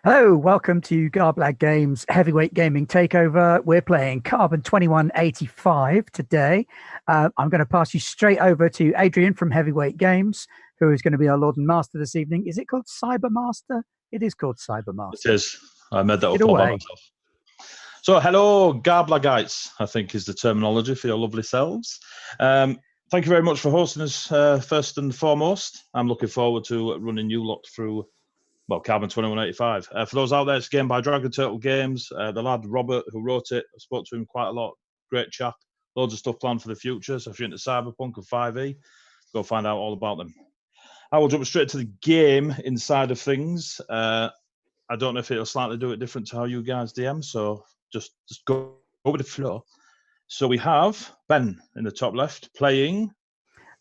Hello, welcome to Garblag Games Heavyweight Gaming Takeover. We're playing Carbon 2185 today. I'm going to pass you straight over to Adrian from Heavyweight Games, who is going to be our Lord and Master this evening. Is it called Cybermaster? It is called Cybermaster. It is. I made that Take up it all by away. myself. So, hello, Garblagites, I think is the terminology for your lovely selves. Thank you very much for hosting us first and foremost. I'm looking forward to running you lot through, well, Carbon 2185. For those out there, it's a game by Dragon Turtle Games. The lad Robert, who wrote it, I spoke to him quite a lot. Great chap. Loads of stuff planned for the future. So if you're into cyberpunk and 5e, go find out all about them. I will jump straight to the game inside of things. I don't know if it'll slightly do it different to how you guys DM, so just go with the flow. So we have Ben in the top left playing.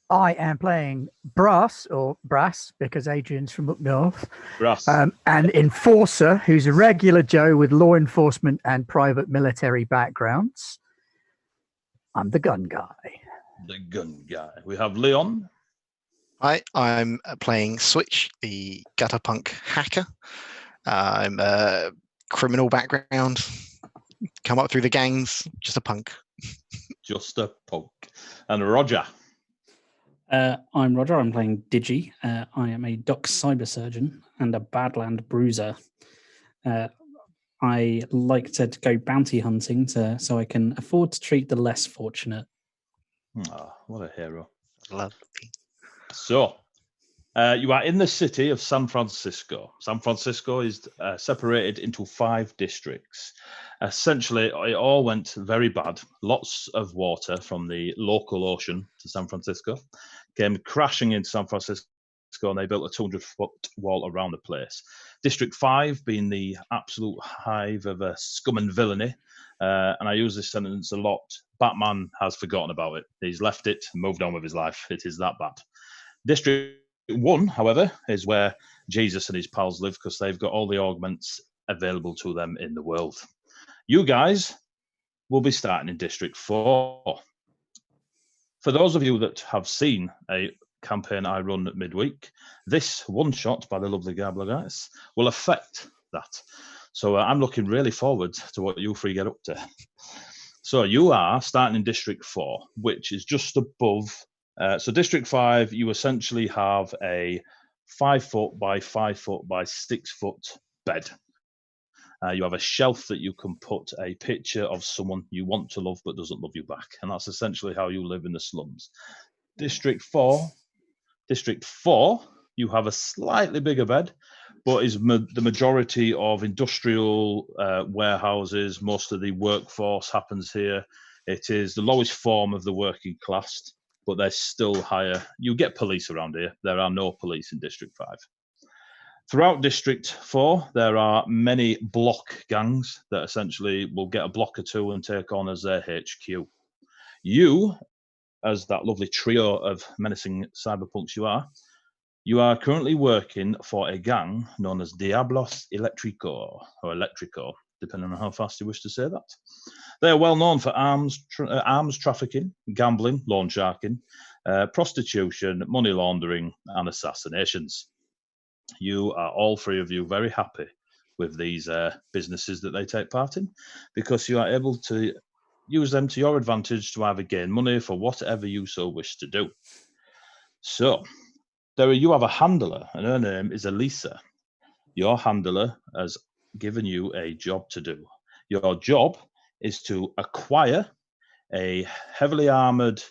I am playing Brass, or Brass, because Adrian's from up north. Brass. And Enforcer, who's a regular Joe with law enforcement and private military backgrounds. I'm the gun guy. The gun guy. We have Leon. Hi, I'm playing Switch, the gutter punk hacker. I'm a criminal background, come up through the gangs, just a punk. Just a punk. And Roger. I'm Roger. I'm playing Digi. I am a dock cyber surgeon and a Badland bruiser. I like to go bounty hunting so I can afford to treat the less fortunate. Oh, what a hero. Lovely. So, you are in the city of San Francisco. San Francisco is separated into 5 districts. Essentially, it all went very bad. Lots of water from the local ocean to San Francisco came crashing into San Francisco, and they built a 200-foot wall around the place. District 5 being the absolute hive of scum and villainy. And I use this sentence a lot. Batman has forgotten about it. He's left it and moved on with his life. It is that bad. District 1, however, is where Jesus and his pals live because they've got all the augments available to them in the world. You guys will be starting in District 4. For those of you that have seen a campaign I run at midweek, this one shot by the lovely Garblagites will affect that. So I'm looking really forward to what you three get up to. So you are starting in District 4, which is just above. So District 5, you essentially have a 5 foot by 5 foot by 6 foot bed. You have a shelf that you can put a picture of someone you want to love but doesn't love you back. And that's essentially how you live in the slums. District 4, you have a slightly bigger bed, but is the majority of industrial warehouses. Most of the workforce happens here. It is the lowest form of the working class, but they're still higher. You get police around here. There are no police in District 5. Throughout District 4, there are many block gangs that essentially will get a block or two and take on as their HQ. You, as that lovely trio of menacing cyberpunks you are currently working for a gang known as Diablos Electrico, or Electrico, depending on how fast you wish to say that. They are well known for arms trafficking, gambling, loan sharking, prostitution, money laundering, and assassinations. You are all 3 of you very happy with these businesses that they take part in because you are able to use them to your advantage to either gain money for whatever you so wish to do. So, you have a handler, and her name is Elisa. Your handler has given you a job to do. Your job is to acquire a heavily armoured,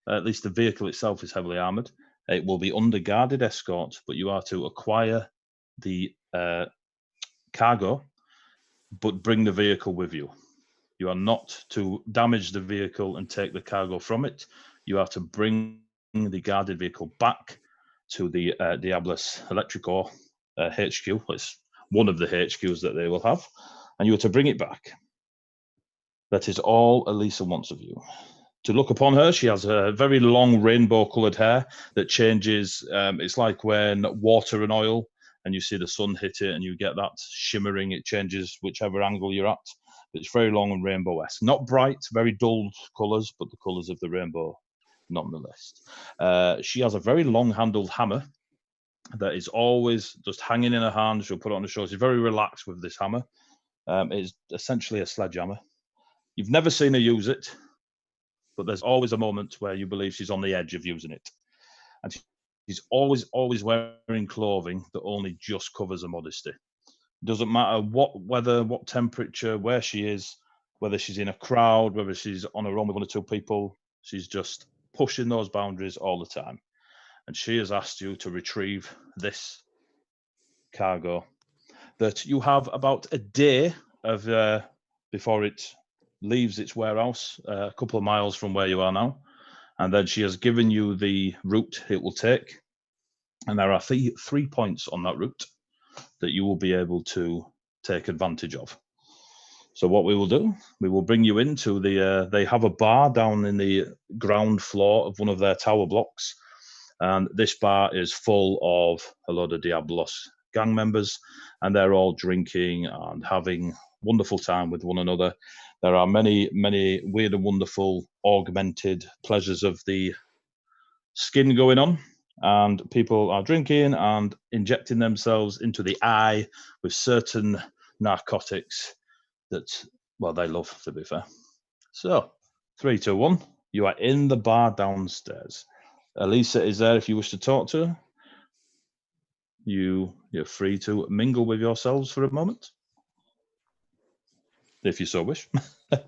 at least the vehicle itself is heavily armoured. It will be under guarded escort, but you are to acquire the cargo, but bring the vehicle with you. You are not to damage the vehicle and take the cargo from it. You are to bring the guarded vehicle back to the Diablos Electrico HQ. It's one of the HQs that they will have, and you are to bring it back. That is all Elisa wants of you. To look upon her, she has a very long rainbow-coloured hair that changes. It's like when water and oil, and you see the sun hit it, and you get that shimmering. It changes whichever angle you're at. But it's very long and rainbow-esque. Not bright, very dull colours, but the colours of the rainbow nonetheless. She has a very long-handled hammer, that is always just hanging in her hand. She'll put it on her shoulder. She's very relaxed with this hammer. It's essentially a sledgehammer. You've never seen her use it, but there's always a moment where you believe she's on the edge of using it. And she's always wearing clothing that only just covers her modesty. Doesn't matter what weather, what temperature, where she is, whether she's in a crowd, whether she's on her own with one or two people, she's just pushing those boundaries all the time. And she has asked you to retrieve this cargo that you have about a day of before it leaves its warehouse, a couple of miles from where you are now. And then she has given you the route it will take. And there are 3 points on that route that you will be able to take advantage of. So what we will do, we will bring you into they have a bar down in the ground floor of one of their tower blocks. And this bar is full of a load of Diablos gang members, and they're all drinking and having wonderful time with one another. There are many, many weird and wonderful augmented pleasures of the skin going on, and people are drinking and injecting themselves into the eye with certain narcotics that, well, they love, to be fair. So, 3, 2, 1, you are in the bar downstairs. Elisa is there if you wish to talk to her. You're free to mingle with yourselves for a moment, if you so wish. Have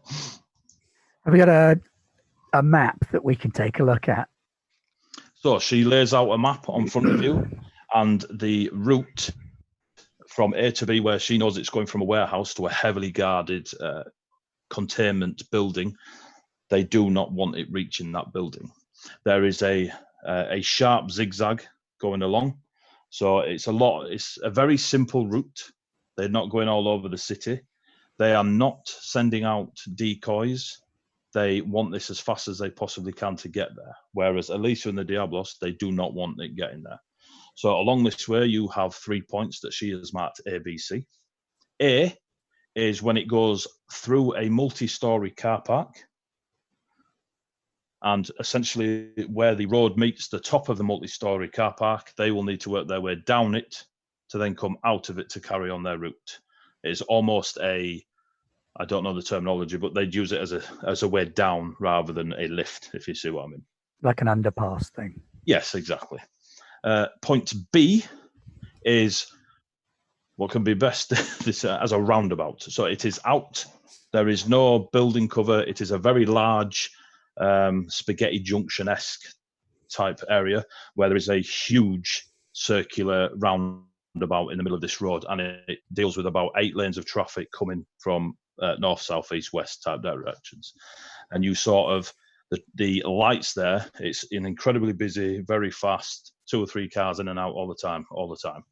we got a map that we can take a look at? So she lays out a map on front of you, and the route from A to B, where she knows it's going from a warehouse to a heavily guarded containment building. They do not want it reaching that building. There is a sharp zigzag going along. So it's a very simple route. They're not going all over the city. They are not sending out decoys. They want this as fast as they possibly can to get there. Whereas Elisa and the Diablos, they do not want it getting there. So along this way, you have 3 points that she has marked A, B, C. A is when it goes through a multi-story car park, and essentially where the road meets the top of the multi-story car park, they will need to work their way down it to then come out of it to carry on their route. It's almost I don't know the terminology, but they'd use it as a way down rather than a lift, if you see what I mean. Like an underpass thing. Yes, exactly. Point B is what can be best as a roundabout. So it is out. There is no building cover. It is a very large spaghetti junction-esque type area where there is a huge circular roundabout in the middle of this road, and it deals with about 8 lanes of traffic coming from north, south, east, west type directions. And you sort of, the lights there, it's an incredibly busy, very fast, 2 or 3 cars in and out all the time.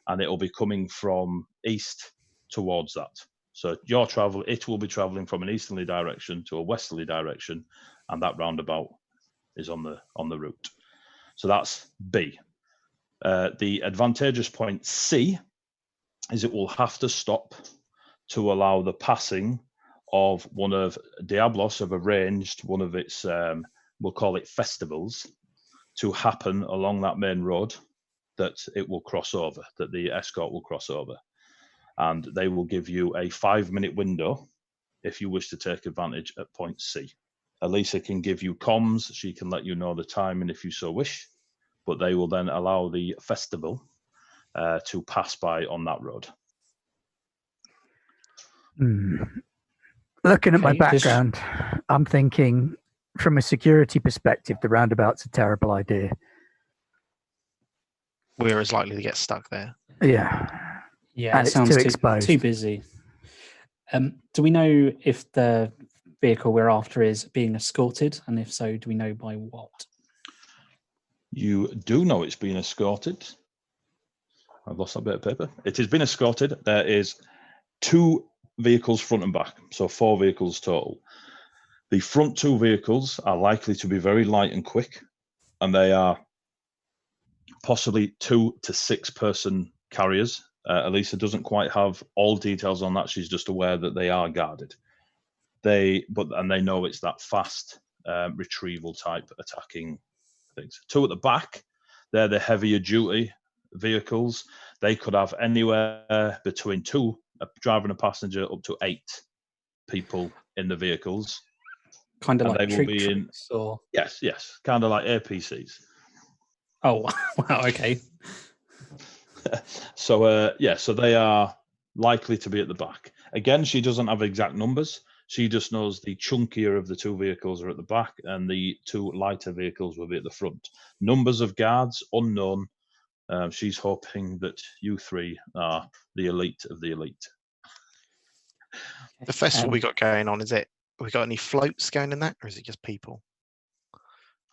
And it'll be coming from east towards that. So it will be traveling from an easterly direction to a westerly direction, and that roundabout is on the route. So that's B. The advantageous point C is it will have to stop to allow the passing of one of Diablos have arranged one of its, we'll call it festivals, to happen along that main road, that it will cross over, that the escort will cross over. And they will give you a 5-minute window if you wish to take advantage at point C. Elisa can give you comms. She can let you know the timing if you so wish, but they will then allow the festival to pass by on that road. Looking at my background, I'm thinking from a security perspective, the roundabout's a terrible idea. We're as likely to get stuck there. Yeah. Yeah, and it sounds too exposed. too busy. Do we know if the vehicle we're after is being escorted? And if so, do we know by what? You do know it's being escorted. I've lost that bit of paper. It has been escorted. There is 2 vehicles front and back, so 4 vehicles total. The front 2 vehicles are likely to be very light and quick, and they are possibly 2 to 6 person carriers. Elisa doesn't quite have all details on that. She's just aware that they are guarded. They know it's that fast retrieval type attacking things. 2 at the back, they're the heavier duty vehicles. They could have anywhere between 2, a driver and a passenger, up to 8 people in the vehicles. Kind of And like they will troop be in. troops, or Yes, kind of like APCs. oh wow, okay. So so they are likely to be at the back. Again, she doesn't have exact numbers. She just knows the chunkier of the 2 vehicles are at the back, and the 2 lighter vehicles will be at the front. Numbers of guards unknown. She's hoping that you 3 are the elite of the elite. The festival we got going on, we got any floats going in that, or is it just people?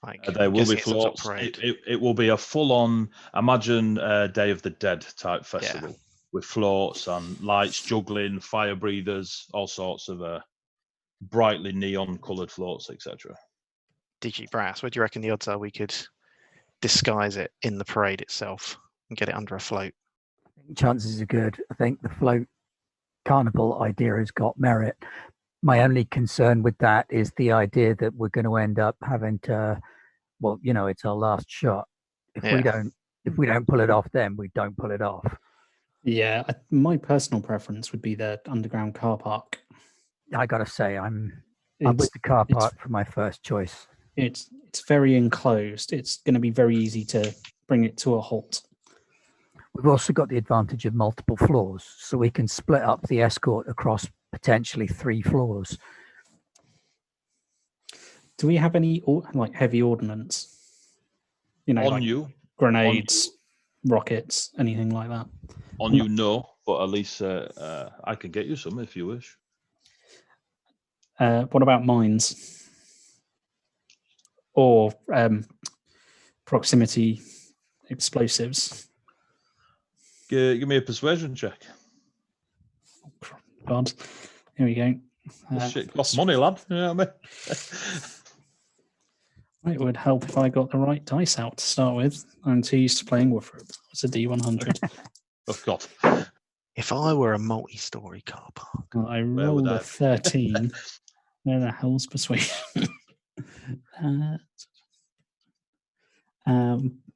Like, There will be it's some sort of floats. parade. It will be a full-on, imagine Day of the Dead type festival with floats and lights, juggling, fire breathers, all sorts of brightly neon-coloured floats, etc. Brass, what do you reckon the odds are we could disguise it in the parade itself and get it under a float? Chances are good. I think the float carnival idea has got merit. My only concern with that is the idea that we're going to end up having to, well, it's our last shot. If we don't pull it off, then we don't pull it off. Yeah, my personal preference would be the underground car park. I gotta say, I'm with the car park for my first choice. It's very enclosed. It's going to be very easy to bring it to a halt. We've also got the advantage of multiple floors, so we can split up the escort across potentially 3 floors. Do we have any like heavy ordnance? On you, grenades, rockets, anything like that. On you, no, but at least I can get you some if you wish. What about mines? Or proximity explosives? Give me a persuasion check. God, here we go. This shit costs money, lad. You know what I mean? It would help if I got the right dice out to start with. I'm too used to playing Warfare. It's a D100. Oh, God. If I were a multi-story car park, I rolled a 13. Where the hell's persuasion?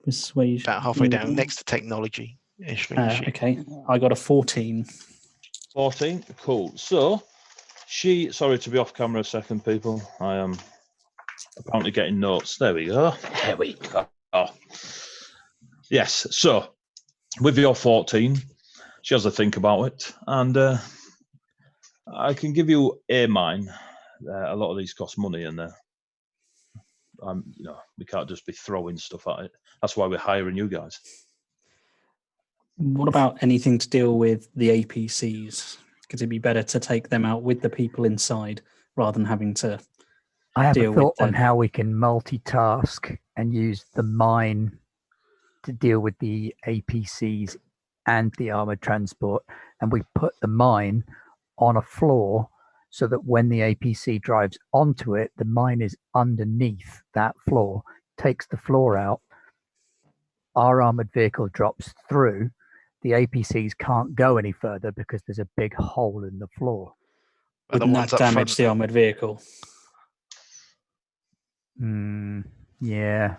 Persuasion. about halfway down, next to technology. Okay, I got a 14. 14, cool. So, sorry to be off camera a second, people. I am apparently getting notes. There we go. There we go. Yes, so with your 14, she has a think about it, and I can give you a mine. A lot of these cost money, and we can't just be throwing stuff at it. That's why we're hiring you guys. What about anything to deal with the APCs? Could it be better to take them out with the people inside rather than having to I have deal a thought with on how we can multitask and use the mine to deal with the APCs and the armored transport, and we put the mine on a floor so that when the APC drives onto it, the mine is underneath that floor, takes the floor out, our armored vehicle drops through, the APCs can't go any further because there's a big hole in the floor. Wouldn't that damage the armored vehicle? Yeah.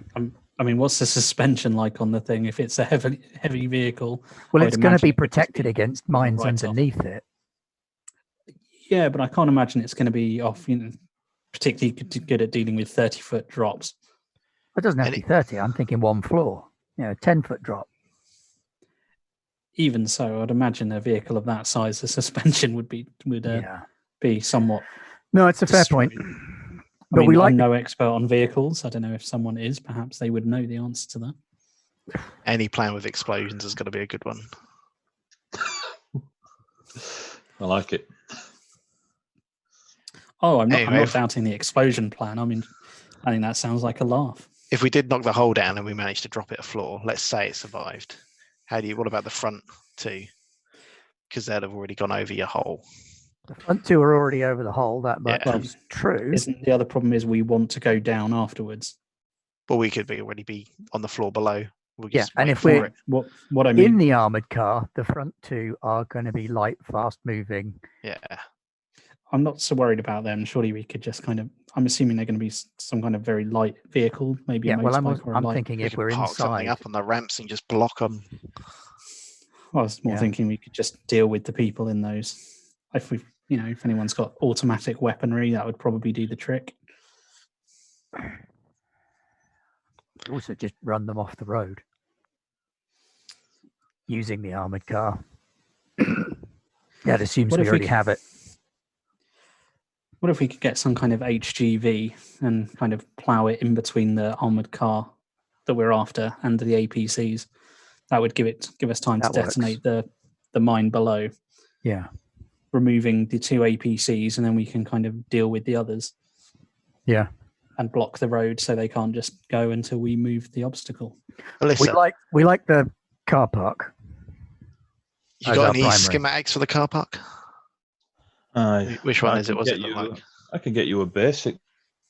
I mean, what's the suspension like on the thing if it's a heavy vehicle? Well, it's going to be protected against mines underneath it. Yeah, but I can't imagine it's going to be off, particularly good at dealing with 30-foot drops. It doesn't have to be 30. I'm thinking 1 floor, 10-foot drop. Even so, I'd imagine a vehicle of that size, the suspension would be somewhat. No, it's a fair point. But I'm no expert on vehicles. I don't know if someone is. Perhaps they would know the answer to that. Any plan with explosions is going to be a good one. I like it. Oh, I'm not doubting the explosion plan. I mean, I think that sounds like a laugh. If we did knock the hole down and we managed to drop it a floor, let's say it survived. What about the front 2? Because they'd have already gone over your hole. The front 2 are already over the hole. That much is true. Isn't the other problem is we want to go down afterwards? Well, we could already be on the floor below. And if we're what I mean in the armored car, the front 2 are going to be light, fast moving. Yeah. I'm not so worried about them. Surely we could just kind of. I'm assuming they're going to be some kind of very light vehicle, maybe a motorbike or a I'm light. thinking if we're park something inside. up on the ramps and just block them. I was more thinking we could just deal with the people in those. If we, if anyone's got automatic weaponry, that would probably do the trick. Also, just run them off the road using the armored car. That assumes we already have it. What if we could get some kind of HGV and kind of plow it in between the armored car that we're after and the APCs? That would give us time to detonate the mine below. Yeah. Removing the 2 APCs, and then we can kind of deal with the others. Yeah. And block the road so they can't just go until we move the obstacle. Alyssa, we like the car park. You got any schematics for the car park? Which one is it? What's it look like? I can get you a basic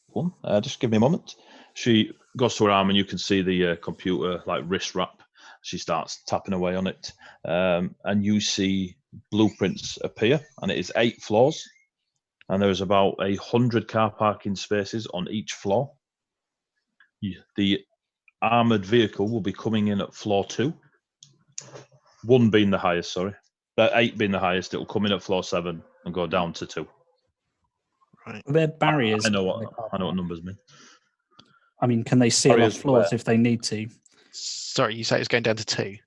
one. Just give me a moment. She goes to her arm and you can see the computer like wrist wrap. She starts tapping away on it, and you see blueprints appear, and it is 8 floors, and there's about 100 car parking spaces on each floor. The armored vehicle will be coming in at floor 2. 1 being the highest, sorry. 8 being the highest, it will come in at floor 7 and go down to 2. Right. Are there barriers? I know what numbers mean. I mean, can they seal off floors if they need to? Sorry, you say it's going down to 2?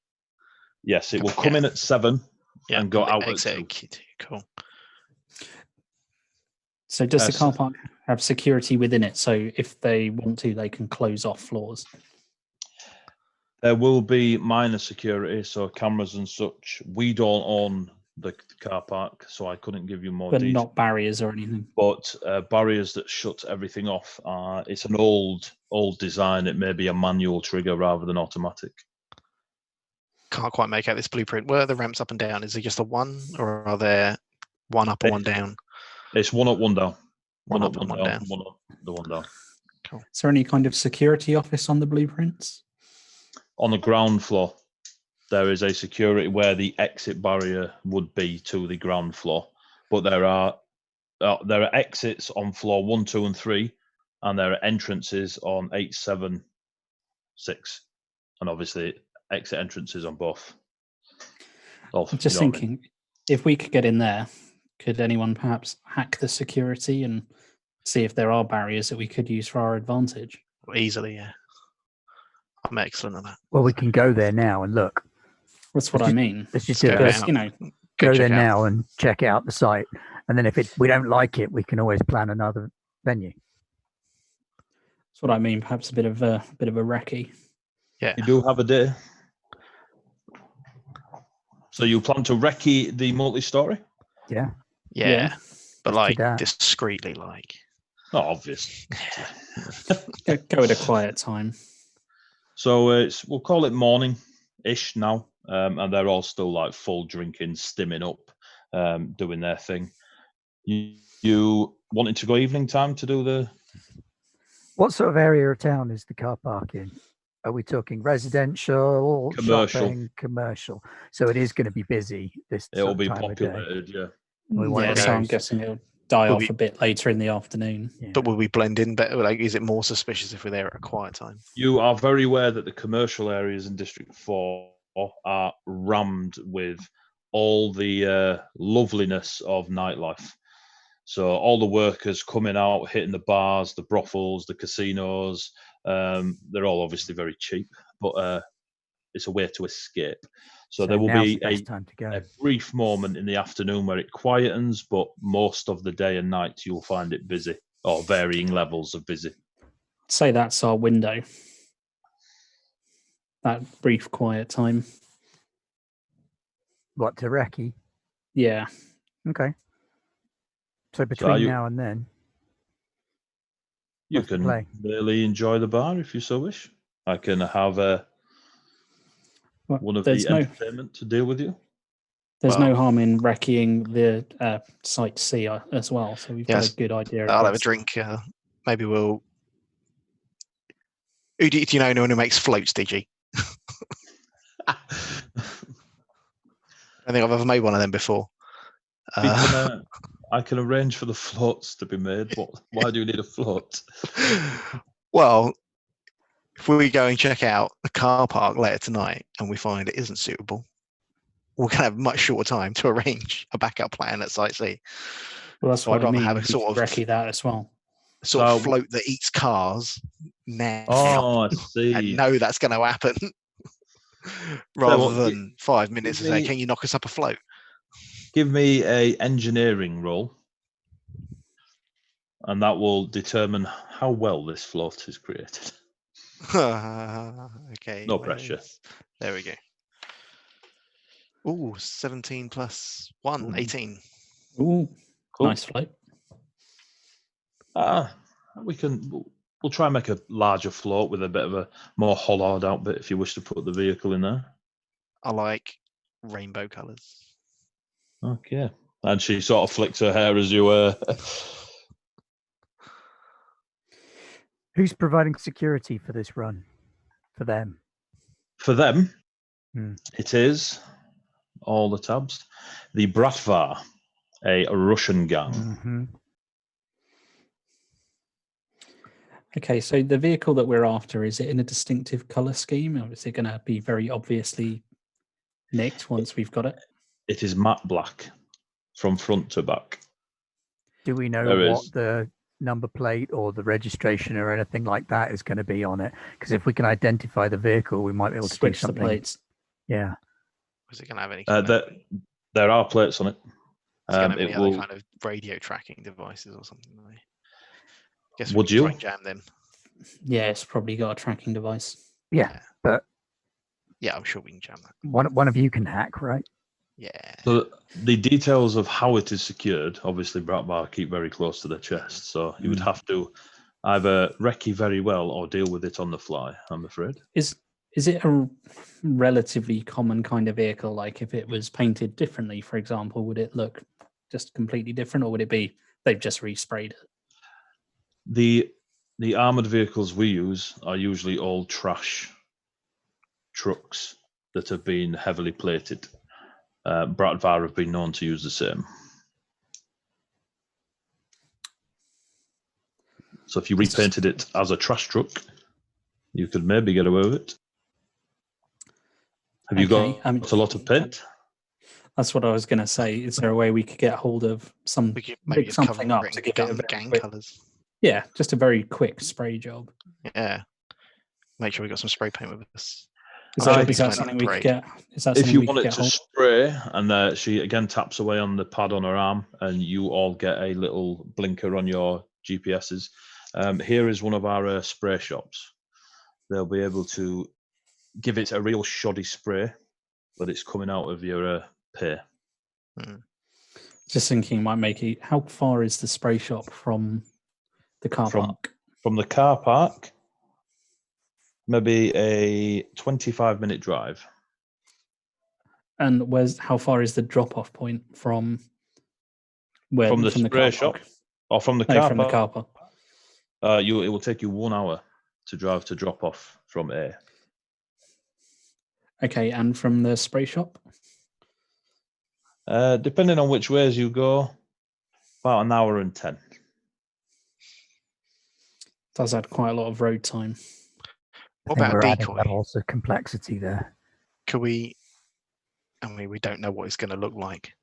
Yes, it will come in at 7 and go out at 2. Cool. So does the car park have security within it? So if they want to, they can close off floors? There will be minor security, so cameras and such. We don't own the car park, so I couldn't give you more details. But not barriers or anything? But barriers that shut everything off. It's an old design. It may be a manual trigger rather than automatic. Can't quite make out this blueprint. Where are the ramps up and down? Is it just a 1, or are there 1 up and 1 down? It's 1 up, 1 down. 1 up and 1 down. 1 up, the 1 down. Cool. Is there any kind of security office on the blueprints? On the ground floor, there is a security where the exit barrier would be to the ground floor. But there are exits on floor 1, 2, and 3, and there are entrances on 8, 7, 6, and obviously exit entrances on both. I'm just thinking, if we could get in there, could anyone perhaps hack the security and see if there are barriers that we could use for our advantage? Easily, yeah. I'm excellent at that. Well, we can go there now and look. That's what I mean. Let's just do it. Go there now and check out the site, and then if we don't like it, we can always plan another venue. That's what I mean. Perhaps a bit of a recce. Yeah, you do have a day. So you plan to recce the multi-story? Yeah. But like discreetly, like. Not obvious. Go at a quiet time. So we'll call it morning-ish now, and they're all still like full drinking, stimming up, doing their thing. You wanted to go evening time to do the? What sort of area of town is the car park in? Are we talking residential, commercial? Shopping, commercial. So it is going to be busy. It'll be populated, yeah. So I'm guessing it'll die off a bit later in the afternoon. Yeah. But will we blend in better? Like, is it more suspicious if we're there at a quiet time? You are very aware that the commercial areas in District 4 are rammed with all the loveliness of nightlife. So all the workers coming out, hitting the bars, the brothels, the casinos. They're all obviously very cheap, but it's a way to escape. So there will be a brief moment in the afternoon where it quietens, but most of the day and night you'll find it busy, or varying levels of busy. I'd say that's our window. That brief quiet time. What, to recce? Yeah. Okay. So between now and then, you can really enjoy the bar if you so wish. I can have one of the entertainment to deal with you. There's no harm in recceing the Site C as well, so we've got a good idea. I'll have a drink. Maybe we'll. Do you know anyone who makes floats, DG? I think I've ever made one of them before. I can arrange for the floats to be made. Why do you need a float? Well, if we go and check out the car park later tonight and we find it isn't suitable, we're going to have much shorter time to arrange a backup plan at Site C. Well, that's So what I'd rather I mean. have a We sort could of recce that as well. float that eats cars now. Oh, I And see. know that's going to happen. Rather than 5 minutes to say, can you knock us up a float? Give me a engineering roll, and that will determine how well this float is created. Okay. No pressure. There we go. Ooh, 17 plus 1, 18. Ooh, Cool. nice float. We'll try and make a larger float with a bit of a more hollowed out bit if you wish to put the vehicle in there. I like rainbow colours. Okay. And she sort of flicks her hair as you Who's providing security for this run? For them? For them, it is all the tabs. The Bratvar, a Russian gang. Mm-hmm. Okay, so the vehicle that we're after, is it in a distinctive color scheme, or is it going to be very obviously nicked once we've got it? It is matte black from front to back. Do we know what the number plate or the registration or anything like that is going to be on it? Because if we can identify the vehicle, we might be able to switch do something. The plates. Yeah. Was it going to have any? There are plates on it. It's going to have any other kind of radio tracking devices or something. Guess would you? Jam then. Yeah, it's probably got a tracking device. Yeah, but yeah, I'm sure we can jam that. One of you can hack, right? Yeah. So the details of how it is secured, obviously, Bratvar keep very close to their chest. So you would have to either recce very well or deal with it on the fly, I'm afraid. Is it a relatively common kind of vehicle? Like if it was painted differently, for example, would it look just completely different, or would it be they've just resprayed it? The armoured vehicles we use are usually all trash trucks that have been heavily plated. Bratvar have been known to use the same. So if you repainted it as a trash truck, you could maybe get away with it. Have you got a lot of paint? That's what I was going to say. Is there a way we could get hold of some something up to give it a gang quick, colours? Yeah, just a very quick spray job. Yeah. Make sure we got some spray paint with us. Is that something we could get? If you want it to spray, and she again taps away on the pad on her arm, and you all get a little blinker on your GPSs. Here is one of our spray shops. They'll be able to give it a real shoddy spray, but it's coming out of your pay. Just thinking, might make it. How far is the spray shop from the car park? From the car park, maybe a 25-minute drive. And how far is the drop-off point from the spray shop or from the car park? From the car park. It will take you 1 hour to drive to drop off from A. Okay, and from the spray shop? Depending on which ways you go, about 1 hour and 10. Does add quite a lot of road time. What about a decoy? Levels of complexity there. Could we? I mean, we don't know what it's going to look like.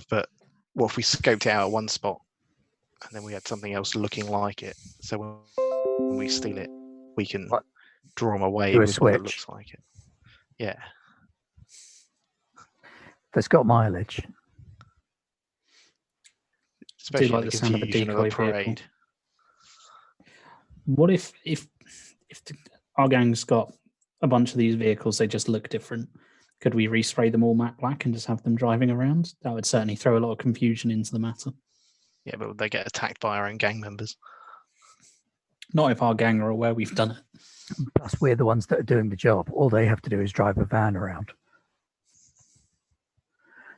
But what if we scoped it out at one spot, and then we had something else looking like it? So when we steal it, we can draw them away with what it looks like it. Yeah. That's got mileage. Especially like the sound of a decoy parade. What if our gang's got a bunch of these vehicles, they just look different? Could we respray them all matte black and just have them driving around? That would certainly throw a lot of confusion into the matter. Yeah, but would they get attacked by our own gang members? Not if our gang are aware we've done it. Plus, we're the ones that are doing the job. All they have to do is drive a van around.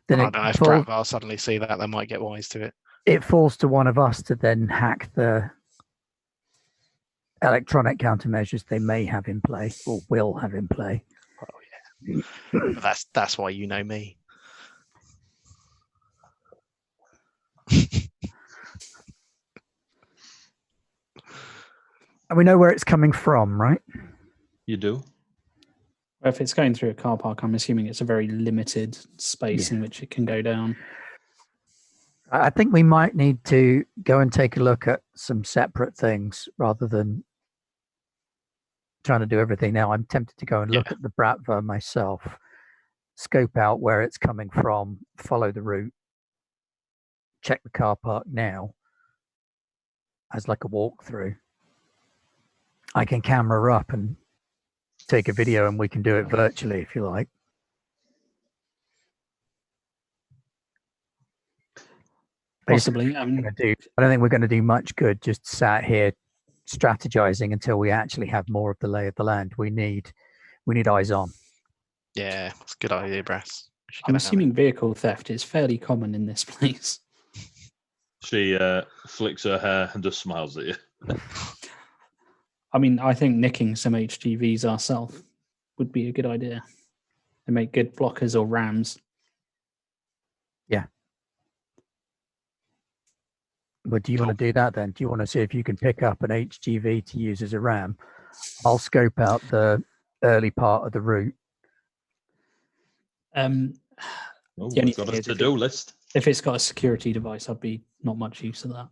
Then I don't know if Bratvar suddenly see that, they might get wise to it. It falls to one of us to then hack the electronic countermeasures they may have in play or will have in play. Oh yeah, but that's why you know me. And we know where it's coming from, right? You do. If it's going through a car park, I'm assuming it's a very limited space in which it can go down. I think we might need to go and take a look at some separate things rather than trying to do everything now. I'm tempted to go and look at the Bratva myself, scope out where it's coming from, follow the route, check the car park now as like a walkthrough. I can camera up and take a video, and we can do it virtually if you like. Possibly. I don't think we're going to do much good just sat here strategizing until we actually have more of the lay of the land. We need eyes on. Yeah, that's a good idea, Brass. I'm assuming vehicle theft is fairly common in this place. She flicks her hair and just smiles at you. I mean, I think nicking some HGVs ourselves would be a good idea. They make good blockers or rams. Yeah. But do you want to do that then? Do you want to see if you can pick up an HGV to use as a ram? I'll scope out the early part of the route. We've got a to-do list. If it's got a security device, I'd be not much use of that.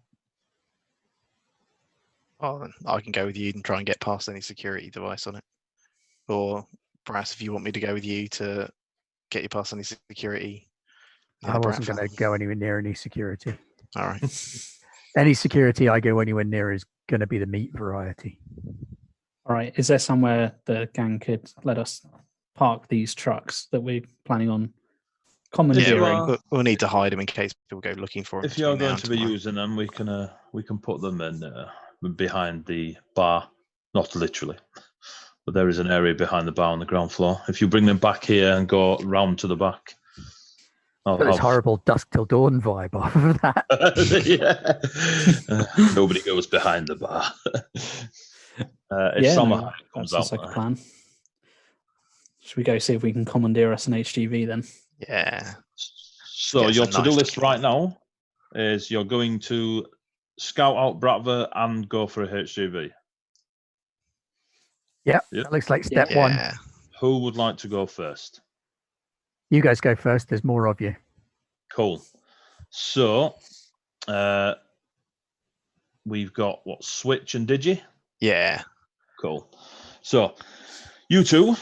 Oh, then I can go with you and try and get past any security device on it. Or perhaps if you want me to go with you to get you past any security. I wasn't going to go anywhere near any security. All right. Any security I go anywhere near is going to be the meat variety. All right. Is there somewhere the gang could let us park these trucks that we're planning on commandeering? Yeah, we'll need to hide them in case people go looking for them. If you're going to be using them, we can put them in behind the bar, not literally, but there is an area behind the bar on the ground floor. If you bring them back here and go round to the back, this horrible dusk till dawn vibe off of that. Nobody goes behind the bar. Comes out like a plan. Should we go see if we can commandeer us an HGV then? Yeah. So your to-do list right now is you're going to scout out Bratva and go for a HGV. Yep. That looks like step one. Who would like to go first? You guys go first. There's more of you. Cool. So we've got Switch and Digi? Yeah. Cool. So you two,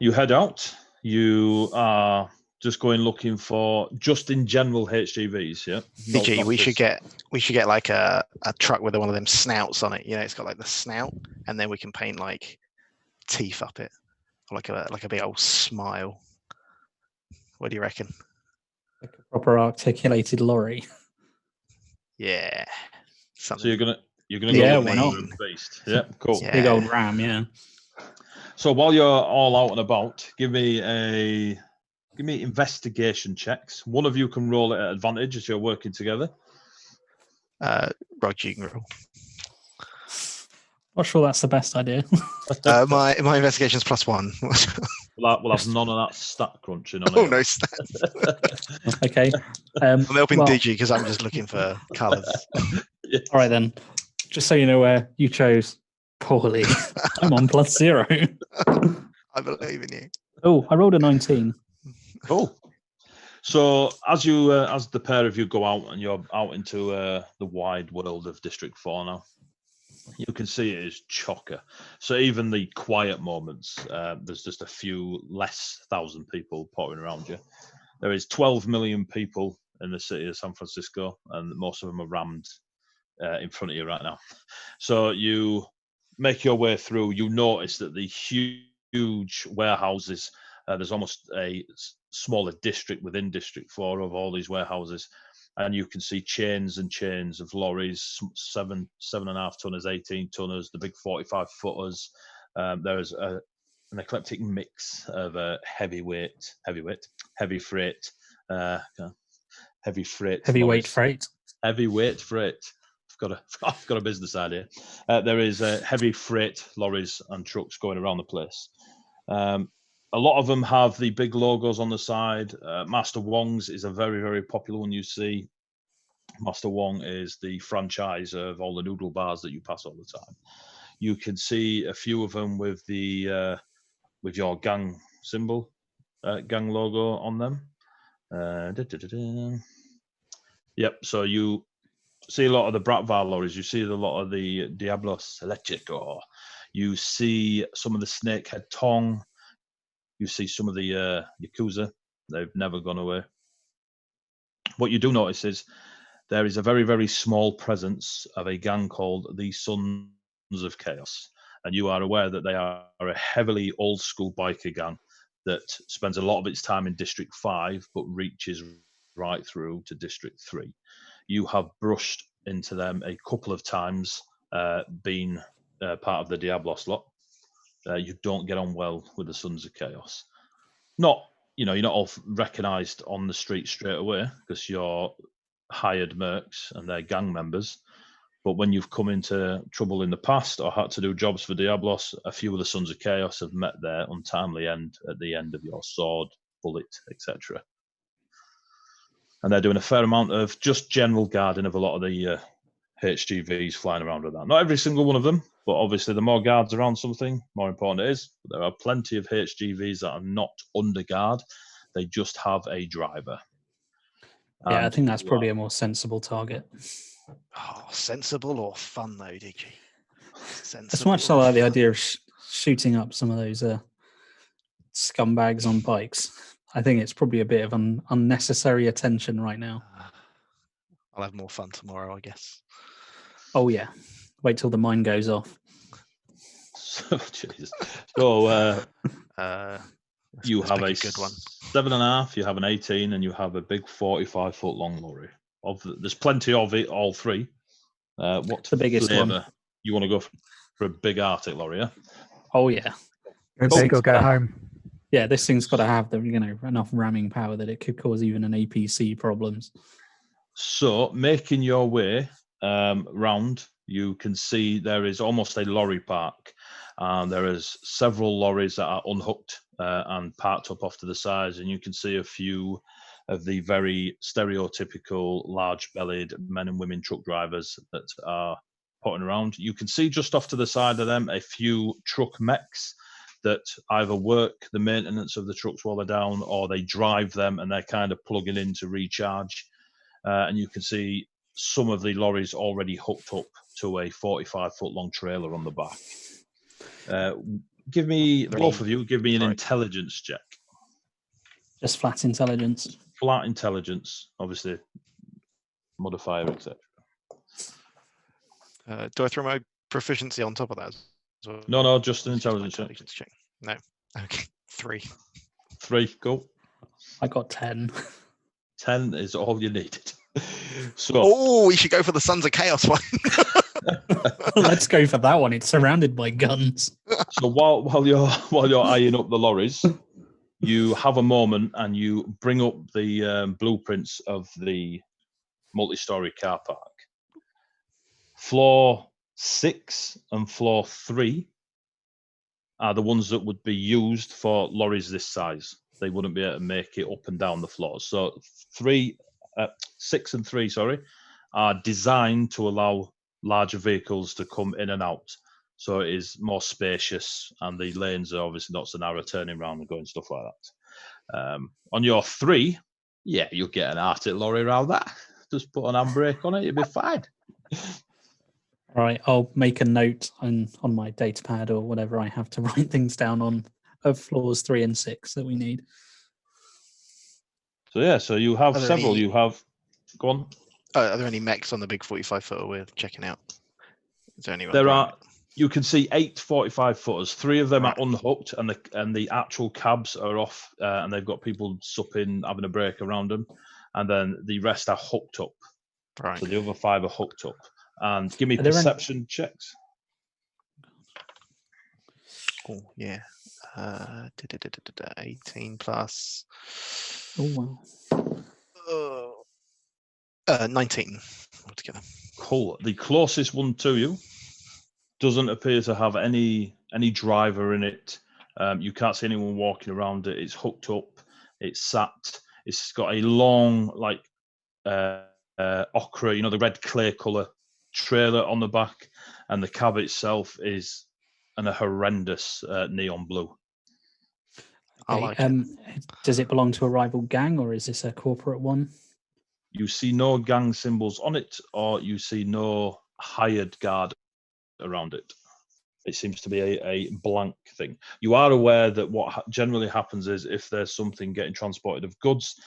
you head out. You are just going looking for just in general HGVs, yeah? Digi, we should get like a truck with one of them snouts on it. You know, it's got like the snout, and then we can paint like teeth up it. Like a big old smile. What do you reckon? Like a proper articulated lorry. Yeah. So you're gonna go with beast. Yeah, cool. Yeah. Big old ram, yeah. So while you're all out and about, give me investigation checks. One of you can roll it at advantage as you're working together. Roger, you can roll. Not sure that's the best idea. My investigation's +1. We'll have none of that stat crunching on it. Oh, no stats. Okay. I'm helping Digi because I'm just looking for colours. Yes. All right, then. Just so you know where you chose poorly. I'm on +0. I believe in you. Oh, I rolled a 19. Cool. So as the pair of you go out and you're out into the wide world of District 4 now, you can see it is chocker. So even the quiet moments, there's just a few less thousand people pottering around you. There is 12 million people in the city of San Francisco, and most of them are rammed in front of you right now. So you make your way through. You notice that the huge warehouses, there's almost a smaller district within District 4 of all these warehouses. And you can see chains and chains of lorries, 7.5 tonners, 18 tonners, the big 45 footers. There's an eclectic mix of heavy freight. Heavy weight freight. I've got a business idea. There is heavy freight lorries and trucks going around the place. A lot of them have the big logos on the side. Master Wong's is a very, very popular one you see. Master Wong is the franchise of all the noodle bars that you pass all the time. You can see a few of them with the with your gang symbol, gang logo on them. Yep. So you see a lot of the Bratvar lorries. You see a lot of the Diablos Electrico. You see some of the Snakehead Tong. You see some of the Yakuza. They've never gone away. What you do notice is there is a very, very small presence of a gang called the Sons of Chaos. And you are aware that they are a heavily old school biker gang that spends a lot of its time in District 5, but reaches right through to District 3. You have brushed into them a couple of times, being part of the Diablos lot. You don't get on well with the Sons of Chaos. Not, you're not all recognised on the street straight away because you're hired mercs and they're gang members. But when you've come into trouble in the past or had to do jobs for Diablos, a few of the Sons of Chaos have met their untimely end at the end of your sword, bullet, etc. And they're doing a fair amount of just general guarding of a lot of the HGVs flying around with that. Not every single one of them, but obviously the more guards around something, more important it is. But there are plenty of HGVs that are not under guard. They just have a driver. Yeah, I And think that's probably a more sensible target. Oh, sensible or fun though, DG? Sensible. As much as I like the idea of shooting up some of those scumbags on bikes, I think it's probably a bit of an unnecessary attention right now. I'll have more fun tomorrow, I guess. Oh yeah, wait till the mine goes off. So, Jesus. So you have a good one. 7.5, you have an 18, and you have a big 45-foot long lorry. There's plenty of it, all three. What's the biggest flavour? one? You want to go for a big Arctic lorry, yeah? Oh yeah. Go big or go home. Yeah, this thing's got to have the enough ramming power that it could cause even an APC problems. So, making your way round, you can see there is almost a lorry park, and there is several lorries that are unhooked and parked up off to the sides, and you can see a few of the very stereotypical large-bellied men and women truck drivers that are potting around. You can see just off to the side of them a few truck mechs that either work the maintenance of the trucks while they're down, or they drive them and they're kind of plugging in to recharge. And you can see some of the lorries already hooked up to a 45-foot long trailer on the back. Give me, both of you, give me an intelligence check. Just flat intelligence. Flat intelligence, obviously, modifier, etc. Do I throw my proficiency on top of that? No, just an intelligence check. No. Okay. 3. 3, go. I got 10. 10 is all you needed. So, oh, we should go for the Sons of Chaos one. Let's go for that one. It's surrounded by guns. So while you're eyeing up the lorries, you have a moment and you bring up the blueprints of the multi-story car park. Floor 6 and floor 3 are the ones that would be used for lorries this size. They wouldn't be able to make it up and down the floors. So 6 and 3, are designed to allow larger vehicles to come in and out. So it is more spacious, and the lanes are obviously not so narrow, turning around and going stuff like that. On your 3, yeah, you'll get an Arctic lorry around that. Just put an handbrake on it, you'll be fine. All right, I'll make a note on my data pad or whatever I have to write things down on of floors 3 and 6 that we need. So yeah, so you have several. You have, go on. Are there any mechs on the big 45-footer we're checking out? Is there anyone? There are. You can see 8 45-footers. 3 of them are unhooked, and the actual cabs are off, and they've got people supping, having a break around them, and then the rest are hooked up. Right. So the other 5 are hooked up. And give me perception checks. Oh yeah. 18 plus. Oh wow. 19 altogether. Cool. The closest one to you doesn't appear to have any driver in it. You can't see anyone walking around it. It's hooked up. It's sat. It's got a long, like ochre, the red clay color trailer on the back, and the cab itself is a horrendous neon blue. I like it. Does it belong to a rival gang, or is this a corporate one? You see no gang symbols on it, or you see no hired guard around it. It seems to be a blank thing. You are aware that what generally happens is if there's something getting transported of goods,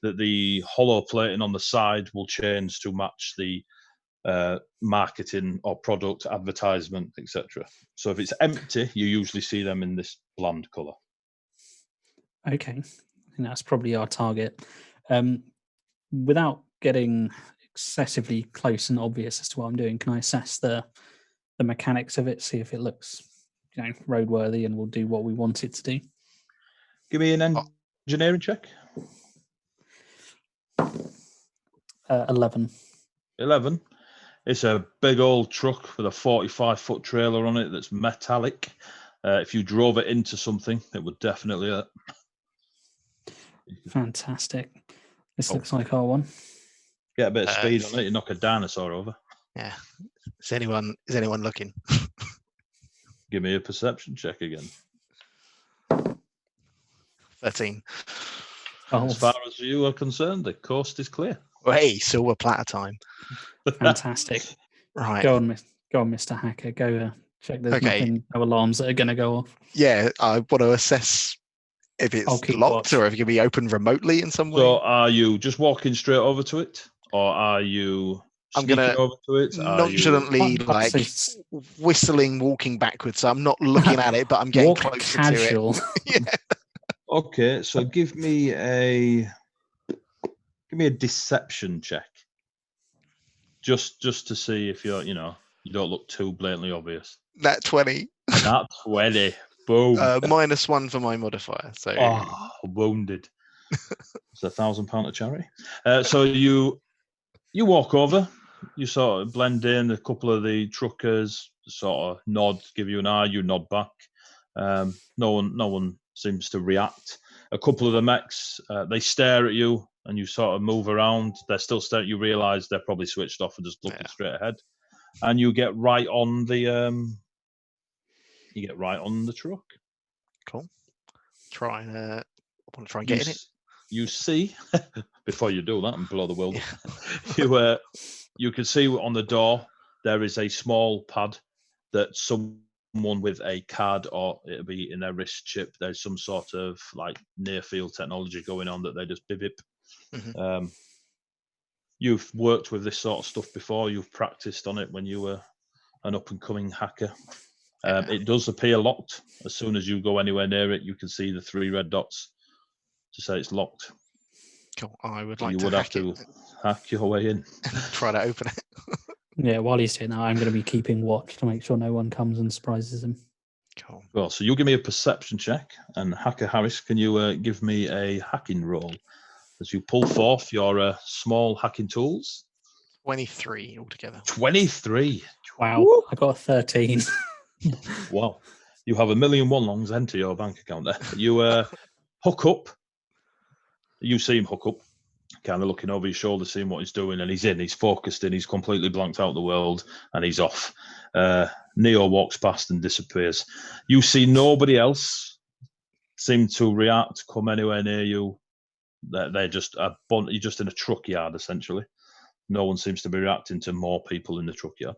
that the hollow plating on the side will change to match the marketing or product advertisement, etc. So if it's empty, you usually see them in this bland colour. Okay, I think that's probably our target. Without getting excessively close and obvious as to what I'm doing, can I assess the mechanics of it, see if it looks, roadworthy and will do what we want it to do? Give me an engineering check. 11. 11. It's a big old truck with a 45-foot trailer on it that's metallic. If you drove it into something, it would definitely hurt. Fantastic. This looks like our one. Get a bit of speed on it, you knock a dinosaur over. Yeah. Is anyone looking? Give me a perception check again. 13. As far as you are concerned, the coast is clear. Well, hey, silver platter time. Fantastic. Right. Go on, Mr. Hacker. Go check there's nothing, no alarms that are going to go off. Yeah, I want to assess if it's locked or if it can be opened remotely in some way. So are you just walking straight over to it? Or are you sneaking over to it? Nonchalantly, whistling, walking backwards. So I'm not looking at it, but I'm getting closer casual. to it. Yeah. Okay, so give me a deception check. Just to see if you're, you don't look too blatantly obvious. That 20. That 20. Boom. -1 for my modifier. So wounded. It's £1,000 to charity. So you walk over, you sort of blend in. A couple of the truckers sort of nod, give you an eye, you nod back. No one seems to react. A couple of the mechs, they stare at you, and you sort of move around. They're still staring. You realise they're probably switched off and just looking straight ahead. And you get right on the truck. Cool. I want to try and get in it. You see, before you do that and blow the world up, you can see on the door there is a small pad that someone with a card, or it'll be in their wrist chip, there's some sort of like near field technology going on that they just bip. Mm-hmm. You've worked with this sort of stuff before. You've practiced on it when you were an up and coming hacker. It does appear locked. As soon as you go anywhere near it, you can see the 3 red dots to say it's locked. Cool. I would so like you to would have to hack your way in. Try to open it. Yeah, while he's doing that, I'm going to be keeping watch to make sure no one comes and surprises him. Cool. Well, so you give me a perception check, and Hacker Harris, can you give me a hacking roll as you pull forth your small hacking tools? 23 altogether. 23. Wow, woo! I got a 13. Wow, you have 1,000,001 longs enter your bank account there. You hook up. You see him hook up, kind of looking over his shoulder, seeing what he's doing, and he's focused in, he's completely blanked out the world, and he's off. Neo walks past and disappears. You see nobody else seem to react, come anywhere near you. They're just you're just in a truck yard, essentially. No one seems to be reacting to more people in the truck yard.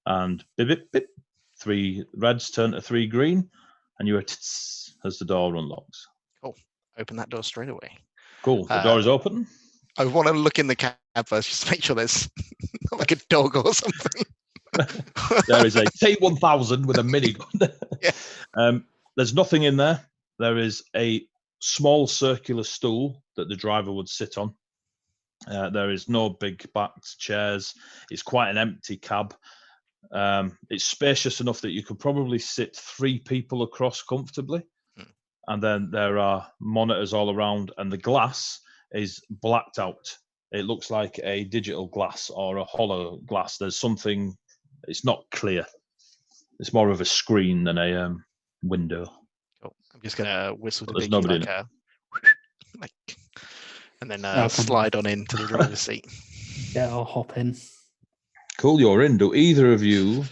And bip, bip, bip. 3 reds turn to 3 green, and you're as the door unlocks. Cool. Open that door straight away. Cool. The door is open. I want to look in the cab first, just to make sure there's not like a dog or something. There is a T1000 with a minigun. Yeah. There's nothing in there. There is a small circular stool that the driver would sit on. There is no big backs, chairs. It's quite an empty cab. It's spacious enough that you could probably sit 3 people across comfortably. And then there are monitors all around, and the glass is blacked out. It looks like a digital glass or a hollow glass. There's something, it's not clear. It's more of a screen than a window. Cool. I'm just going to whistle to there's Biggie nobody in it. And then slide on into the driver's seat. Yeah, I'll hop in. Cool, you're in. Do either of you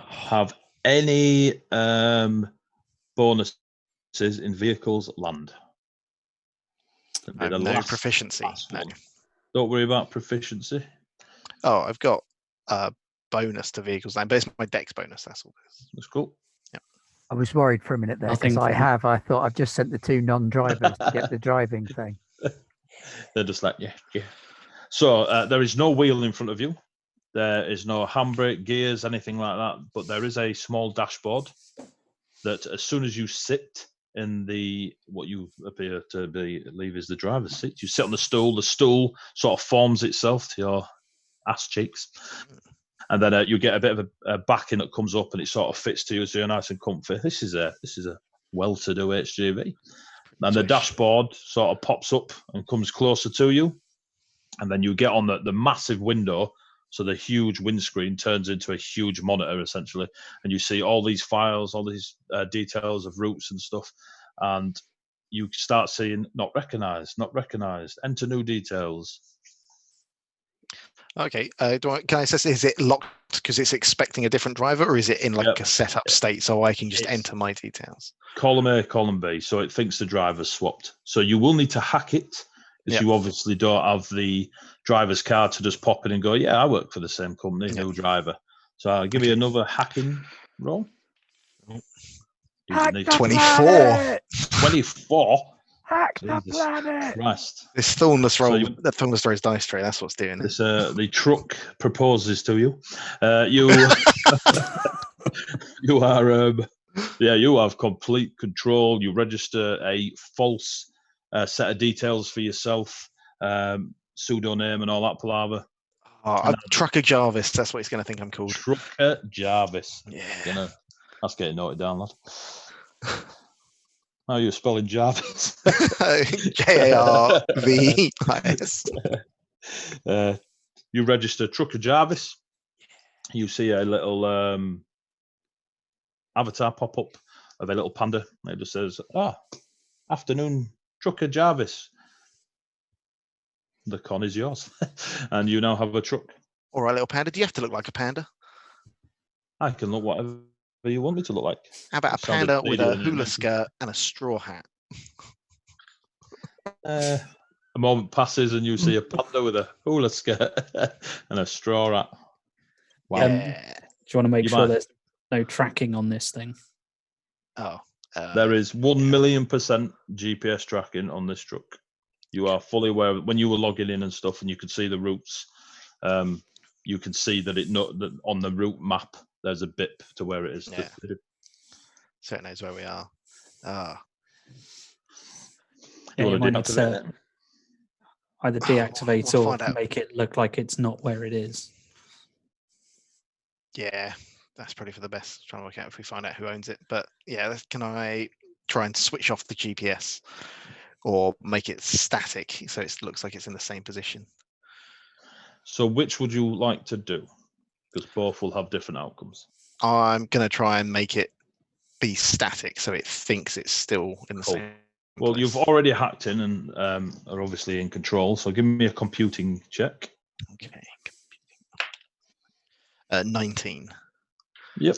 have any bonuses in vehicles land? I have no proficiency. No. Don't worry about proficiency. Oh, I've got a bonus to vehicles land, but it's my dex bonus. That's all. That's cool. Yeah. I was worried for a minute there because I thought I've just sent the 2 non-drivers to get the driving thing. They're just like, yeah. So there is no wheel in front of you. There is no handbrake, gears, anything like that. But there is a small dashboard that as soon as you sit in what you appear to believe is the driver's seat, you sit on the stool sort of forms itself to your ass cheeks. And then you get a bit of a backing that comes up and it sort of fits to you, so you're nice and comfy. This is a well-to-do HGV. And the dashboard sort of pops up and comes closer to you. And then you get on the massive window, so the huge windscreen turns into a huge monitor, essentially. And you see all these files, all these details of routes and stuff. And you start seeing not recognized, enter new details. Okay. Can I say, is it locked because it's expecting a different driver, or is it in like a setup state so I can just enter my details? Column A, column B. So it thinks the driver's swapped. So you will need to hack it, because you obviously don't have the driver's card to just pop in and go, yeah, I work for the same company, new driver. So I'll give you another hacking roll. Hack 24. 24? Hack the planet! Christ. This Thornless Rose, the Thornless Rose dice tray, that's what's doing it. This, the truck proposes to you. You you have complete control. You register a false set of details for yourself, pseudonym and all that palaver. Trucker Jarvis, that's what he's going to think I'm called. Trucker Jarvis. Yeah. That's getting noted down, lad. How are you spelling Jarvis? Jarvis. You register Trucker Jarvis. You see a little avatar pop up of a little panda. It just says, afternoon, Trucker Jarvis. The con is yours. And you now have a truck. All right, little panda. Do you have to look like a panda? I can look whatever you want me to look like. How about a panda with a hula skirt and a straw hat? A moment passes and you see a panda with a hula skirt and a straw hat. Do Wow. you want to make sure there's no tracking on this thing? There is 1,000,000% GPS tracking on this truck. You are fully aware when you were logging in and stuff, and you could see the routes. You can see that that on the route map there's a bip to where it is. Yeah. So it knows where we are. You might need to either deactivate or make it look like it's not where it is. Yeah, that's probably for the best. Trying to work out if we find out who owns it. But yeah, can I try and switch off the GPS or make it static so it looks like it's in the same position? So which would you like to do? Because both will have different outcomes. I'm going to try and make it be static so it thinks it's still in the same Well, place. you've already hacked in and are obviously in control. So give me a computing check. Okay. 19. Yep.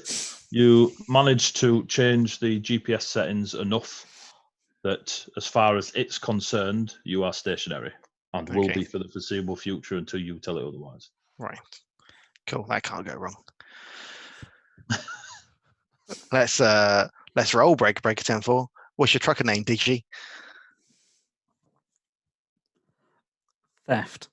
You managed to change the GPS settings enough that as far as it's concerned, you are stationary and will be for the foreseeable future until you tell it otherwise. Right. Cool. That can't go wrong. Let's roll Breaker 10-4. What's your trucker name, Digi? Theft.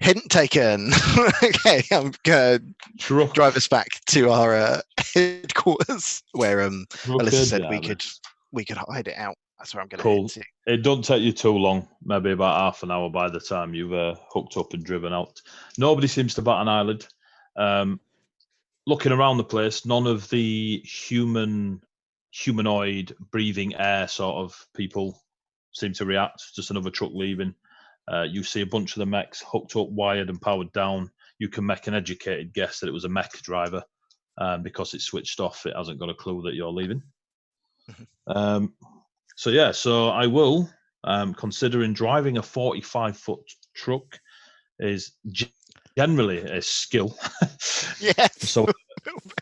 Hint taken. Okay, I'm gonna drive us back to our headquarters where Alyssa said we could hide it out. That's where I'm gonna head to. It don't take you too long, maybe about half an hour by the time you've hooked up and driven out. Nobody seems to bat an eyelid. Looking around the place, none of the humanoid breathing air sort of people seem to react. Just another truck leaving. You see a bunch of the mechs hooked up, wired and powered down. You can make an educated guess that it was a mech driver. Because it's switched off, it hasn't got a clue that you're leaving. So I will considering driving a 45-foot truck is generally a skill. Yes. So,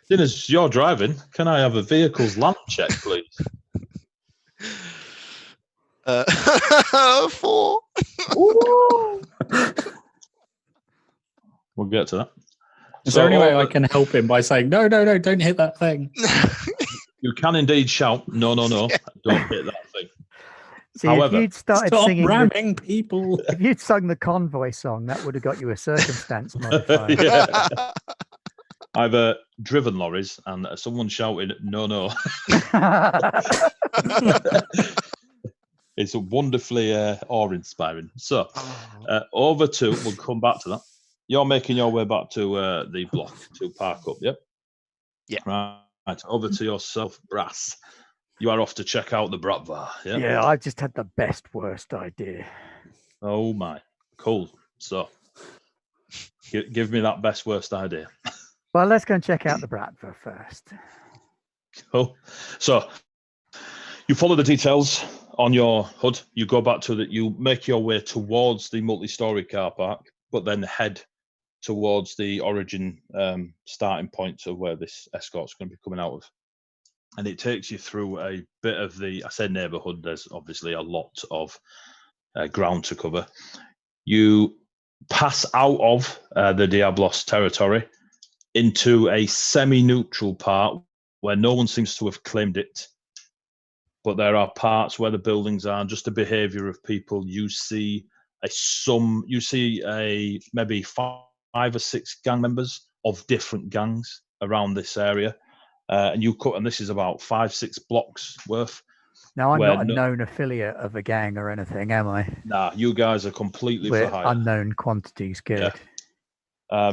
seeing as you're driving, can I have a vehicle's land check, please? 4. We'll get to that. Is there any way I can help him by saying, no, don't hit that thing? You can indeed shout, no, don't hit that thing. See, However, if you'd started Stop singing ramming people. if you'd sung the convoy song, that would have got you a circumstance modifier. Yeah. I've driven lorries and someone shouted, no. It's wonderfully awe-inspiring. So, we'll come back to that. You're making your way back to the block to park up, yep? Yeah. Right, over to yourself, Brass. You are off to check out the Bratva, yeah? Yeah, I just had the best worst idea. Oh my, cool. So, give me that best worst idea. Well, let's go and check out the Bratva first. Cool. So, you follow the details on your HUD. You go back to that. You make your way towards the multi-story car park, but then head towards the origin starting point of where this escort's going to be coming out of. And it takes you through a bit of I said neighborhood, there's obviously a lot of ground to cover. You pass out of the Diablos territory into a semi-neutral part where no one seems to have claimed it. But there are parts where the buildings are, just the behavior of people. You see maybe 5 or 6 gang members of different gangs around this area. And this is about 5-6 blocks worth. Now, I'm not a known affiliate of a gang or anything, am I? Nah, you guys are completely We're for hire. unknown quantities, good. Yeah.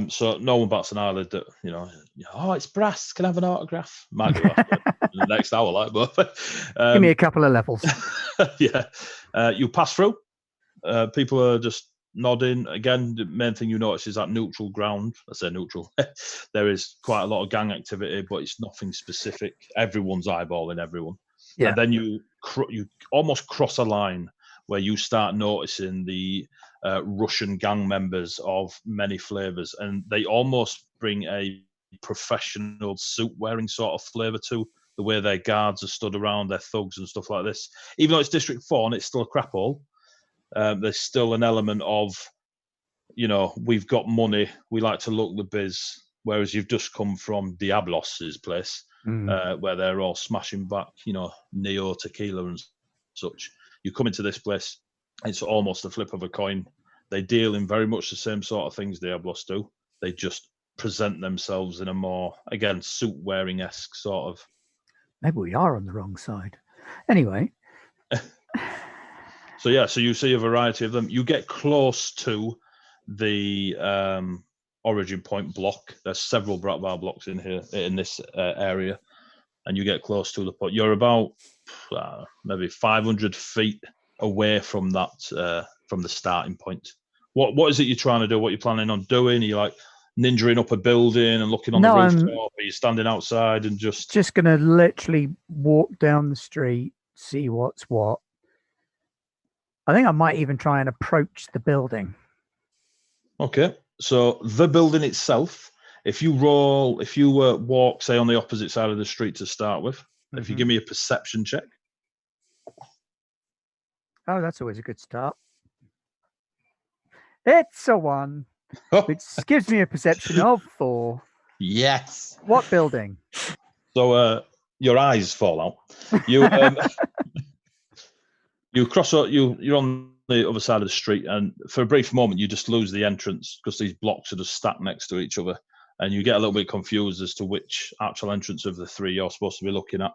So no one bats an eyelid that, it's Brass, can I have an autograph? Might do after the next hour, like, but give me a couple of levels. Yeah. You pass through. People are just nodding. Again, the main thing you notice is that neutral ground. I say neutral. There is quite a lot of gang activity, but it's nothing specific. Everyone's eyeballing everyone. Yeah. And then you almost cross a line where you start noticing the Russian gang members of many flavors, and they almost bring a professional suit-wearing sort of flavor to the way their guards are stood around, their thugs and stuff like this. Even though it's District 4 and it's still a crap hole, there's still an element of, we've got money, we like to look the biz, whereas you've just come from Diablos's place, where they're all smashing back, Neo tequila and such. You come into this place, it's almost a flip of a coin. They deal in very much the same sort of things Diablos do. They just present themselves in a more, again, suit-wearing-esque sort of. Maybe we are on the wrong side. Anyway. So you see a variety of them. You get close to the origin point block. There's several Bratva blocks in here, in this area. And you get close to the point. You're about maybe 500 feet away from that, from the starting point. What is it you're trying to do? What you're planning on doing? Are you like ninjaing up a building and looking on the rooftop? Are you standing outside and just going to literally walk down the street, see what's what? I think I might even try and approach the building. Okay. So the building itself, if you walk, say, on the opposite side of the street to start with, if you give me a perception check. Oh, that's always a good start. It's a 1, which gives me a perception of 4. Yes. What building? So your eyes fall out. You you cross. You're on the other side of the street, and for a brief moment, you just lose the entrance because these blocks are just stacked next to each other, and you get a little bit confused as to which actual entrance of the 3 you're supposed to be looking at.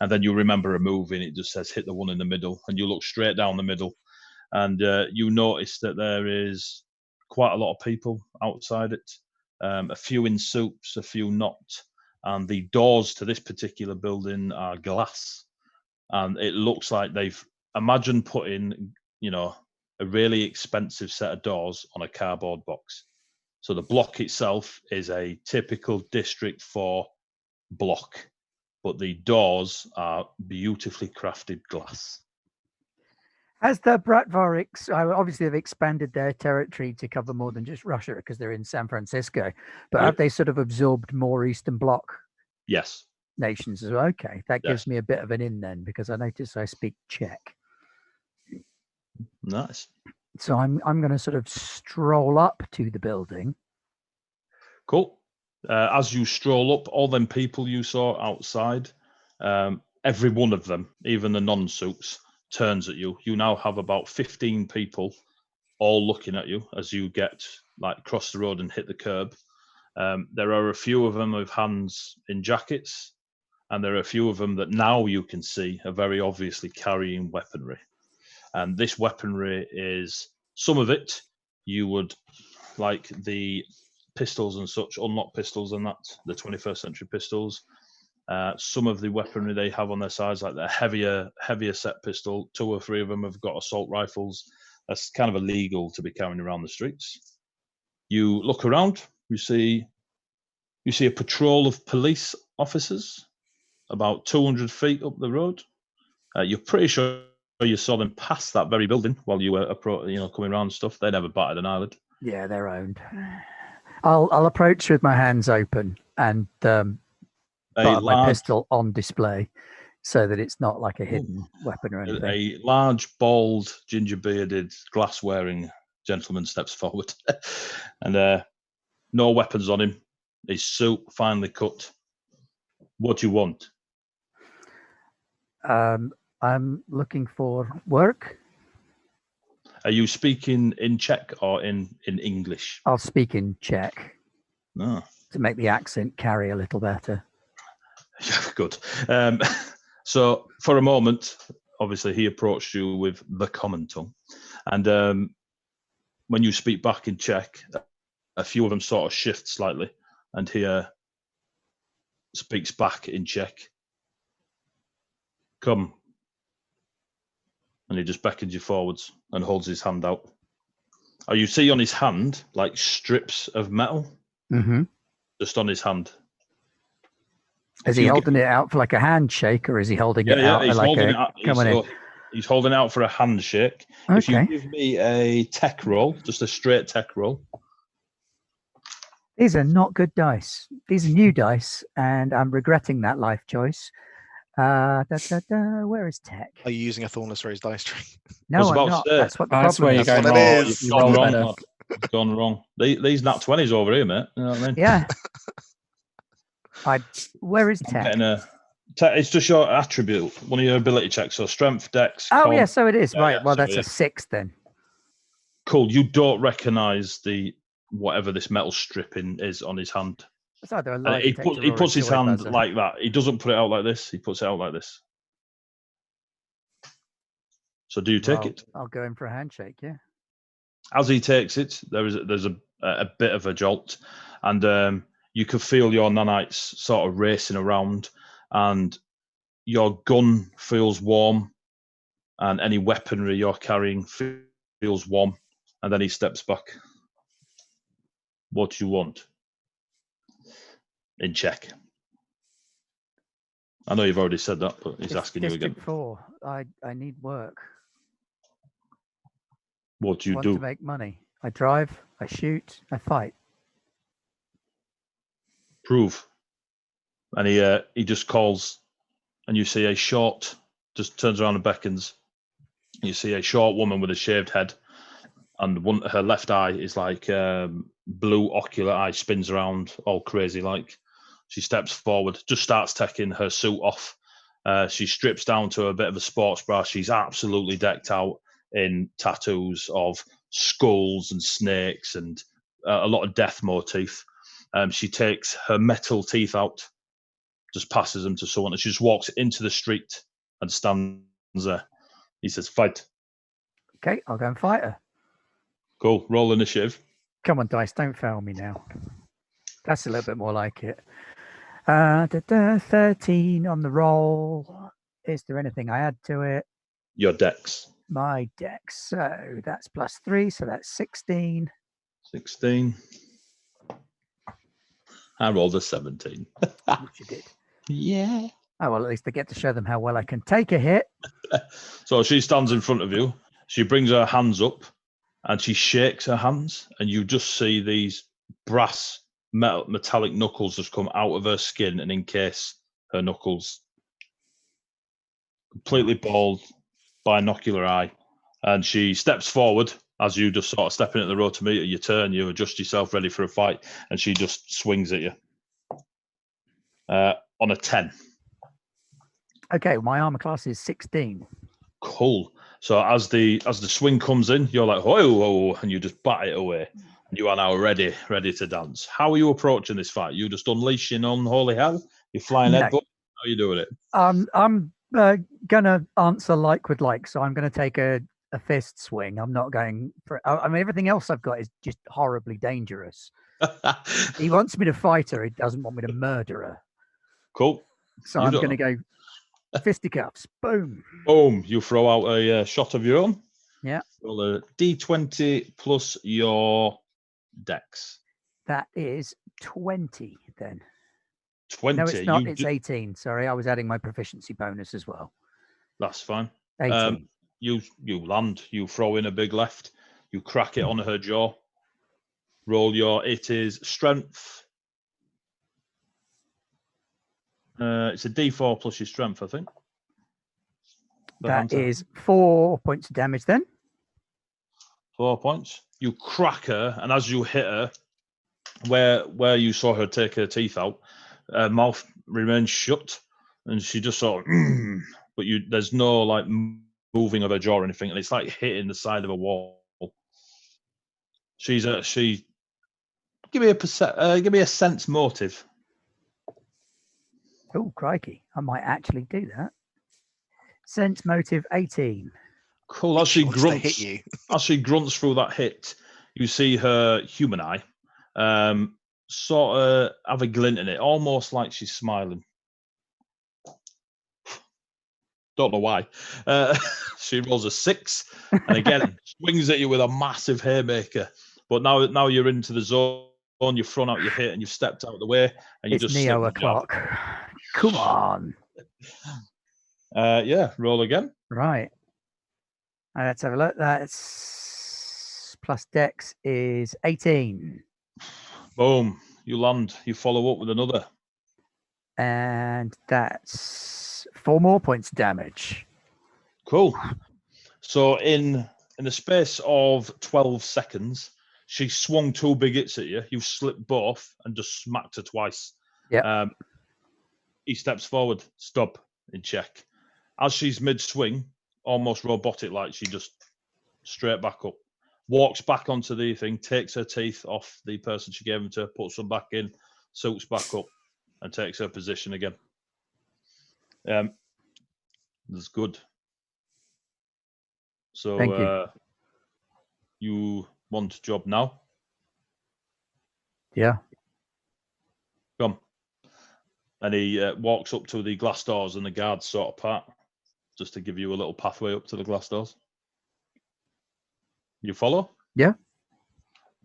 And then you remember a move, and it just says hit the one in the middle, and you look straight down the middle, and you notice that there is quite a lot of people outside it, a few in suits, a few not, and the doors to this particular building are glass, and it looks like they've putting, a really expensive set of doors on a cardboard box. So the block itself is a typical District 4 block, but the doors are beautifully crafted glass. Has the Bratvarics obviously have expanded their territory to cover more than just Russia because they're in San Francisco, but have they sort of absorbed more Eastern Bloc Yes. nations as well? Okay, that gives Yes. me a bit of an in then, because I notice I speak Czech. Nice. So I'm going to sort of stroll up to the building. Cool. As you stroll up, all them people you saw outside, every one of them, even the non-suits, turns at you. You now have about 15 people all looking at you as you get like across the road and hit the curb. There are a few of them with hands in jackets, and there are a few of them that now you can see are very obviously carrying weaponry. And this weaponry is, some of it you would, like the pistols and such, unlock pistols and that, the 21st century pistols. Some of the weaponry they have on their sides, like the heavier set pistol, 2 or 3 of them have got assault rifles. That's kind of illegal to be carrying around the streets. You look around, you see a patrol of police officers about 200 feet up the road. You're pretty sure you saw them pass that very building while you were coming around and stuff. They never batted an eyelid. Yeah, they're owned. I'll approach with my hands open and put my pistol on display so that it's not like a hidden weapon or anything. A large, bald, ginger-bearded, glass-wearing gentleman steps forward, and no weapons on him. His suit finely cut. What do you want? I'm looking for work. Are you speaking in Czech or in English? I'll speak in Czech No. to make the accent carry a little better. Yeah, good. So for a moment, obviously, he approached you with the common tongue. And when you speak back in Czech, a few of them sort of shift slightly. And he speaks back in Czech. Come. And he just beckons you forwards and holds his hand out. You see on his hand, like strips of metal, just on his hand. Is he holding it out for like a handshake, or is he holding it out he's like holding a... it out. Come on in. He's holding out for a handshake. Okay. If you give me a tech roll, just a straight tech roll. These are not good dice. These are new dice, and I'm regretting that life choice. Where is tech? Are you using a Thornless Rose dice tray? No, I'm not. That's what the That's problem where is. you're going That's what it wrong. is. You've gone wrong. better. You've gone wrong. These nat 20s over here, mate. You know what I mean? Yeah. Where is I'm tech? getting it's just your attribute, one of your ability checks. So strength, dex. Oh, con. yeah, so it is. Yeah, right. yeah, Well, so that's yeah. a 6 then. Cool. You don't recognise the whatever this metal stripping is on his hand. It's either a lie He detector or puts a his joy hand buzzer. like that. He doesn't put it out like this. He puts it out like this. So do you take it? I'll go in for a handshake, yeah. As he takes it, there's a bit of a jolt, and you can feel your nanites sort of racing around, and your gun feels warm, and any weaponry you're carrying feels warm, and then he steps back. What do you want? In Czech. I know you've already said that, but he's asking you again. District 4. I need work. What do you I want do? to make money. I drive, I shoot, I fight. Prove. And he just calls, and you see a short, just turns around and beckons. You see a short woman with a shaved head, and her left eye is like blue ocular eye, spins around all crazy like. She steps forward, just starts taking her suit off. She strips down to a bit of a sports bra. She's absolutely decked out in tattoos of skulls and snakes and a lot of death motif. She takes her metal teeth out, just passes them to someone, and she just walks into the street and stands there. He says, fight. Okay, I'll go and fight her. Cool. Roll initiative. Come on, dice, don't fail me now. That's a little bit more like it. 13 on the roll. Is there anything I add to it? Your dex. My dex. So that's +3, so that's 16. 16. I rolled a 17. Which you did. Yeah. Oh, well, at least I get to show them how well I can take a hit. So she stands in front of you. She brings her hands up and she shakes her hands, and you just see these brass metallic knuckles just come out of her skin and encase her knuckles. Completely bald, binocular eye. And she steps forward as you just sort of step into the road to meet her. You turn, you adjust yourself ready for a fight, and she just swings at you. On a 10. Okay, my armor class is 16. Cool. So as the swing comes in, you're like, whoa, and you just bat it away. You are now ready to dance. How are you approaching this fight? You just unleashing unholy hell? You flying headbutt? How are you doing it? I'm gonna answer like with like, so I'm gonna take a fist swing. I'm not going for. I mean, everything else I've got is just horribly dangerous. He wants me to fight her. He doesn't want me to murder her. Cool. So I'm going to go fisticuffs. Boom. Boom. You throw out a shot of your own. Yeah. Roll a D20 plus your dex. That is 20 then. 20. No, it's not. It's 18. Sorry, I was adding my proficiency bonus as well. That's fine. 18. You land. You throw in a big left. You crack it on her jaw. Roll your. It is strength. It's a D4 plus your strength, I think. That is 4 points of damage then. 4 points. You crack her, and as you hit her, where you saw her take her teeth out, her mouth remains shut, and she just sort of, but there's no like moving of her jaw or anything, and it's like hitting the side of a wall. She give me a sense motive. Oh, crikey. I might actually do that. Sense motive 18. Cool. As she grunts through that hit, you see her human eye sort of have a glint in it, almost like she's smiling. Don't know why. She rolls a 6, and again swings at you with a massive haymaker. But now you're into the zone. You've thrown out your hit, and you've stepped out of the way, and you It's just Neo o'clock. Come on. Yeah, roll again. Right. Let's have a look. That's plus dex is 18. Boom. You land. You follow up with another. And that's 4 more points of damage. Cool. So in the space of 12 seconds, she swung 2 big hits at you. You've slipped both and just smacked her twice. Yeah. He steps forward, stop, in check. As she's mid-swing, almost robotic-like, she just straight back up, walks back onto the thing, takes her teeth off the person she gave them to, puts them back in, suits back up, and takes her position again. That's good. So Thank you. You want a job now? Yeah. Come. And he walks up to the glass doors, and the guards sort of part, just to give you a little pathway up to the glass doors. You follow? Yeah.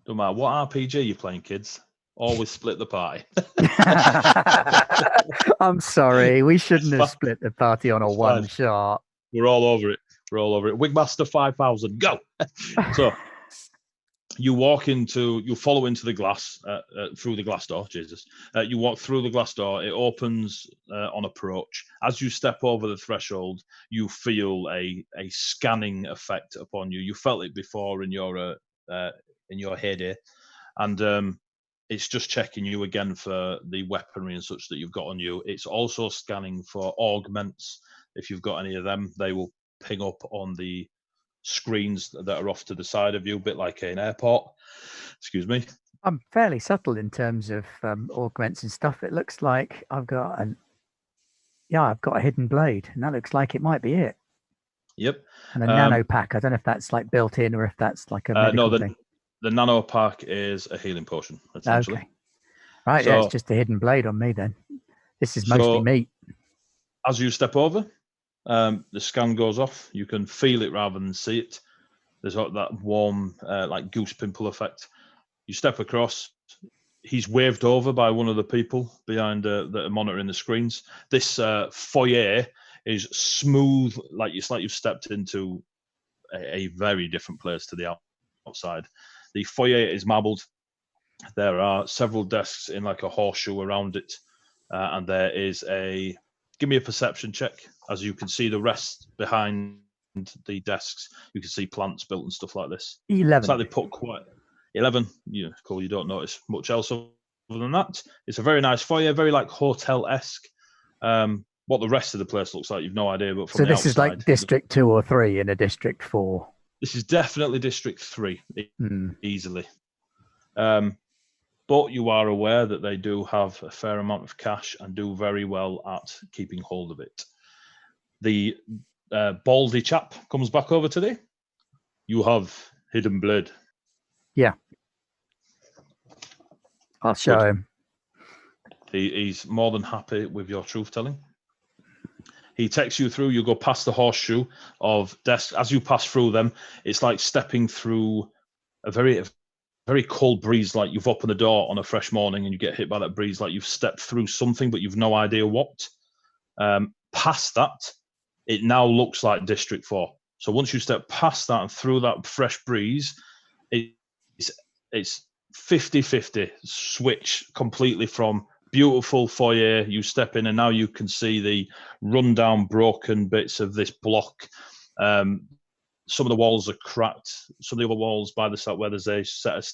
Don't matter what RPG you're playing, kids. Always split the party. I'm sorry. We shouldn't have split the party on a one shot. We're all over it. Wigmaster 5000, go! So you follow into the glass, through the glass door, Jesus. You walk through the glass door, it opens on approach. As you step over the threshold, you feel a scanning effect upon you. You felt it before in your heyday, and it's just checking you again for the weaponry and such that you've got on you. It's also scanning for augments. If you've got any of them, they will ping up on the screens that are off to the side of you, a bit like an airport. Excuse me. I'm fairly subtle in terms of augments and stuff. It looks like I've got a hidden blade, and that looks like it might be it. Yep. And a nano pack. I don't know if that's like built in or if that's like a medical thing. The nano pack is a healing potion, essentially. Okay. Right, so, yeah, it's just a hidden blade on me then. This is mostly meat. As you step over, the scan goes off. You can feel it rather than see it. There's that warm, like goose pimple effect. You step across. He's waved over by one of the people behind that are monitoring the screens. This foyer is smooth, like it's like you've stepped into a very different place to the outside. The foyer is marbled. There are several desks in like a horseshoe around it, and there is a. Give me a perception check. As you can see, the rest behind the desks, you can see plants built and stuff like this. 11. It's like they put quite 11. Cool. You don't notice much else other than that. It's a very nice foyer, very like hotel-esque. What the rest of the place looks like, you've no idea. But from So the this outside, is like District 2 or 3 in a District 4. This is definitely District 3, Hmm. easily. But you are aware that they do have a fair amount of cash and do very well at keeping hold of it. The baldy chap comes back over today. You have hidden blade. Yeah. I'll show Good. him. He's more than happy with your truth telling. He takes you through. You go past the horseshoe of desks. As you pass through them, it's like stepping through a very cold breeze, like you've opened the door on a fresh morning and you get hit by that breeze, like you've stepped through something, but you've no idea what. Past that, it now looks like District 4. So once you step past that and through that fresh breeze, it's 50-50 switch completely from beautiful foyer. You step in and now you can see the rundown, broken bits of this block. Some of the walls are cracked. Some of the other walls by the side where there's a set of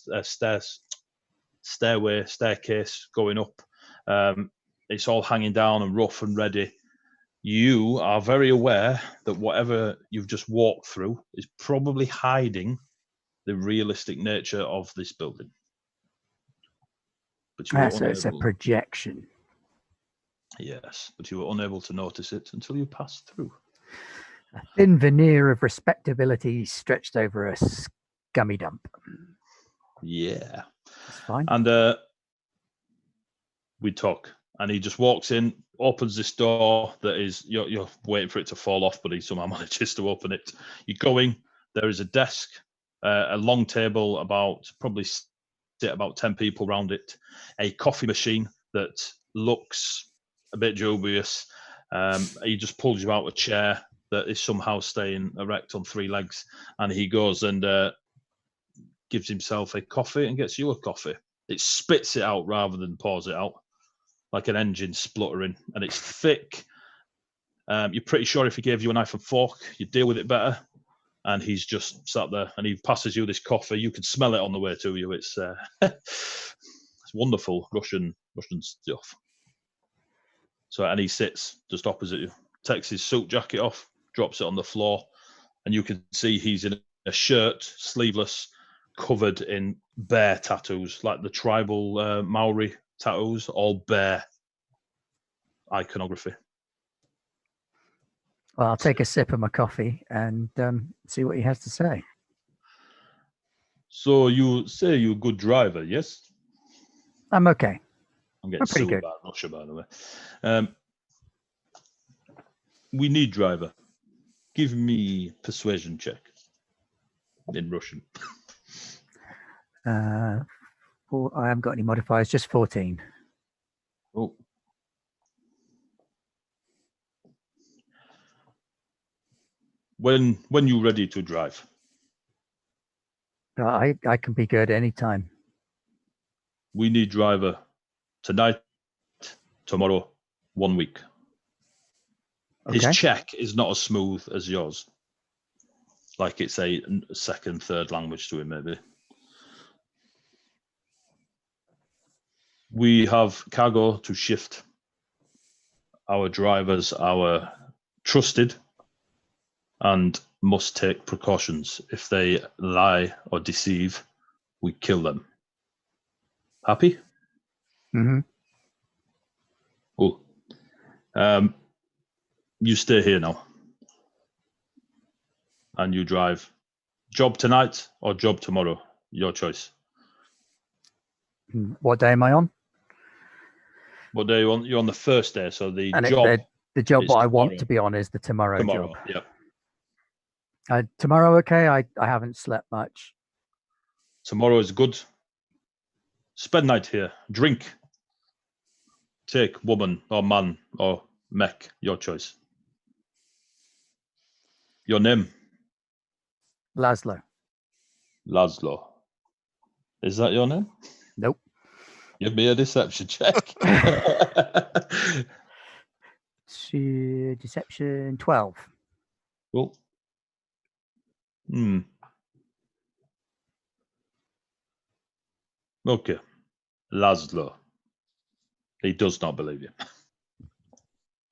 staircase going up. It's all hanging down and rough and ready. You are very aware that whatever you've just walked through is probably hiding the realistic nature of this building. But you were So it's a projection. Yes, but you were unable to notice it until you passed through. A thin veneer of respectability stretched over a scummy dump. Yeah. That's fine. And we talk. And he just walks in, opens this door that is, you're waiting for it to fall off, but he somehow manages to open it. You go in, there is a desk, a long table, probably sit about 10 people around it, a coffee machine that looks a bit dubious. He just pulls you out a chair that is somehow staying erect on 3 legs, and he goes and gives himself a coffee and gets you a coffee. It spits it out rather than pours it out, like an engine spluttering, and it's thick. You're pretty sure if he gave you a knife and fork, you'd deal with it better. And he's just sat there, and he passes you this coffee. You can smell it on the way to you. It's it's wonderful Russian stuff. So, and he sits just opposite you, takes his suit jacket off, drops it on the floor, and you can see he's in a shirt, sleeveless, covered in bear tattoos, like the tribal Maori tattoos, all bear iconography. Well, I'll take a sip of my coffee and see what he has to say. So you say you're a good driver, yes? I'm okay. I'm getting I'm pretty sued good. by Russia, by the way. We need driver. Give me persuasion check in Russian. I haven't got any modifiers, just 14. Oh. When you're ready to drive. I can be good anytime. We need driver tonight, tomorrow, 1 week. Okay. His Czech is not as smooth as yours. Like it's a second, third language to him, maybe. We have cargo to shift. Our drivers are trusted and must take precautions. If they lie or deceive, we kill them. Happy? Mm-hmm. Cool. You stay here now. And you drive. Job tonight or job tomorrow? Your choice. What day am I on? What day you on? You're on the first day, so the And job. the job is what I want tomorrow. to be on is the tomorrow job. Yeah. Tomorrow, okay. I haven't slept much. Tomorrow is good. Spend night here. Drink. Take woman or man or mech. Your choice. Your name. Laszlo. Laszlo. Is that your name? Nope. Give me a deception check. Deception 12. Cool. Okay. Laszlo. He does not believe you.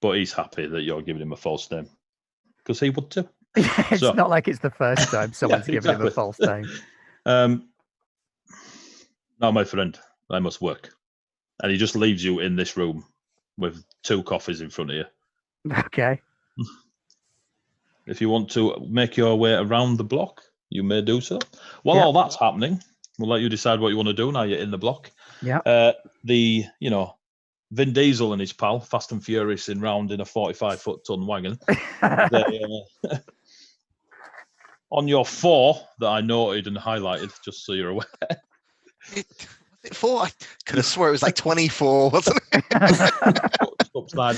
But he's happy that you're giving him a false name. Because he would too. It's not like it's the first time someone's given him a false name. Now, my friend, I must work. And he just leaves you in this room with 2 coffees in front of you. Okay. If you want to make your way around the block, you may do so. While all that's happening, we'll let you decide what you want to do now you're in the block. Yeah. Vin Diesel and his pal, Fast and Furious in round in a 45-ton wagon. On your 4 that I noted and highlighted, just so you're aware. Was it 4? I could have swore it was like 24, wasn't it? Upside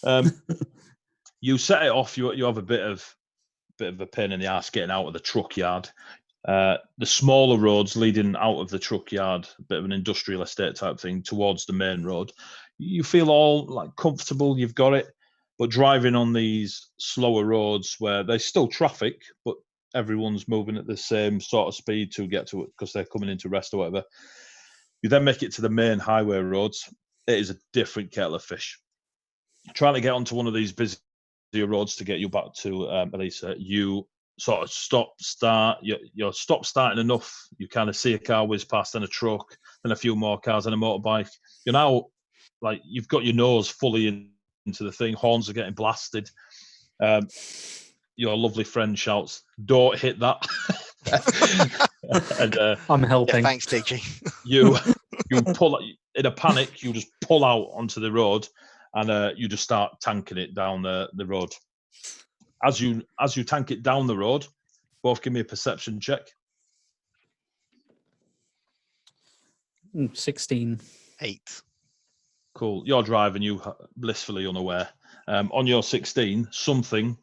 down. You set it off. You have a bit of a pain in the ass getting out of the truck yard. The smaller roads leading out of the truck yard, a bit of an industrial estate type thing, towards the main road. You feel all like comfortable. You've got it. But driving on these slower roads where there's still traffic, but everyone's moving at the same sort of speed to get to it because they're coming in to rest or whatever. You then make it to the main highway roads. It is a different kettle of fish. Trying to get onto one of these busier roads to get you back to Elisa, you sort of start. You're stop-starting enough. You kind of see a car whiz past and a truck, then a few more cars and a motorbike. You're now, like, you've got your nose fully into the thing. Horns are getting blasted. Your lovely friend shouts, "Don't hit that." And I'm helping. Yeah, thanks, DG. You pull in a panic. You just pull out onto the road, and you just start tanking it down the road. As you tank it down the road, both give me a perception check. 16. 8. Cool. You're driving. You blissfully unaware. On your 16, something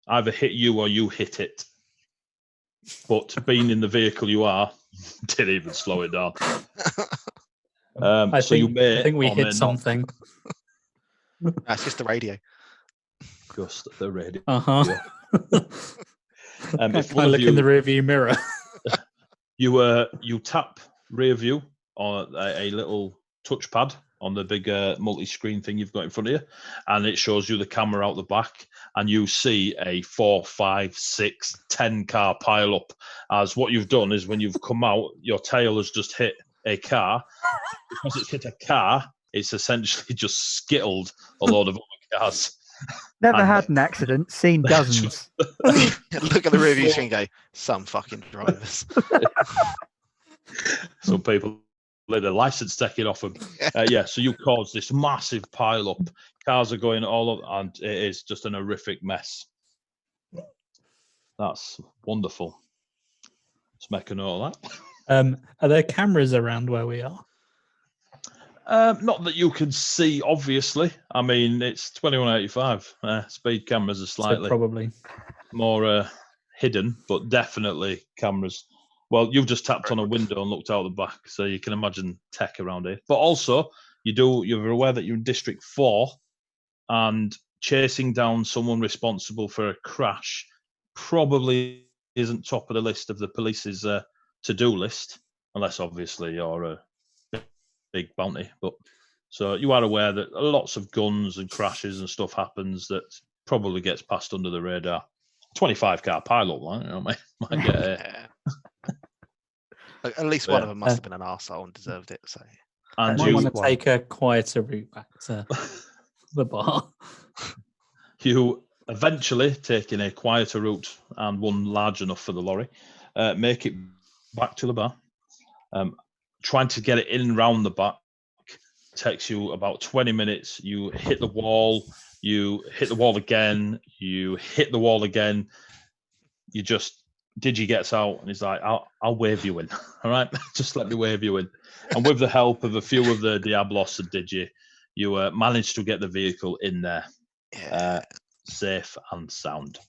either hit you or you hit it. But being in the vehicle you are, didn't even slow it down. I think we or hit may something. That's just the radio. Just the radio. If I look in the rearview mirror. You tap rear view on a little touchpad on the big multi-screen thing you've got in front of you, and it shows you the camera out the back, and you see a 4, 5, 6, 10 car pile up. As what you've done is when you've come out, your tail has just hit a car. Because it's hit a car, it's essentially just skittled a load of other cars. Never had an accident, seen dozens. Look at the review screen and go, some fucking drivers. Some people let their license taken off them. So you caused this massive pile up. Cars are going all up, and it is just an horrific mess. That's wonderful. Let's make a note of that. Are there cameras around where we are? Not that you can see, obviously. I mean, it's 2185. Speed cameras are slightly probably more hidden, but definitely cameras. Well, you've just tapped on a window and looked out the back, so you can imagine tech around here. But also, you're aware that you're in District 4, and chasing down someone responsible for a crash probably isn't top of the list of the police's to-do list, unless obviously you're a big bounty. But so you are aware that lots of guns and crashes and stuff happens that probably gets passed under the radar. 25 car pile-up, right? Might get at least one of them must have been an arsehole and deserved it. So, and I want to take a quieter route back to the bar. You eventually, taking a quieter route and one large enough for the lorry, make it back to the bar. Trying to get it in round the back takes you about 20 minutes. You hit the wall, you hit the wall again, you hit the wall again. Digi gets out and he's like, I'll wave you in. All right, just let me wave you in. And with the help of a few of the Diablos and Digi, you manage to get the vehicle in there, safe and sound.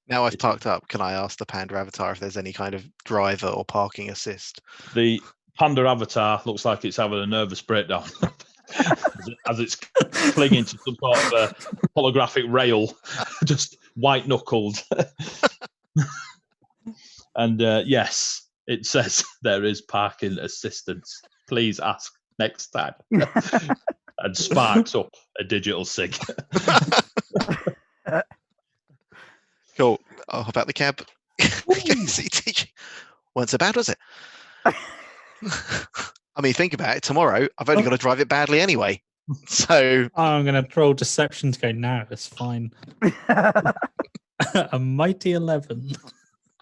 Now I've parked up, can I ask the Panda avatar if there's any kind of driver or parking assist? The Panda avatar looks like it's having a nervous breakdown as it's clinging to some sort of a holographic rail, just white knuckled. And yes, it says there is parking assistance. Please ask next time. And sparks up a digital sig. Cool. I'll hop out the cab. Wasn't so bad, was it? I mean, think about it. Tomorrow, I've only got to drive it badly anyway. So I'm going to roll deception to go, no, it's fine. A mighty 11.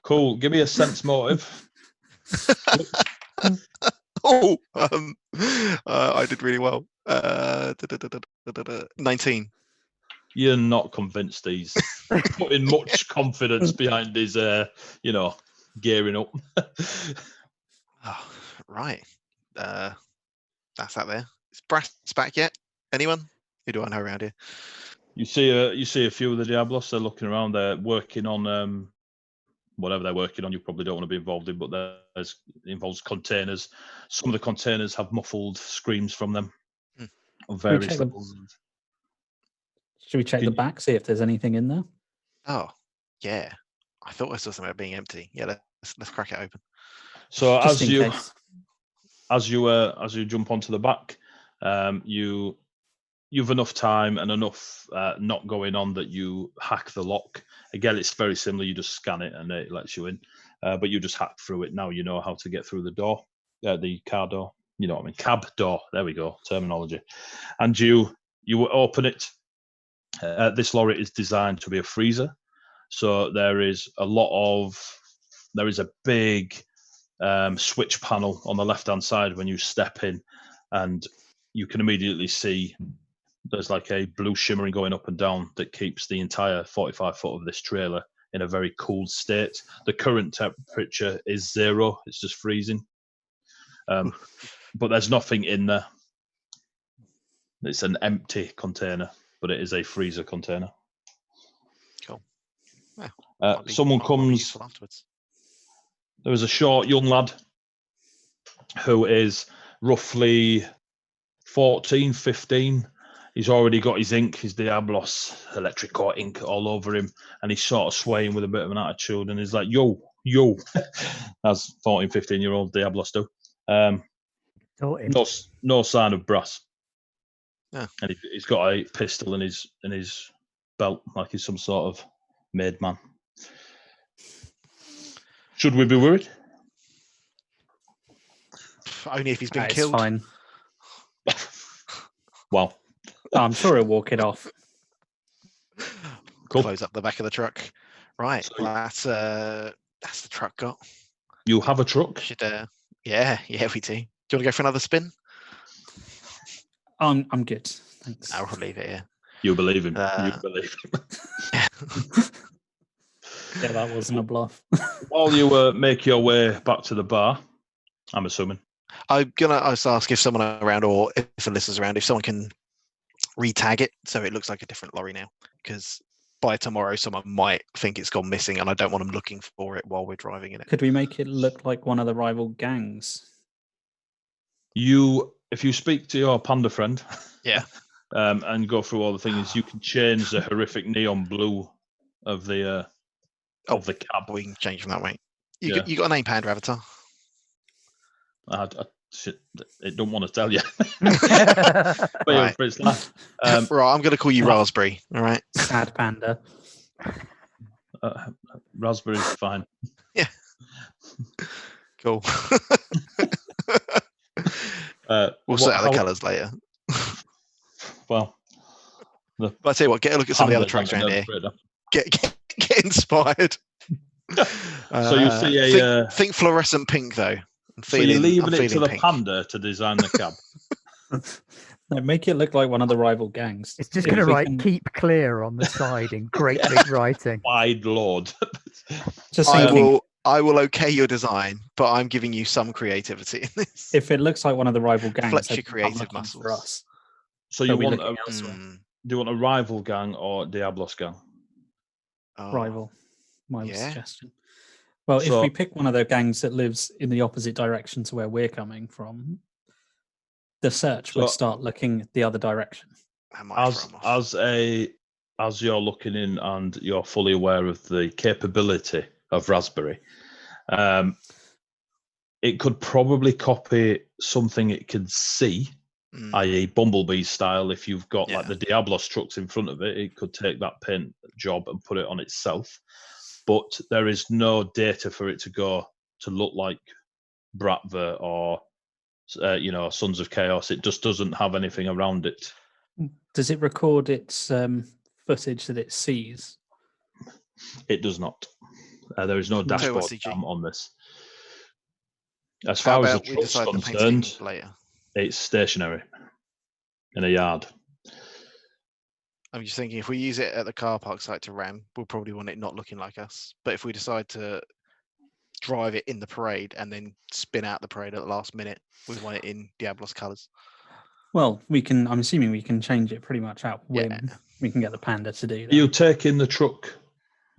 Cool. Give me a sense motive. I did really well. 19. You're not convinced he's putting much confidence behind his, gearing up. Oh, right. That's that there. Is Brass back yet? Anyone? Who do I know around here? You see a few of the Diablos. They're looking around. They're working on whatever they're working on. You probably don't want to be involved in, but it involves containers. Some of the containers have muffled screams from them of various levels. Should we check the back, see if there's anything in there? Oh, yeah. I thought I saw something about being empty. Yeah, let's crack it open. So Just as you jump onto the back, you've enough time and enough not going on that you hack the lock. Again, it's very similar. You just scan it and it lets you in, but you just hack through it. Now you know how to get through the door, the car door. You know what I mean? Cab door. There we go. Terminology. And you open it. This lorry is designed to be a freezer, so there is a big switch panel on the left hand side when you step in, and you can immediately see there's like a blue shimmering going up and down that keeps the entire 45 foot of this trailer in a very cool state. The current temperature is 0, it's just freezing, but there's nothing in there. It's an empty container, but it is a freezer container. Cool. Well, someone comes. There is a short young lad who is roughly 14, 15. He's already got his ink, his Diablos electric core ink all over him, and he's sort of swaying with a bit of an attitude, and he's like, yo, as 14, 15-year-old Diablos do. No sign of Brass. Yeah. And he's got a pistol in his belt, like he's some sort of made man. Should we be worried? Only if he's been killed. It's fine. Wow. I'm sure he'll walk it off. Cool. Close up the back of the truck. Right. So that's the truck got. You have a truck? Should yeah, we do. Do you want to go for another spin? I'm good. Thanks. I'll leave it here. You believe him. You believe him. Yeah, that wasn't a bluff. While you make your way back to the bar, I'm assuming. I'm gonna ask if someone around, or if a listener's around, if someone can re-tag it so it looks like a different lorry now, because by tomorrow someone might think it's gone missing, and I don't want them looking for it while we're driving in it. Could we make it look like one of the rival gangs? If you speak to your panda friend, yeah, and go through all the things, you can change the horrific neon blue of the cab. We can change from that way. You got a name, Panda Avatar? It don't want to tell you. Right. Right, I'm going to call you Raspberry. All right. Sad Panda. Raspberry's fine. Yeah. Cool. We'll sort out the colours later. Well, but I tell you what, get a look at some of the other trucks around here. Get inspired. So you see think fluorescent pink though. So you're leaving it to the pink. Panda to design the cab. No, make it look like one of the rival gangs. It's just going to write "Keep Clear" on the side in great big writing. Wide Lord. Just I will okay your design, but I'm giving you some creativity in this. If it looks like one of the rival gangs, flex your creative muscles for us. So you want do you want a rival gang or Diablos gang? Oh. Rival. my Yeah. suggestion. Well, if So- we pick one of the gangs that lives in the opposite direction to where we're coming from, the search would So- start looking the other direction. That might throw 'em off. As you're looking in and you're fully aware of the capability of Raspberry, it could probably copy something it can see, Mm. i.e. Bumblebee style. If you've got like Yeah. the Diablos trucks in front of it, it could take that paint job and put it on itself. But there is no data for it to go to look like Bratva or Sons of Chaos. It just doesn't have anything around it. Does it record its footage that it sees? It does not. There is no Tell you what, dashboard CG. cam on this. As How far as the about we truck's decide to paint concerned, it later? it's stationary in a yard. I'm just thinking if we use it at the car park site to ram, we'll probably want it not looking like us. But if we decide to drive it in the parade and then spin out the parade at the last minute, we want it in Diablos colours. Well, we can. I'm assuming we can change it pretty much at whim. Yeah. We can get the Panda to do that. You take in the truck.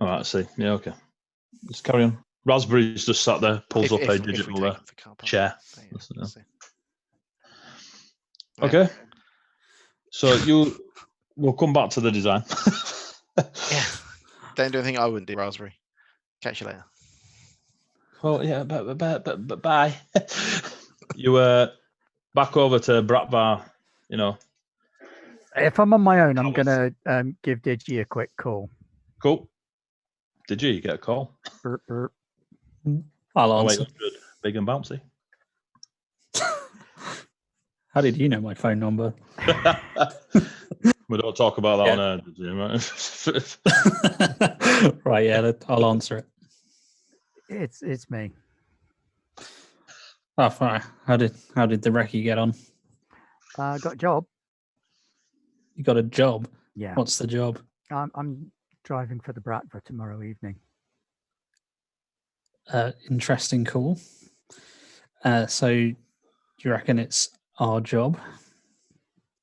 All right, I see. Yeah, okay. Let's carry on. Raspberry's just sat there, pulls up a If we digital take it to the car park. chair. Yeah, That's it, we'll yeah. see. Yeah. Okay. So we'll come back to the design. Yeah. Don't do anything I wouldn't do, Raspberry. Catch you later. Well, yeah, but bye. You back over to Bratvar, If I'm on my own, I'm Thomas. going to give Digi a quick call. Cool. Did you get a call? Burp, burp. I'll Oh, answer. 800, big and bouncy. How did you know my phone number? We don't talk about that Yeah. on air, did you, right? Right, yeah, I'll answer it. It's me. Oh, fine. How did the recce get on? Got a job. You got a job. Yeah. What's the job? I'm driving for the Bratva tomorrow evening. Interesting call. So do you reckon it's our job?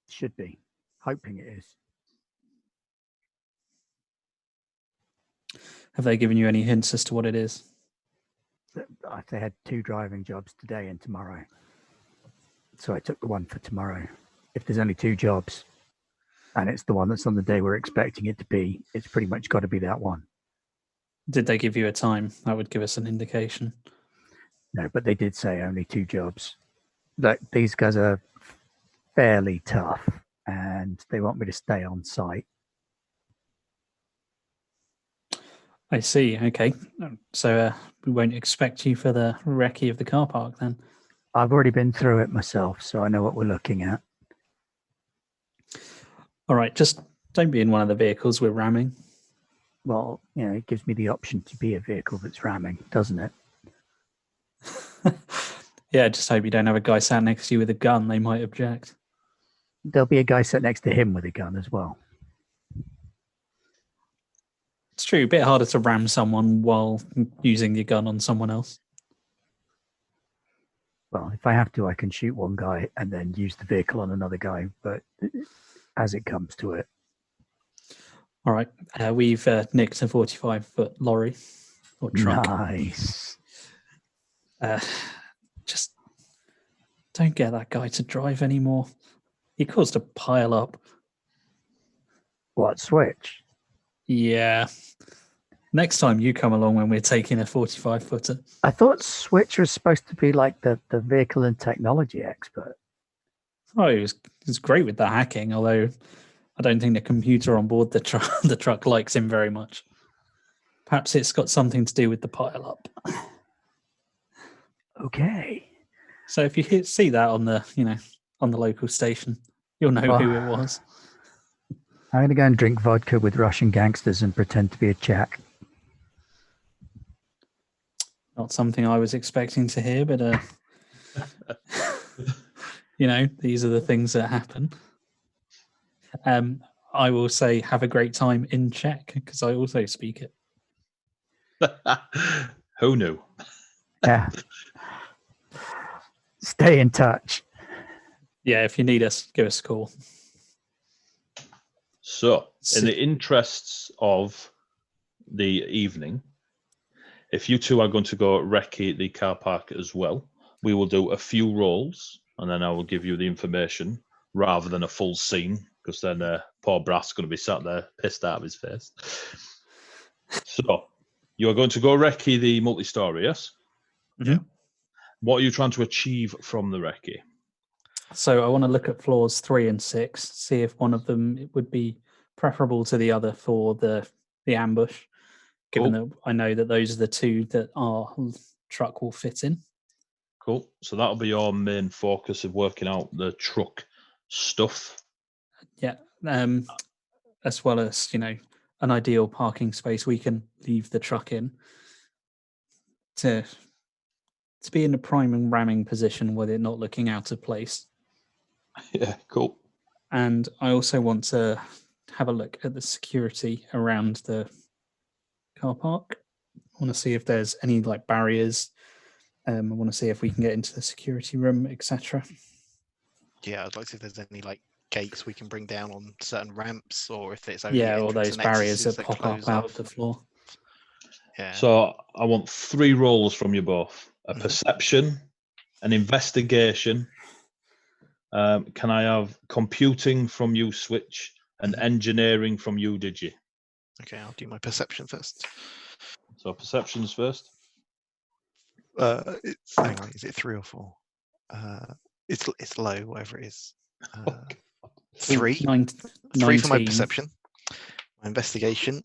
Should be. Hoping it is. Have they given you any hints as to what it is? They had 2 driving jobs today and tomorrow. So I took the one for tomorrow. If there's only 2 jobs and it's the one that's on the day we're expecting it to be, it's pretty much got to be that one. Did they give you a time? That would give us an indication. No, but they did say only 2 jobs. That these guys are fairly tough and they want me to stay on site. I see. Okay. So we won't expect you for the recce of the car park then. I've already been through it myself, so I know what we're looking at. All right. Just don't be in one of the vehicles we're ramming. Well, it gives me the option to be a vehicle that's ramming, doesn't it? Yeah, just hope you don't have a guy sat next to you with a gun. They might object. There'll be a guy sat next to him with a gun as well. It's true. A bit harder to ram someone while using your gun on someone else. Well, if I have to, I can shoot one guy and then use the vehicle on another guy, but as it comes to it. All right. We've nicked a 45-foot lorry or truck. Nice. Just don't get that guy to drive anymore. He caused a pile up. What, Switch? Yeah. Next time you come along when we're taking a 45-footer. I thought Switch was supposed to be like the vehicle and technology expert. Oh, he was great with the hacking, although I don't think the computer on board the truck likes him very much. Perhaps it's got something to do with the pile up. Okay. So if you see that on the local station, you'll know who it was. I'm going to go and drink vodka with Russian gangsters and pretend to be a Czech. Not something I was expecting to hear, but these are the things that happen. I will say have a great time in Czech because I also speak it. Who knew? Yeah. Stay in touch. Yeah, if you need us, give us a call. So, in the interests of the evening, If you two are going to go recce the car park as well, we will do a few rolls, and then I will give you the information rather than a full scene, because then poor Brass going to be sat there pissed out of his face. So, you are going to go recce the multi-story, yes? Mm-hmm. Yeah. What are you trying to achieve from the recce? So I want to look at floors 3 and 6, see if one of them would be preferable to the other for the ambush, given that I know that those are the two that our truck will fit in. Cool. So that'll be your main focus of working out the truck stuff. Yeah. As well as, an ideal parking space we can leave the truck in to be in a prime and ramming position with it not looking out of place. Yeah, cool. And I also want to have a look at the security around the car park. I want to see if there's any barriers. I want to see if we can get into the security room, etc. Yeah, I'd like to see if there's any gates we can bring down on certain ramps, or if it's only or those barriers that pop up out of the floor. Yeah. So I want 3 rolls from you both: a perception, an investigation. Can I have computing from you, Switch, and engineering from you, Digi? Okay, I'll do my perception first. So perceptions first. Hang on, is it 3 or 4? It's low, whatever it is. 3. 3 for my perception. My investigation's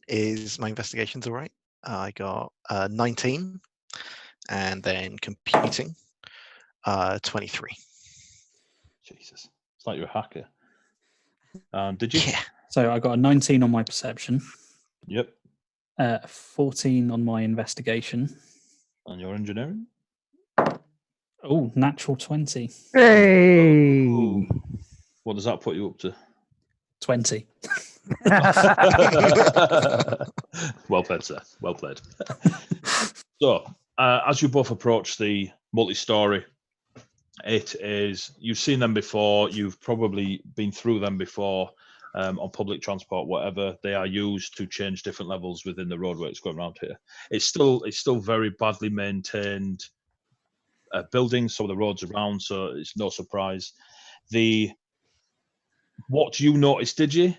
all right. I got 19, and then computing 23. Jesus, it's like you're a hacker. Did you? Yeah. So I got a 19 on my perception. Yep. 14 on my investigation. And your engineering? Oh, natural 20. Hey! Ooh. What does that put you up to? 20. Well played, sir. Well played. So, as you both approach the multi-story, it is, you've seen them before, you've probably been through them before on public transport, whatever. They are used to change different levels within the roadway that's going around here. It's still very badly maintained buildings, so the roads around, so it's no surprise. What you notice, did you,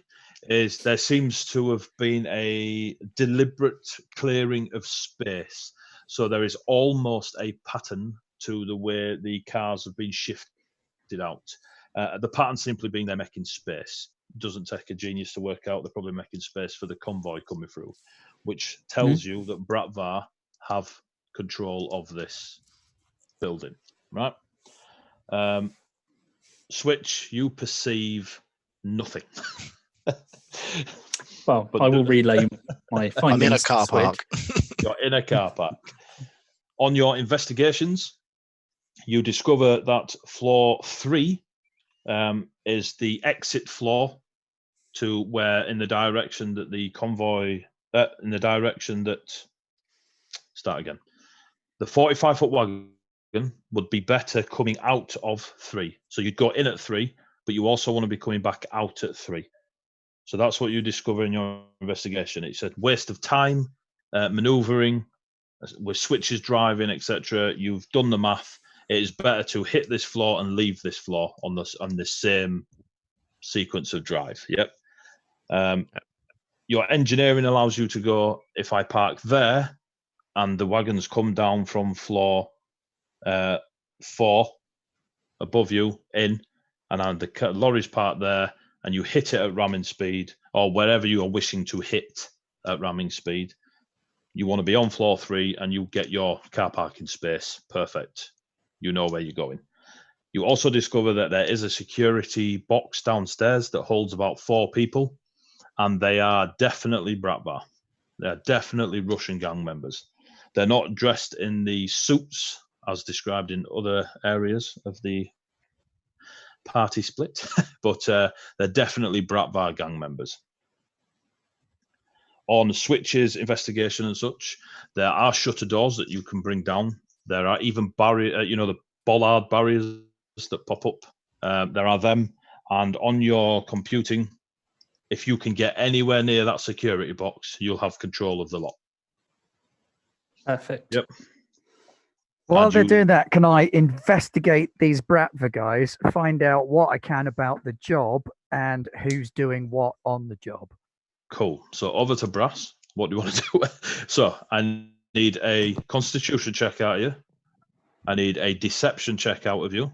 is there seems to have been a deliberate clearing of space. So there is almost a pattern to the way the cars have been shifted out. The pattern simply being they're making space. It doesn't take a genius to work out. They're probably making space for the convoy coming through, which tells you that Bratvar have control of this building, right? Switch, you perceive nothing. Well, I will relay my findings. I'm in a car park. You're in a car park. On your investigations, you discover that floor 3 is the exit floor to where, in the direction that the convoy, start again. The 45-foot wagon would be better coming out of 3. So you'd go in at 3, but you also want to be coming back out at 3. So that's what you discover in your investigation. It's a waste of time, maneuvering, with switches driving, etc. You've done the math. It is better to hit this floor and leave this floor on the same sequence of drive. Yep. Your engineering allows you to go, if I park there and the wagons come down from floor 4 above you in, and the lorry's parked there, and you hit it at ramming speed, or wherever you are wishing to hit at ramming speed, you want to be on floor 3 and you get your car parking space. Perfect. You know where you're going. You also discover that there is a security box downstairs that holds about 4 people, and they are definitely Bratvar. They're definitely Russian gang members. They're not dressed in the suits as described in other areas of the party split, but they're definitely Bratvar gang members. On Switch's investigation and such, there are shutter doors that you can bring down. There are even the bollard barriers that pop up. There are them. And on your computing, if you can get anywhere near that security box, you'll have control of the lot. Perfect. Yep. While And they're you- doing that, can I investigate these Bratva guys, find out what I can about the job and who's doing what on the job? Cool. So over to brass. What do you want to do? So I need a constitution check out of you. I need a deception check out of you,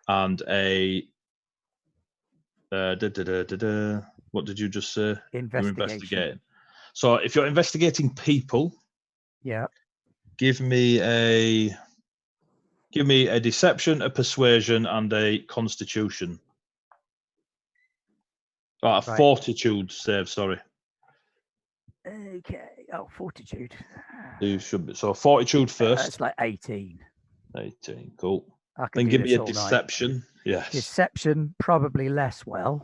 and a what did you just say? You're Investigation. investigating. So if you're investigating people, Yeah. give me a deception, a persuasion, and a constitution. A Right. fortitude save. Sorry, Okay. Oh, fortitude. you should be. So fortitude first. It's like 18. 18. Cool. I can Then do give this me a all night. deception. Yes. Deception, probably less well.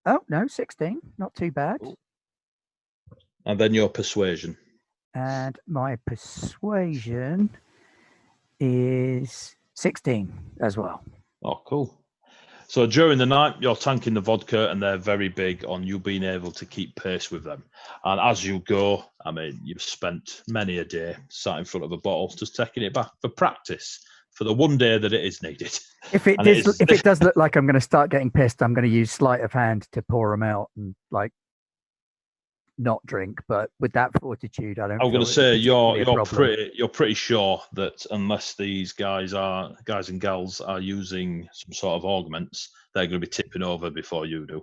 Oh, no, 16. Not too bad. Cool. And then your persuasion. And my persuasion is 16 as well. Oh, cool. So during the night, you're tanking the vodka, and they're very big on you being able to keep pace with them. And as you go, I mean, you've spent many a day sat in front of a bottle, just taking it back for practice, for the one day that it is needed. If it does look like I'm going to start getting pissed, I'm going to use sleight of hand to pour them out and like not drink. But with that fortitude, I don't. I'm going to feel say it's particularly a problem. you're pretty sure that unless these guys and gals are using some sort of augments, they're going to be tipping over before you do.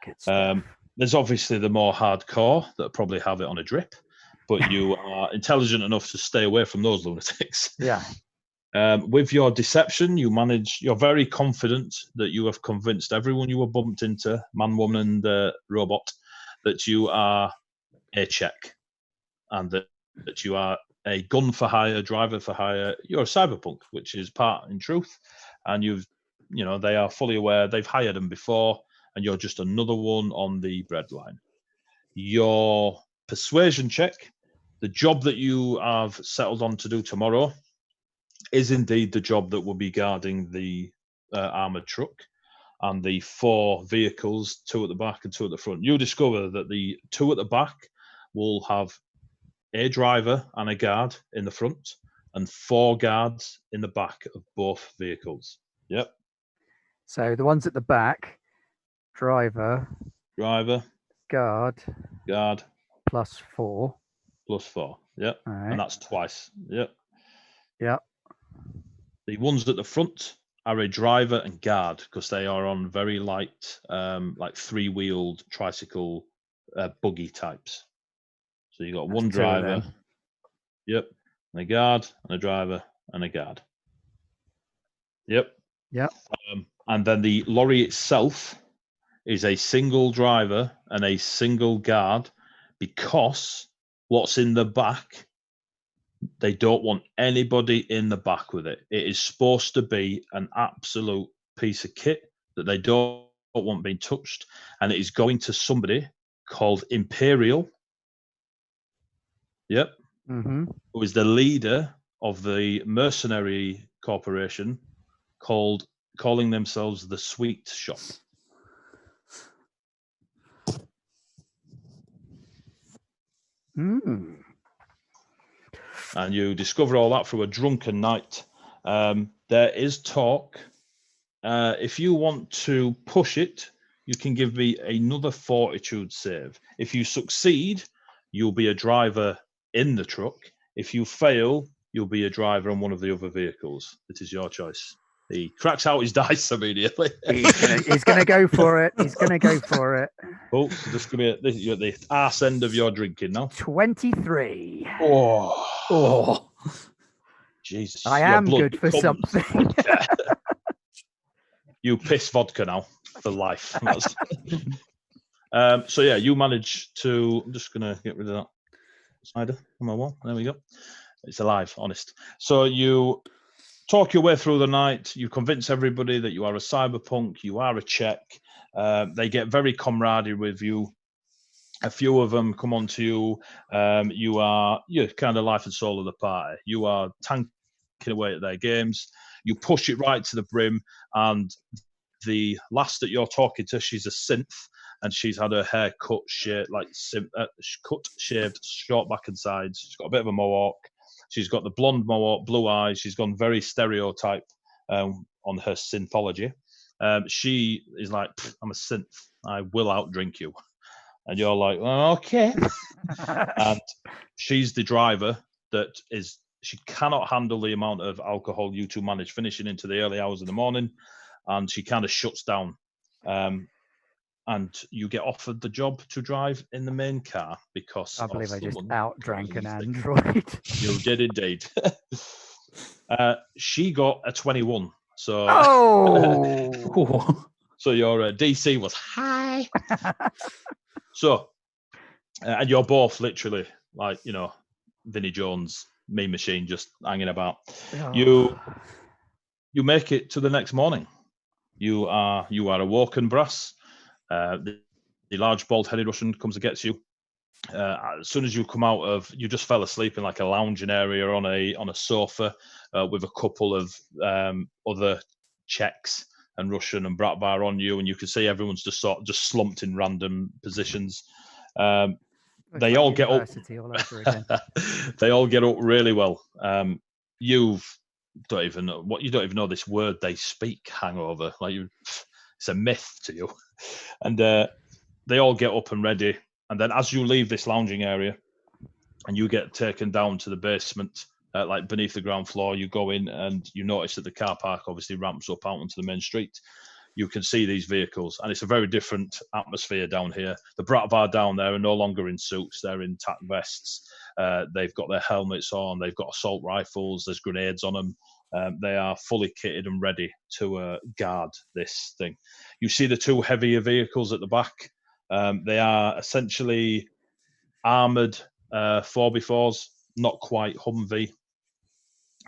Good stuff. There's obviously the more hardcore that probably have it on a drip, but you are intelligent enough to stay away from those lunatics. Yeah. With your deception, you're very confident that you have convinced everyone you were bumped into, man, woman, and robot, that you are a check, and that you are a gun for hire, driver for hire. You're a cyberpunk, which is part in truth, and they are fully aware they've hired them before, and you're just another one on the bread line. Your persuasion check, the job that you have settled on to do tomorrow, is indeed the job that will be guarding the armored truck and the 4 vehicles, 2 at the back and 2 at the front. You discover that the 2 at the back will have a driver and a guard in the front and 4 guards in the back of both vehicles. Yep. So the ones at the back, driver, guard, plus 4. plus 4. Yep. All right. And that's twice. Yep. Yep. The ones at the front are a driver and guard because they are on very light, like 3-wheeled tricycle buggy types. So you got That's one 2 of driver, them. yep, and a guard, and a driver, and a guard. Yep. Yep. And then the lorry itself is a single driver and a single guard because what's in the back, they don't want anybody in the back with it. It is supposed to be an absolute piece of kit that they don't want being touched, and it is going to somebody called Imperial. Yep. Mm-hmm. Who is the leader of the mercenary corporation calling themselves the Sweet Shop. Mm. And you discover all that through a drunken night. There is talk. If you want to push it, you can give me another fortitude save. If you succeed, you'll be a driver in the truck. If you fail, you'll be a driver on one of the other vehicles. It is your choice. He cracks out his dice immediately. He's gonna go for it. He's gonna go for it. Oh, just give me you're at the arse end of your drinking now. 23. Oh, Jesus! I your am blood good for becomes something. vodka. You piss vodka now for life. So yeah, you manage to. I'm just gonna get rid of that slider on my wall. There we go. It's alive, honest. So you talk your way through the night. You convince everybody that you are a cyberpunk. You are a Czech. They get very camaraderie with you. A few of them come on to you. You're kind of life and soul of the party. You are tanking away at their games. You push it right to the brim, and the last that you're talking to, she's a synth, and she's had her hair cut, shaved, shaved, short back and sides. She's got a bit of a mohawk. She's got the blonde mohawk, blue eyes. She's gone very stereotype on her synthology. She is like, I'm a synth. I will outdrink you. And you're like, well, okay. And she's the driver that is, she cannot handle the amount of alcohol you two manage finishing into the early hours of the morning. And she kind of shuts down. And you get offered the job to drive in the main car because I believe I just outdrank an android. You did indeed. She got a 21. So, so your DC was high. So, and you're both literally like, you know, Vinnie Jones, Mean Machine, just hanging about. You make it to the next morning. You are awoken, Brass. The large bald-headed Russian comes and gets you. As soon as you come out of, you just fell asleep in like a lounging area on a sofa with a couple of other Czechs and Russian and Bratvar on you, and you can see everyone's just slumped in random positions. They all get up. All over again. They all get up really well. You don't even know this word they speak. Hangover, it's a myth to you. And they all get up and ready. And then as you leave this lounging area and you get taken down to the basement, like beneath the ground floor, you go in and you notice that the car park obviously ramps up out onto the main street. You can see these vehicles, and it's a very different atmosphere down here. The Bratvar down there are no longer in suits. They're in tack vests. They've got their helmets on. They've got assault rifles. There's grenades on them. They are fully kitted and ready to guard this thing. You see the two heavier vehicles at the back. They are essentially armoured 4x4s, not quite Humvee.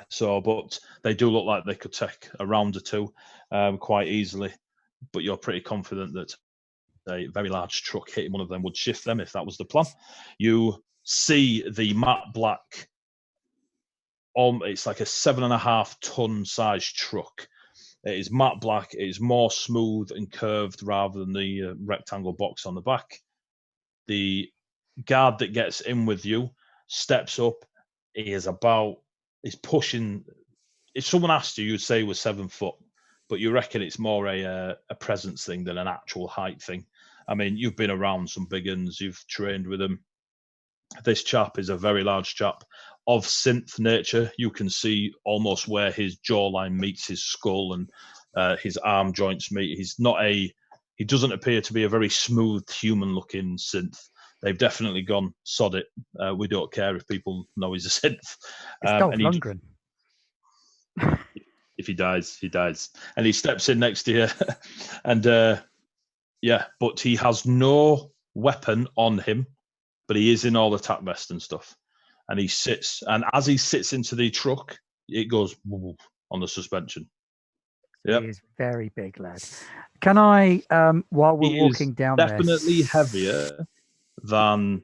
So, but they do look like they could take a round or two quite easily. But you're pretty confident that a very large truck hitting one of them would shift them if that was the plan. You see the matte black, it's like a 7.5 ton size truck. It is matte black. It is more smooth and curved rather than the rectangle box on the back. The guard that gets in with you steps up. He's pushing. If someone asked you, you'd say he was 7 foot, but you reckon it's more a presence thing than an actual height thing. I mean, you've been around some big uns, you've trained with them. This chap is a very large chap of synth nature. You can see almost where his jawline meets his skull and his arm joints meet. He doesn't appear to be a very smooth human-looking synth. They've definitely gone, sod it. We don't care if people know he's a synth. It's Lundgren. If he dies, he dies. And he steps in next to you. And but he has no weapon on him, but he is in all the tack vest and stuff. And he sits, and as he sits into the truck, it goes on the suspension. Yep. He is very big, lad. Can I, while we're walking down there... definitely heavier than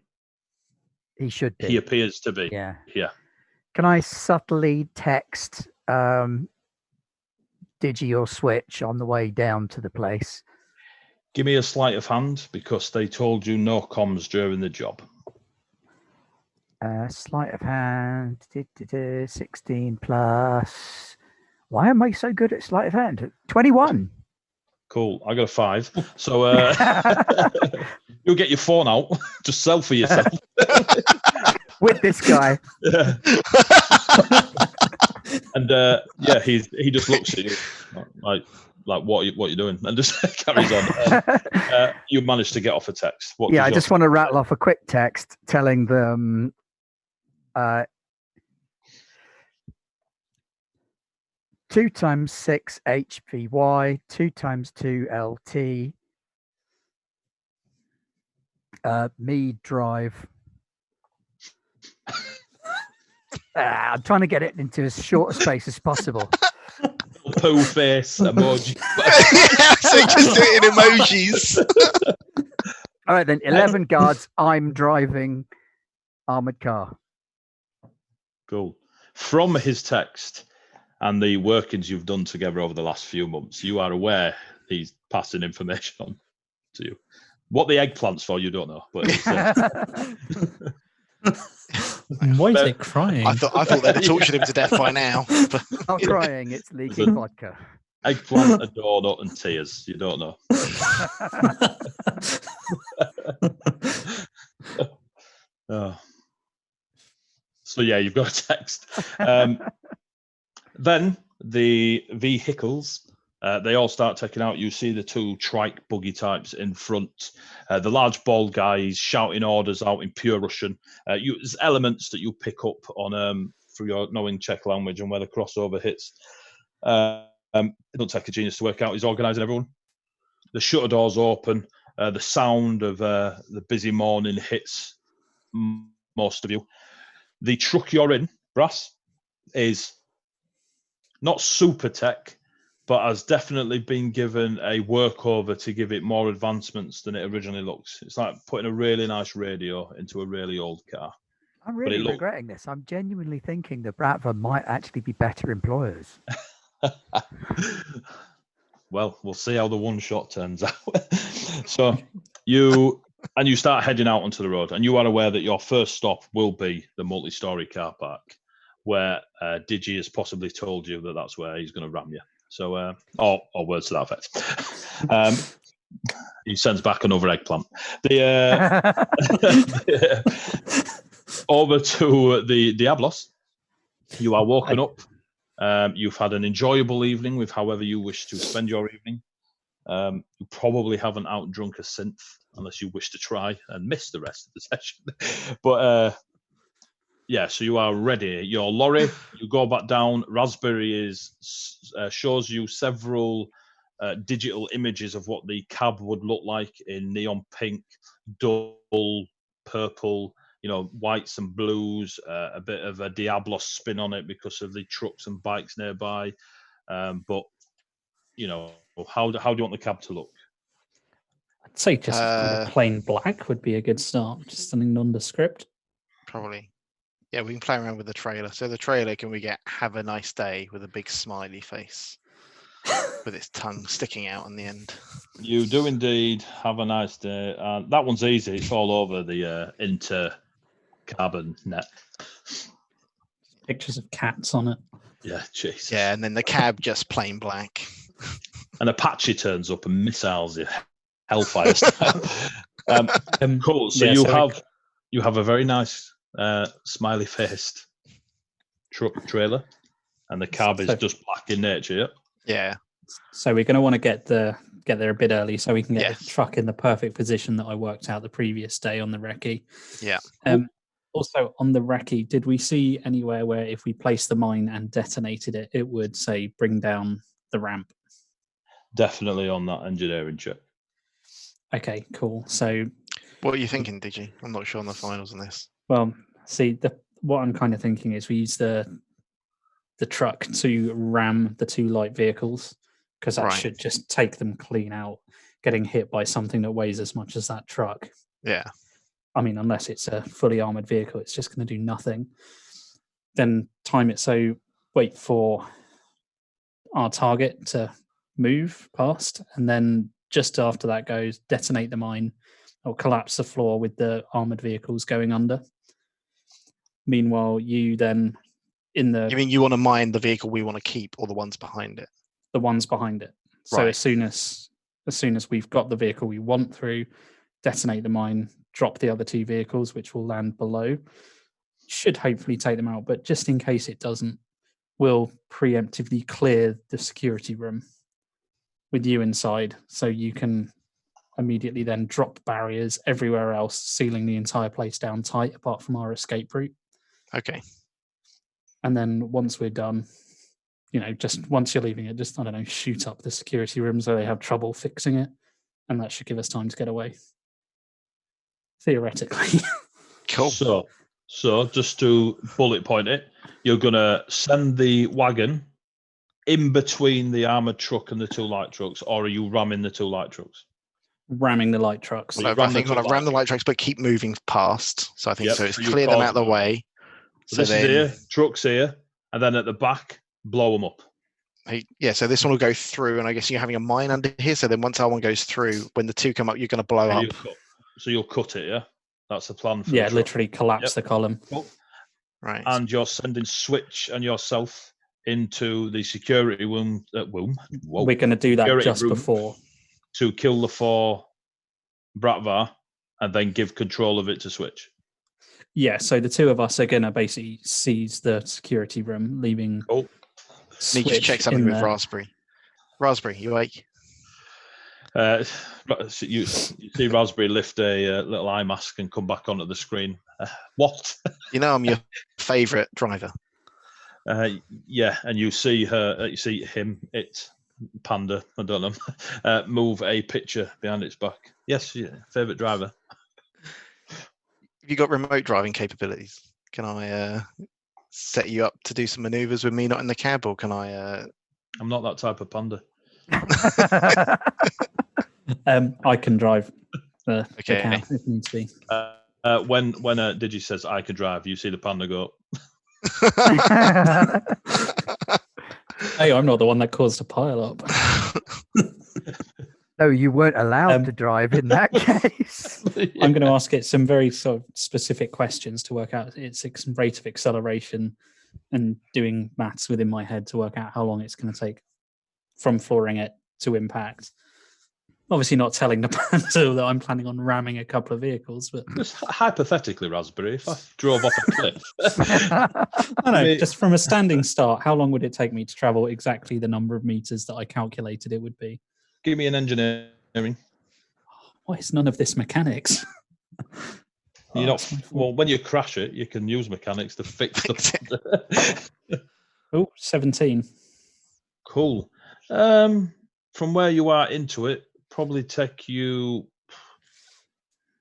he should be. He appears to be. Yeah. Can I subtly text Digi or Switch on the way down to the place? Give me a sleight of hand, because they told you no comms during the job. Sleight of hand, 16 plus. Why am I so good at sleight of hand? 21. Cool. I got a 5. So you'll get your phone out. Just selfie yourself. With this guy. Yeah. And he just looks at you like what are you doing? And just carries on. You managed to get off a text. I just want to rattle off a quick text telling them 2 times 6 HVY, 2 times 2 LT, me drive. I'm trying to get it into as short a space as possible. Poo face emoji. So just do it in emojis. All right, then 11 guards. I'm driving armored car. Cool. From his text and the workings you've done together over the last few months, you are aware he's passing information on to you. What the eggplant's for, you don't know. But Why is it crying? I thought they'd have tortured him to death by now. But, Not crying, it's leaking vodka. eggplant, a donut, and tears. You don't know. Oh. So yeah, you've got a text. Then the vehicles, they all start taking out. You see the two trike buggy types in front. The large bald guy is shouting orders out in pure Russian. There's elements that you pick up on through your knowing Czech language and where the crossover hits. It don't take a genius to work out. He's organising everyone. The shutter doors open. The sound of the busy morning hits most of you. The truck you're in, Brass, is not super tech, but has definitely been given a workover to give it more advancements than it originally looks. It's like putting a really nice radio into a really old car. I'm really regretting this. I'm genuinely thinking that Bratva might actually be better employers. Well, we'll see how the one shot turns out. So you start heading out onto the road, and you are aware that your first stop will be the multi-story car park, where Digi has possibly told you that that's where he's going to ram you. So, or words to that effect. He sends back another eggplant. Over to the Diablos. You are woken up. You've had an enjoyable evening with however you wish to spend your evening. You probably haven't outdrunk a synth unless you wish to try and miss the rest of the session. But yeah, so you are ready. Your lorry, you go back down. Raspberry shows you several digital images of what the cab would look like in neon pink, dull purple, whites and blues, a bit of a Diablo spin on it because of the trucks and bikes nearby. But, how do you want the cab to look? I'd say just plain black would be a good start. Just something nondescript. probably. Yeah, we can play around with the trailer. So the trailer, can we get "Have a nice day" with a big smiley face with its tongue sticking out on the end? You do indeed have a nice day. That one's easy. It's all over the inter-carbon net. Pictures of cats on it. Yeah, Jesus. Yeah, and then the cab just plain black. And Apache turns up and missiles you, hellfire style. Cool. So yeah, you have a very nice smiley-faced truck trailer, and the cab is just black in nature. Yeah. Yeah. So we're going to want to get there a bit early so we can get Yes. the truck in the perfect position that I worked out the previous day on the recce. Yeah. Also on the recce, did we see anywhere where if we placed the mine and detonated it, it would say bring down the ramp? Definitely on that engineering check. Okay, cool. So What are you thinking, Digi? I'm not sure on the finals on this. well, see, what I'm kind of thinking is we use the truck to ram the two light vehicles, because that Right. should just take them clean out, getting hit by something that weighs as much as that truck. Yeah. I mean, unless it's a fully armored vehicle, it's just going to do nothing. Then time it so wait for our target to move past, and then just after that goes detonate the mine or collapse the floor with the armored vehicles going under. Meanwhile, you then You mean you want to mine the vehicle we want to keep, or the ones behind it? the ones behind it. So Right. as soon as we've got the vehicle we want through, detonate the mine, drop the other two vehicles, which will land below. Should hopefully take them out, but just in case it doesn't, we'll preemptively clear the security room with you inside, so you can immediately then drop barriers everywhere else, sealing the entire place down tight apart from our escape route. Okay. And then once we're done, just once you're leaving it, just, I don't know, shoot up the security room so they have trouble fixing it. And that should give us time to get away. Theoretically. Cool. So just to bullet point it, you're going to send the wagon in between the armored truck and the two light trucks, or are you ramming the two light trucks? Ramming the light trucks. So I think I'll ram the light trucks, but keep moving past. So I think Yep, so. It's so you clear them cause out of the them. way. So this is here, trucks here, and then at the back, blow them up. Yeah, so this one will go through, and I guess you're having a mine under here. So then once R1 goes through, when the 2 come up, you're going to blow up. So you'll cut it, yeah? That's the plan for Yeah, literally collapse the column. Cool. Right. And you're sending Switch and yourself into the security room. We're going to do that just before. To kill the 4 Bratvar and then give control of it to Switch. Yeah, so the 2 of us are going to basically seize the security room, leaving. Cool. Need to check something with Raspberry. Raspberry, you awake? You see Raspberry lift a little eye mask and come back onto the screen. What? You know I'm your favourite driver. Yeah, and you see her. You see him. Panda. I don't know. Move a picture behind its back. Yes, yeah, favourite driver. Have you got remote driving capabilities? Can I set you up to do some manoeuvres with me not in the cab, or can I? I'm not that type of panda. I can drive the Okay. cab if needs be. When Digi says I can drive, you see the panda go. Hey, I'm not the one that caused a pile up. No, you weren't allowed to drive in that case. I'm going to ask it some very sort of specific questions to work out its rate of acceleration and doing maths within my head to work out how long it's going to take from flooring it to impact. Obviously not telling the panda that I'm planning on ramming a couple of vehicles, but just hypothetically, Raspberry, if I drove off a cliff. I know, just from a standing start, how long would it take me to travel exactly the number of meters that I calculated it would be? Give me an engineering. Why is none of this mechanics? Well, when you crash it, you can use mechanics to fix the. Oh, 17. Cool. From where you are into it, probably take you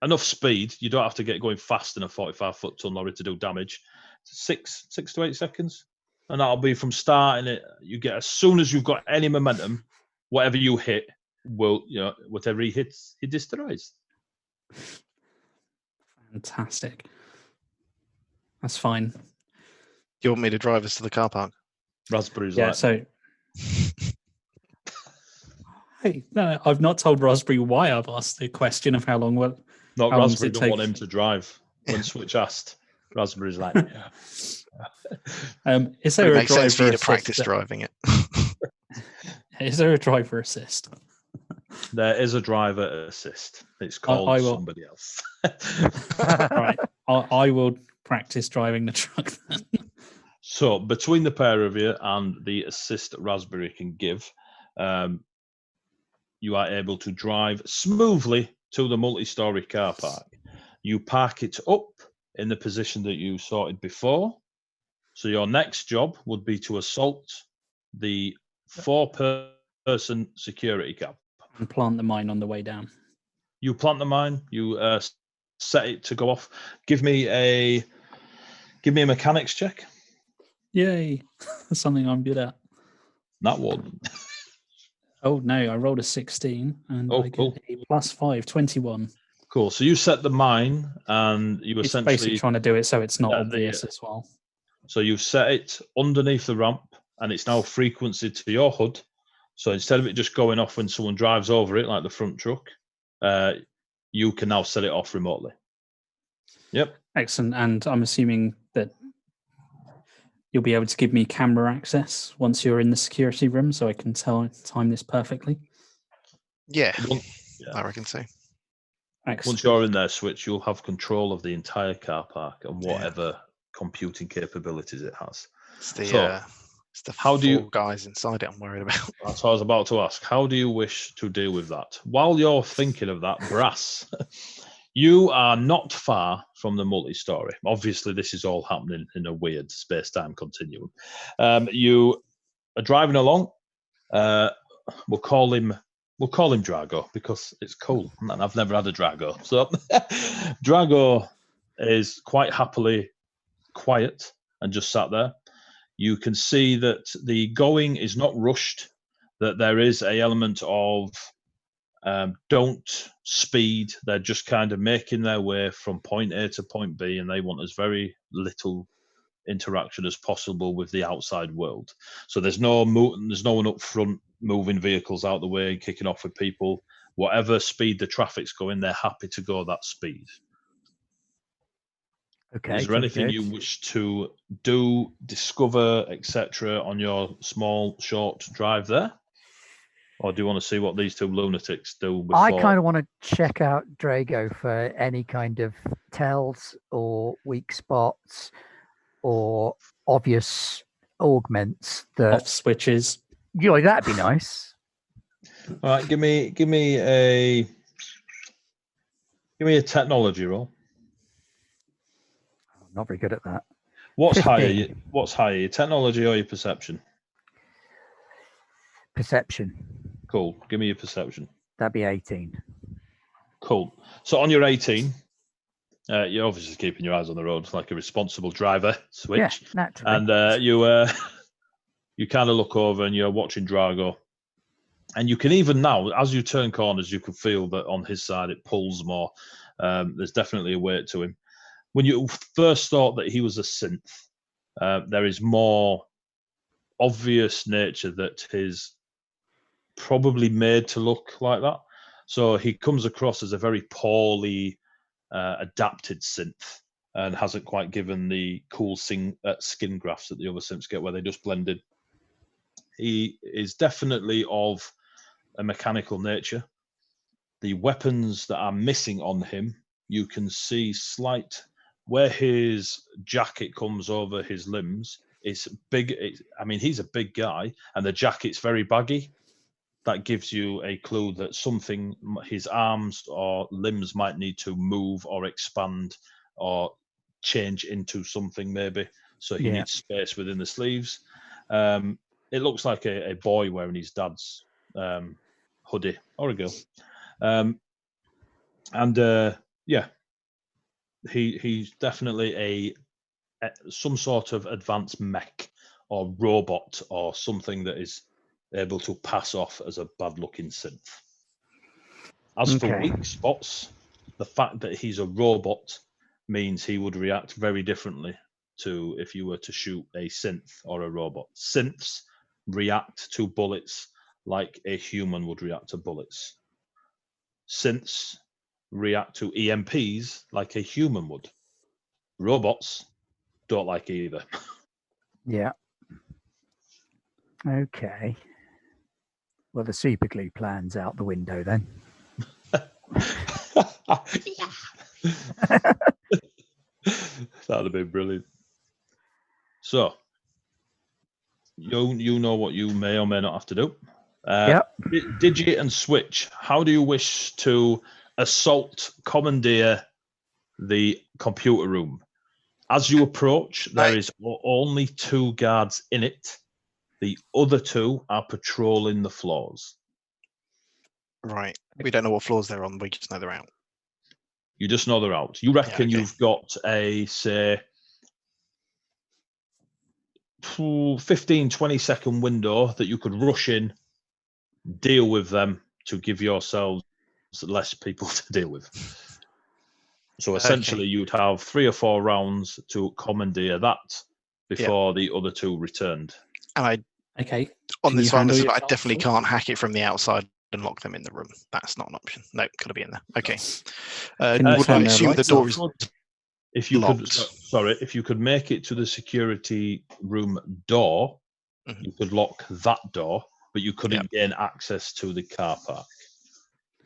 enough speed. You don't have to get going fast in a 45-foot ton lorry to do damage. 6 to 8 seconds, and that'll be from starting it. You get as soon as you've got any momentum, whatever you hit will, whatever he hits, he destroys. Fantastic. That's fine. You want me to drive us to the car park? Raspberry's so. Hey, no, I've not told Raspberry why I've asked the question of how long. Raspberry don't want him to drive. When Switch asked, Raspberry's like, yeah. Is there a driver sense for you to practice driving it? Is there a driver assist? There is a driver assist. It's called somebody else. Right. I will practice driving the truck then. So between the pair of you and the assist Raspberry can give, you are able to drive smoothly to the multi-story car park. You park it up in the position that you sorted before. So your next job would be to assault the 4-person security cab. And plant the mine on the way down. You plant the mine. You set it to go off. Give me a mechanics check. Yay! That's something I'm good at. That one. Oh no! I rolled a 16 and I get a +5, 21. Cool. So you set the mine, and you It's essentially basically trying to do it so it's not obvious as well. So you've set it underneath the ramp, and it's now frequency to your HUD. So instead of it just going off when someone drives over it, like the front truck, you can now set it off remotely. Yep. Excellent. And I'm assuming that you'll be able to give me camera access once you're in the security room, so I can time this perfectly. Yeah, I reckon so. Excellent. Once you're in there, Switch, you'll have control of the entire car park and whatever computing capabilities it has. It's the 4 guys inside it I'm worried about. That's what I was about to ask. How do you wish to deal with that? While you're thinking of that, Brass, you are not far from the multi-story. Obviously, this is all happening in a weird space-time continuum. You are driving along. We'll call him Drago because it's cool, and I've never had a Drago. So Drago is quite happily quiet and just sat there. You can see that the going is not rushed, that there is an element of don't speed. They're just kind of making their way from point A to point B, and they want as very little interaction as possible with the outside world. So there's no one up front moving vehicles out the way and kicking off with people. Whatever speed the traffic's going, they're happy to go that speed. Okay. Is there anything you wish to do, discover, etc., on your small, short drive there? Or do you want to see what these two lunatics do before? I kind of want to check out Drago for any kind of tells or weak spots or obvious augments that Off switches. Yeah, that'd be nice. All right, give me a technology roll. I'm not very good at that. What's 15. higher? What's higher, your technology or your perception? Perception. Cool. Give me your perception. That'd be 18. Cool. So on your 18, you're obviously keeping your eyes on the road like a responsible driver. Switch. Yeah, naturally. And you kind of look over and you're watching Drago. And you can even now, as you turn corners, you can feel that on his side it pulls more. There's definitely a weight to him. When you first thought that he was a synth, there is more obvious nature that is probably made to look like that. So he comes across as a very poorly adapted synth and hasn't quite given the cool skin grafts that the other synths get where they just blend in. He is definitely of a mechanical nature. The weapons that are missing on him, you can see slight where his jacket comes over his limbs. It's big. He's a big guy, and the jacket's very baggy. That gives you a clue that something, his arms or limbs might need to move or expand or change into something maybe. So he needs space within the sleeves. It looks like a boy wearing his dad's hoodie or a girl. He's definitely some sort of advanced mech or robot or something that is able to pass off as a bad-looking synth. As for weak spots, the fact that he's a robot means he would react very differently to if you were to shoot a synth or a robot. Synths react to bullets like a human would react to bullets. Synths react to EMPs like a human would. Robots don't like either. Yeah. Okay. Well, the super glue plan's out the window then. That'd have been brilliant. So, you know what you may or may not have to do. Digi and Switch, how do you wish to commandeer the computer room? As you approach, there is only 2 guards in it. The other 2 are patrolling the floors. Right. We don't know what floors they're on. We just know they're out. You just know they're out. You reckon you've got a, say, 15, 20-second window that you could rush in, deal with them to give yourselves less people to deal with. So essentially, you'd have 3 or 4 rounds to commandeer that before the other 2 returned. And on this one, I definitely can't hack it from the outside and lock them in the room. That's not an option. No, got to be in there. Okay. Would I assume the door is if you locked? If you could make it to the security room door, you could lock that door, but you couldn't gain access to the car park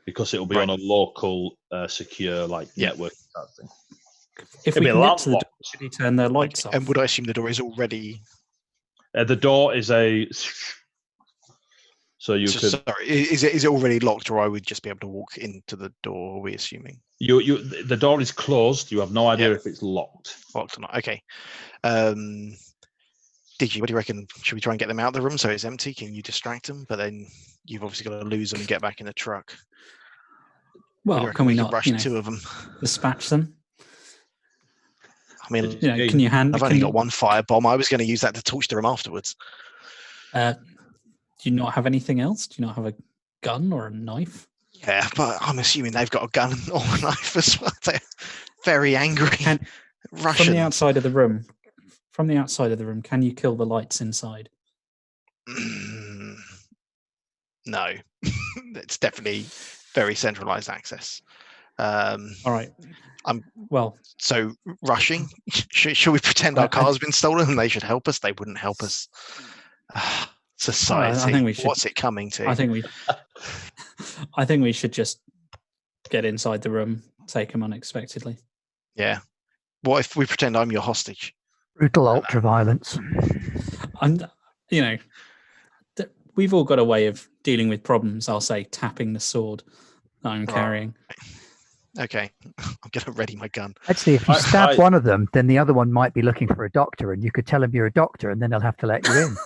because it'll be on a local secure network type thing. If we can get to the door, should we turn their lights off? And would I assume the door is already? The door is a. So you could. Sorry, is it already locked, or I would just be able to walk into the door? Are we assuming? The door is closed. You have no idea if it's locked. Locked or not? Okay. Digi, what do you reckon? Should we try and get them out of the room so it's empty? Can you distract them? But then you've obviously got to lose them and get back in the truck. Well, can we not rush 2 of them? Dispatch them. I mean, can you hand? I've only got 1 firebomb. I was going to use that to torch the room afterwards. Do you not have anything else? Do you not have a gun or a knife? Yeah, but I'm assuming they've got a gun or a knife as well. They're very angry. From the outside of the room, From the outside of the room, can you kill the lights inside? No, it's definitely very centralized access. All right. Well, so rushing. Should we pretend our car's been stolen and they should help us? They wouldn't help us. Society. I think we should, what's it coming to? I think we should just get inside the room, take him unexpectedly. Yeah. What if we pretend I'm your hostage? Brutal ultra violence. And we've all got a way of dealing with problems. I'll say tapping the sword that I'm carrying. Okay, I'm going to ready my gun. Actually, if you stab one of them, then the other one might be looking for a doctor, and you could tell him you're a doctor, and then they'll have to let you in.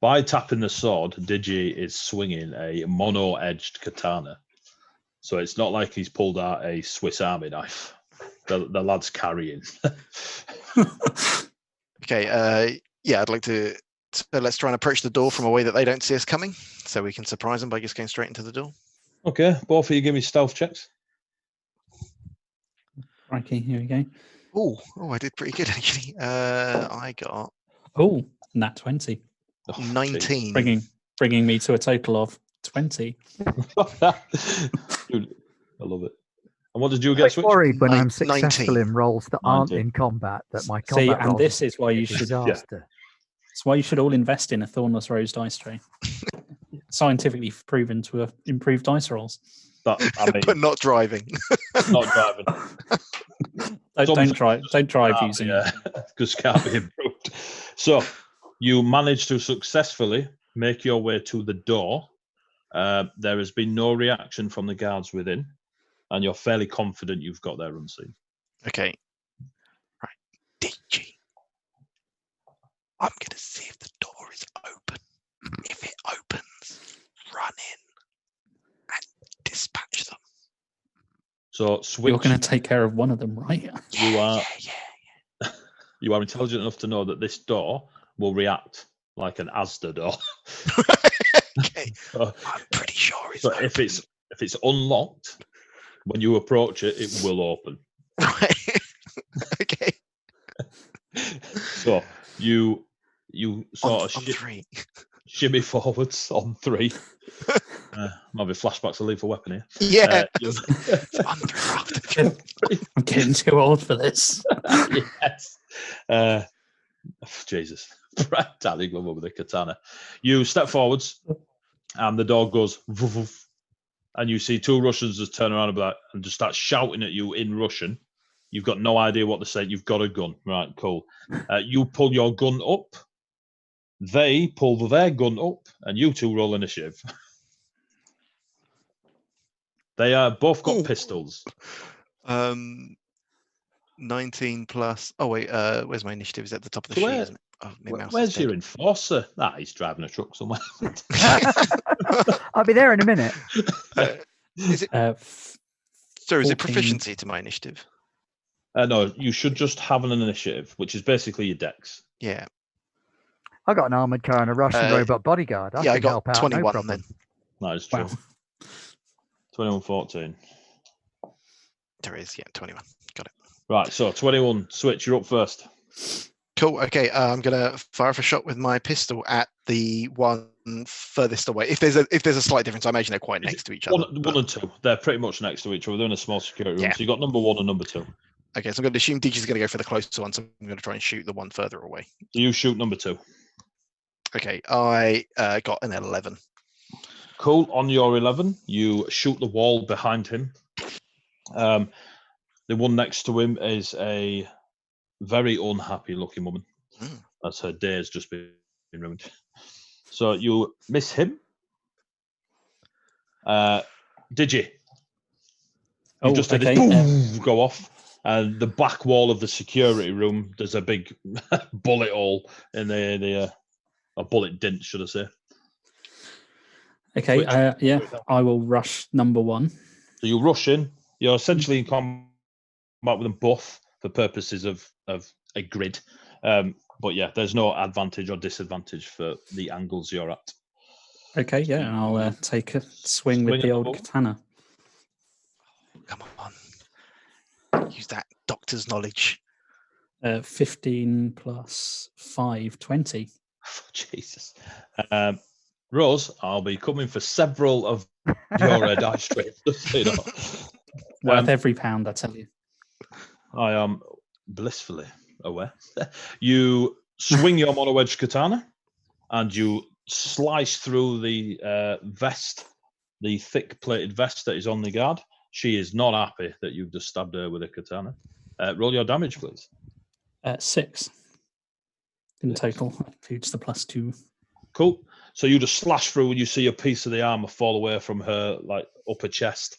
By tapping the sword, Digi is swinging a mono-edged katana. So it's not like he's pulled out a Swiss Army knife. The lad's carrying. Okay, I'd like to... So let's try and approach the door from a way that they don't see us coming, so we can surprise them by just going straight into the door. Okay, both of you give me stealth checks. Righty, here we go. Oh, I did pretty good actually. I got nat 20. 19. Bringing me to a total of 20. Dude, I love it. And what did you get? I'm worried when I'm successful 19. in roles that aren't in combat that my combat. See, and this is why you should. Disaster. It's why you should all invest in a Thornless Rose dice tray. Scientifically proven to improve dice rolls. But not driving. Not driving. Don't drive using it. Because can't be improved. So you managed to successfully make your way to the door. There has been no reaction from the guards within, and you're fairly confident you've got there unseen. Okay. Right. DG. I'm going to see if the door is open. If it opens, run in and dispatch them. So switch. You're going to take care of one of them, right? You are. You are intelligent enough to know that this door will react like an Asda door. Okay. I'm pretty sure it's open. If it's unlocked, when you approach it, it will open. Right. Okay. So you sort of shimmy forwards on 3. Might be flashbacks of Lethal Weapon here. Yeah. I'm getting too old for this. Yes. Jesus. Tally Glover with a katana. You step forwards, and the door goes, woof, woof, and you see 2 Russians just turn around and just start shouting at you in Russian. You've got no idea what they're saying. You've got a gun. Right, cool. You pull your gun up. They pull their gun up, and you 2 roll initiative. They both got pistols. 19 plus. Oh, wait. Where's my initiative? Is at the top of the sheet, isn't it? Oh, where's your enforcer? He's driving a truck somewhere. I'll be there in a minute. Is it? So is 14. it proficiency to my initiative? No, you should just have an initiative, which is basically your dex. Yeah. I got an armored car and a Russian robot bodyguard. I got help out, 21 no then. That is true. Wow. 21-14. There is, 21. Got it. Right, so 21. Switch, you're up first. Cool. Okay, I'm gonna fire off a shot with my pistol at the one furthest away. If there's a slight difference, I imagine they're quite next to each other. One and 2. They're pretty much next to each other. They're in a small security room. Yeah. So you got number 1 and number 2. Okay, so I'm going to assume DG's going to go for the closer one, so I'm going to try and shoot the one further away. So you shoot number 2. Okay, I got an 11. Cool. On your 11, you shoot the wall behind him. The one next to him is a very unhappy looking woman. As her day has just been ruined. So you miss him. Digi. You just had this boom go off. And the back wall of the security room, there's a big bullet hole in the a bullet dent, should I say. Okay, I will rush number 1. So you rush in. You're essentially in combat with them both for purposes of a grid. But yeah, there's no advantage or disadvantage for the angles you're at. Okay, yeah, and I'll take a swing with the old katana. Come on. Use that doctor's knowledge. 15 plus 5, 20. Jesus. Rose, I'll be coming for several of your dice trays. Just so you know. Worth every pound, I tell you. I am blissfully aware. You swing your mono wedge katana and you slice through the vest, the thick plated vest that is on the guard. She is not happy that you've just stabbed her with a katana. Roll your damage, please. 6 in total. Includes the +2. Cool. So you just slash through and you see a piece of the armor fall away from her like upper chest.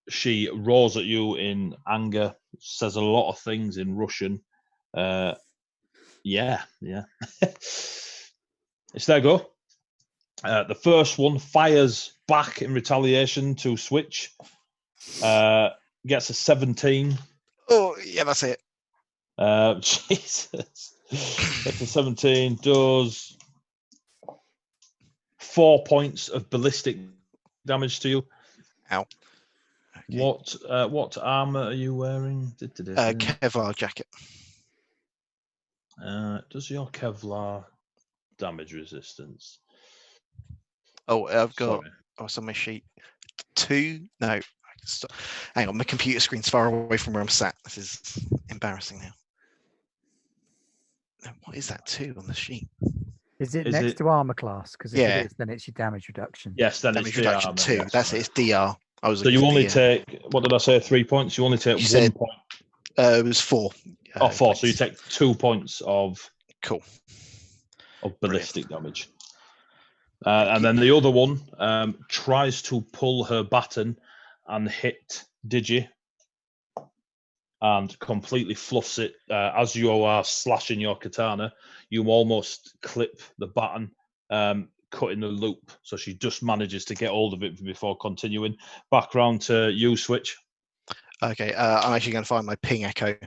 She roars at you in anger, says a lot of things in Russian. Yeah. It's their go. The first one fires back in retaliation to switch. Gets a 17. Oh, yeah, that's it. Jesus. Gets a 17. Does 4 points of ballistic damage to you. Ow. Okay. What armor are you wearing? Kevlar jacket. Does your Kevlar damage resistance? Oh, I've got. Sorry. Oh, it's on my sheet. 2. No. Hang on, my computer screen's far away from where I'm sat. This is embarrassing now. What is that 2 on the sheet? Is it next to armor class? Because if it is, then it's your damage reduction. Yes, then damage it's reduction armor, 2. yes, That's right. it. It's DR. So you only take, what did I say, 3 points? You only take 1 point. It was 4. 4. Points. So you take 2 points of ballistic damage. And then the other one tries to pull her baton and hit Digi and completely fluffs it. As you are slashing your katana, you almost clip the baton, cutting the loop. So she just manages to get hold of it before continuing. Back round to you, Switch. Okay, I'm actually going to find my ping echo.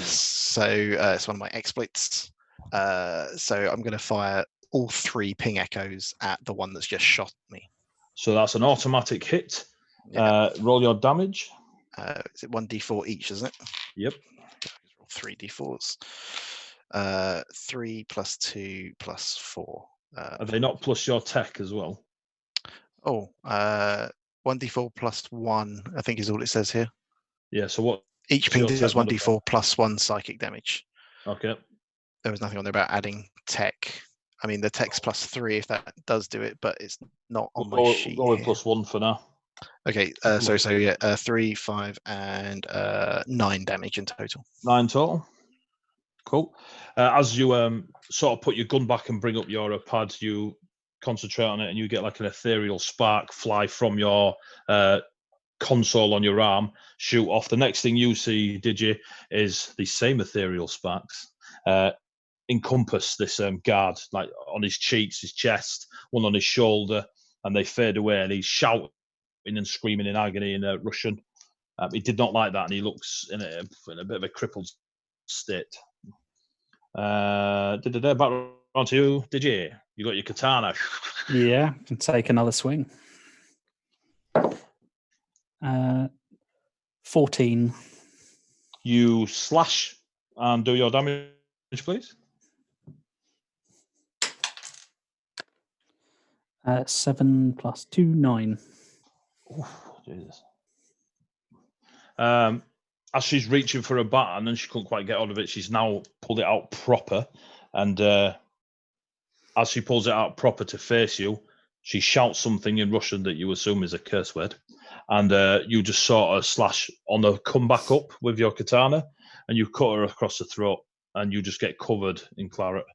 So it's one of my exploits. So I'm going to fire all 3 ping echoes at the one that's just shot me. So that's an automatic hit. Yeah. Roll your damage. Is it 1d4 each, isn't it? Yep. Roll 3 d4s. 3 plus 2 plus 4. Are they not plus your tech as well? 1d4 plus 1, I think is all it says here. Yeah, so what? Each ping does 1d4 plus 1 psychic damage. Okay. There was nothing on there about adding tech. I mean, the tech's +3 if that does do it, but it's not on my sheet. Go with +1 for now. Okay, so 3, 5, and 9 damage in total. 9 total. Cool. As you sort of put your gun back and bring up your pad, you concentrate on it and you get like an ethereal spark fly from your console on your arm, shoot off. The next thing you see, Digi, is the same ethereal sparks encompass this guard, like on his cheeks, his chest, one on his shoulder, and they fade away and he's shouting and screaming in agony in Russian. He did not like that and he looks in a bit of a crippled state. Back on to you, Digi. You got your katana. Yeah, can take another swing. 14. You slash and do your damage, please. 7 plus 2, 9. Oof, Jesus. As she's reaching for a baton and she couldn't quite get out of it, she's now pulled it out proper. And as she pulls it out proper to face you, she shouts something in Russian that you assume is a curse word. And you just sort of slash on the comeback up with your katana and you cut her across the throat and you just get covered in claret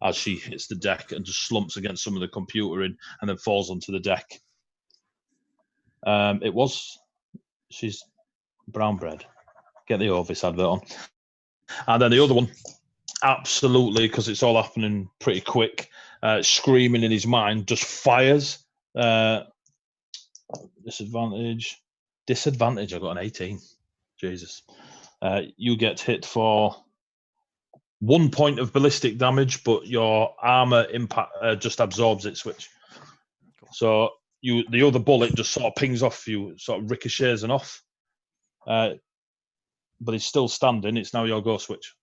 as she hits the deck and just slumps against some of the computer and then falls onto the deck. She's brown bread. Get the Ovis advert on. And then the other one, absolutely, because it's all happening pretty quick, screaming in his mind, just fires. Disadvantage. I got an 18. Jesus. You get hit for 1 point of ballistic damage, but your armor impact just absorbs it, Switch. So the other bullet just sort of pings off you, sort of ricochets and off. but it's still standing. It's now your go switch.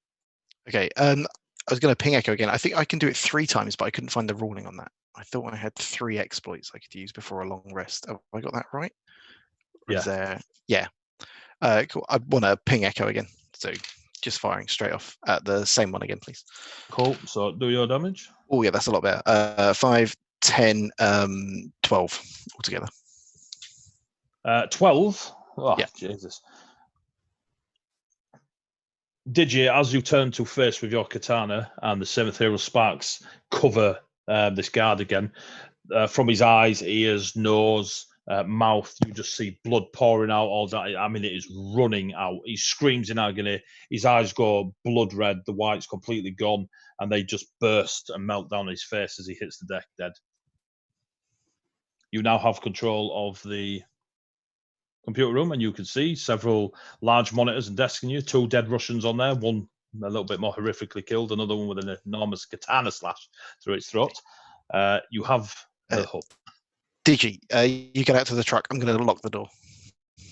Okay. I was going to ping echo again. I think I can do it 3 times, but I couldn't find the ruling on that. I thought I had 3 exploits I could use before a long rest. Have I got that right? Or Yeah. is there... Yeah. Cool. I want to ping echo again. So just firing straight off at the same one again, please. Cool. So do your damage. Oh, yeah, that's a lot better. 5, 10, 12 altogether. 12? Oh, Yeah. Jesus. Digi, as you turn to face with your katana and the 7th Hero Sparks cover this guard again, from his eyes, ears, nose, mouth, you just see blood pouring out all that. I mean, it is running out. He screams in agony. His eyes go blood red. The white's completely gone, and they just burst and melt down his face as he hits the deck dead. You now have control of the computer room, and you can see several large monitors and desks in you. 2 dead Russians on there, one a little bit more horrifically killed, another one with an enormous katana slash through its throat. You have the hub. Digi, you get out to the truck. I'm going to lock the door. So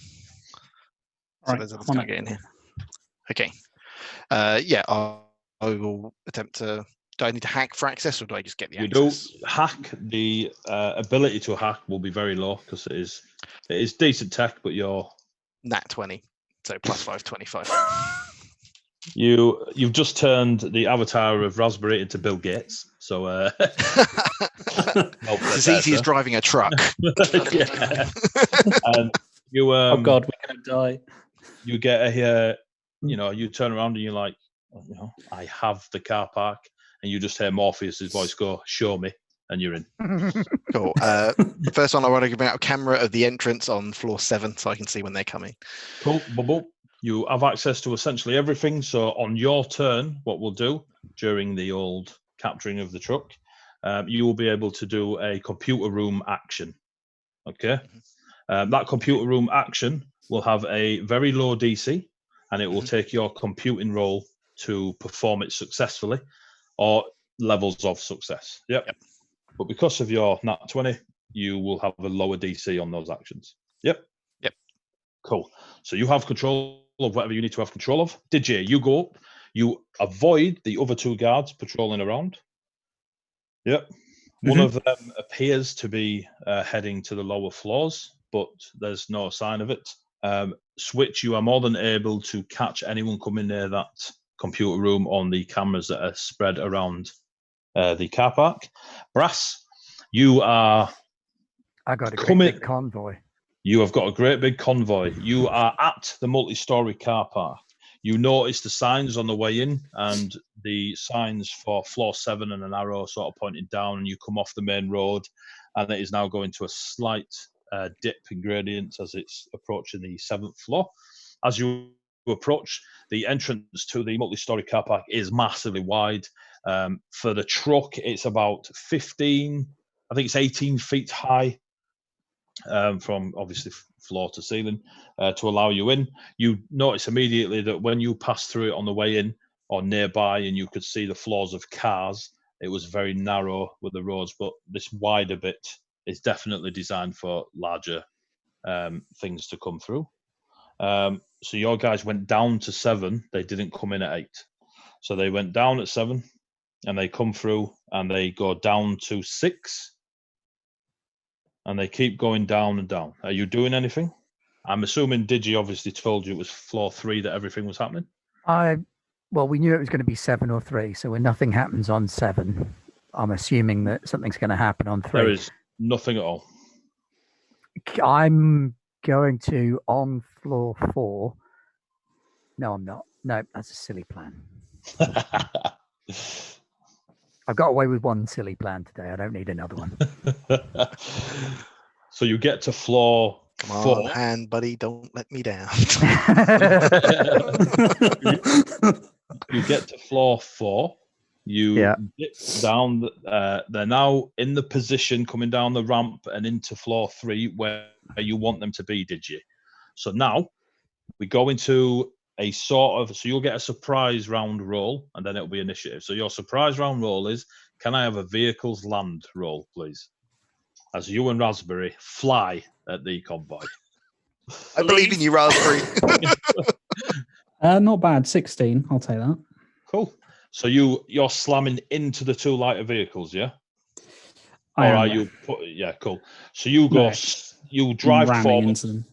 Right, there's others I'm going to get in here. Okay. Yeah, I will attempt to... Do I need to hack for access, or do I just get the access? You do hack. The ability to hack will be very low because it is decent tech, but you're Nat 20, so +5, 25. you've just turned the avatar of Raspberry into Bill Gates. So it's as easy as driving a truck. Yeah. And you Oh God, we're gonna die. you get a you turn around and you're like, I have the car park. And you just hear Morpheus's voice go, "Show me," and you're in. Cool. First one, I want to give out a camera of the entrance on floor 7 so I can see when they're coming. Cool. Bubble. You have access to essentially everything. So on your turn, what we'll do during the old capturing of the truck, you will be able to do a computer room action. Okay. That computer room action will have a very low DC, and it will take your computing roll to perform it successfully. Or levels of success. Yep. But because of your nat 20, you will have a lower DC on those actions. Yep. Cool. So you have control of whatever you need to have control of. DJ, you go up. You avoid the other 2 guards patrolling around. Yep. One of them appears to be heading to the lower floors, but there's no sign of it. Switch, you are more than able to catch anyone coming near that computer room on the cameras that are spread around the car park. Brass, you are... I got a great big convoy. You have got a great big convoy. You are at the multi-story car park. You notice the signs on the way in, and the signs for floor 7 and an arrow sort of pointing down, and you come off the main road, and it is now going to a slight dip in gradients as it's approaching the 7th floor. As you approach, the entrance to the multi-story car park is massively wide. For the truck, it's about 18 feet high from obviously floor to ceiling to allow you in. You notice immediately that when you pass through it on the way in or nearby and you could see the floors of cars, it was very narrow with the roads, but this wider bit is definitely designed for larger things to come through. So your guys went down to 7. They didn't come in at 8. So they went down at 7 and they come through and they go down to 6 and they keep going down and down. Are you doing anything? I'm assuming Digi obviously told you it was floor 3 that everything was happening. Well, we knew it was going to be 7 or 3. So when nothing happens on 7, I'm assuming that something's going to happen on 3. There is nothing at all. I'm going to on floor 4. No, I'm not. No, that's a silly plan. I've got away with one silly plan today. I don't need another one. So you get to floor 4. On, hand, buddy, don't let me down. You get to floor 4. You dip down. They're now in the position coming down the ramp and into floor 3 where you want them to be, did you? So now we go into a sort of, so you'll get a surprise round roll and then it'll be initiative. So your surprise round roll is, can I have a vehicles land roll, please? As you and Raspberry fly at the convoy. I believe in you, Raspberry. Not bad. 16. I'll take that. Cool. So you're slamming into the two lighter vehicles, yeah? I or am, are yeah. you? Yeah, cool. So you go. No. You drive Ramming forward. into them.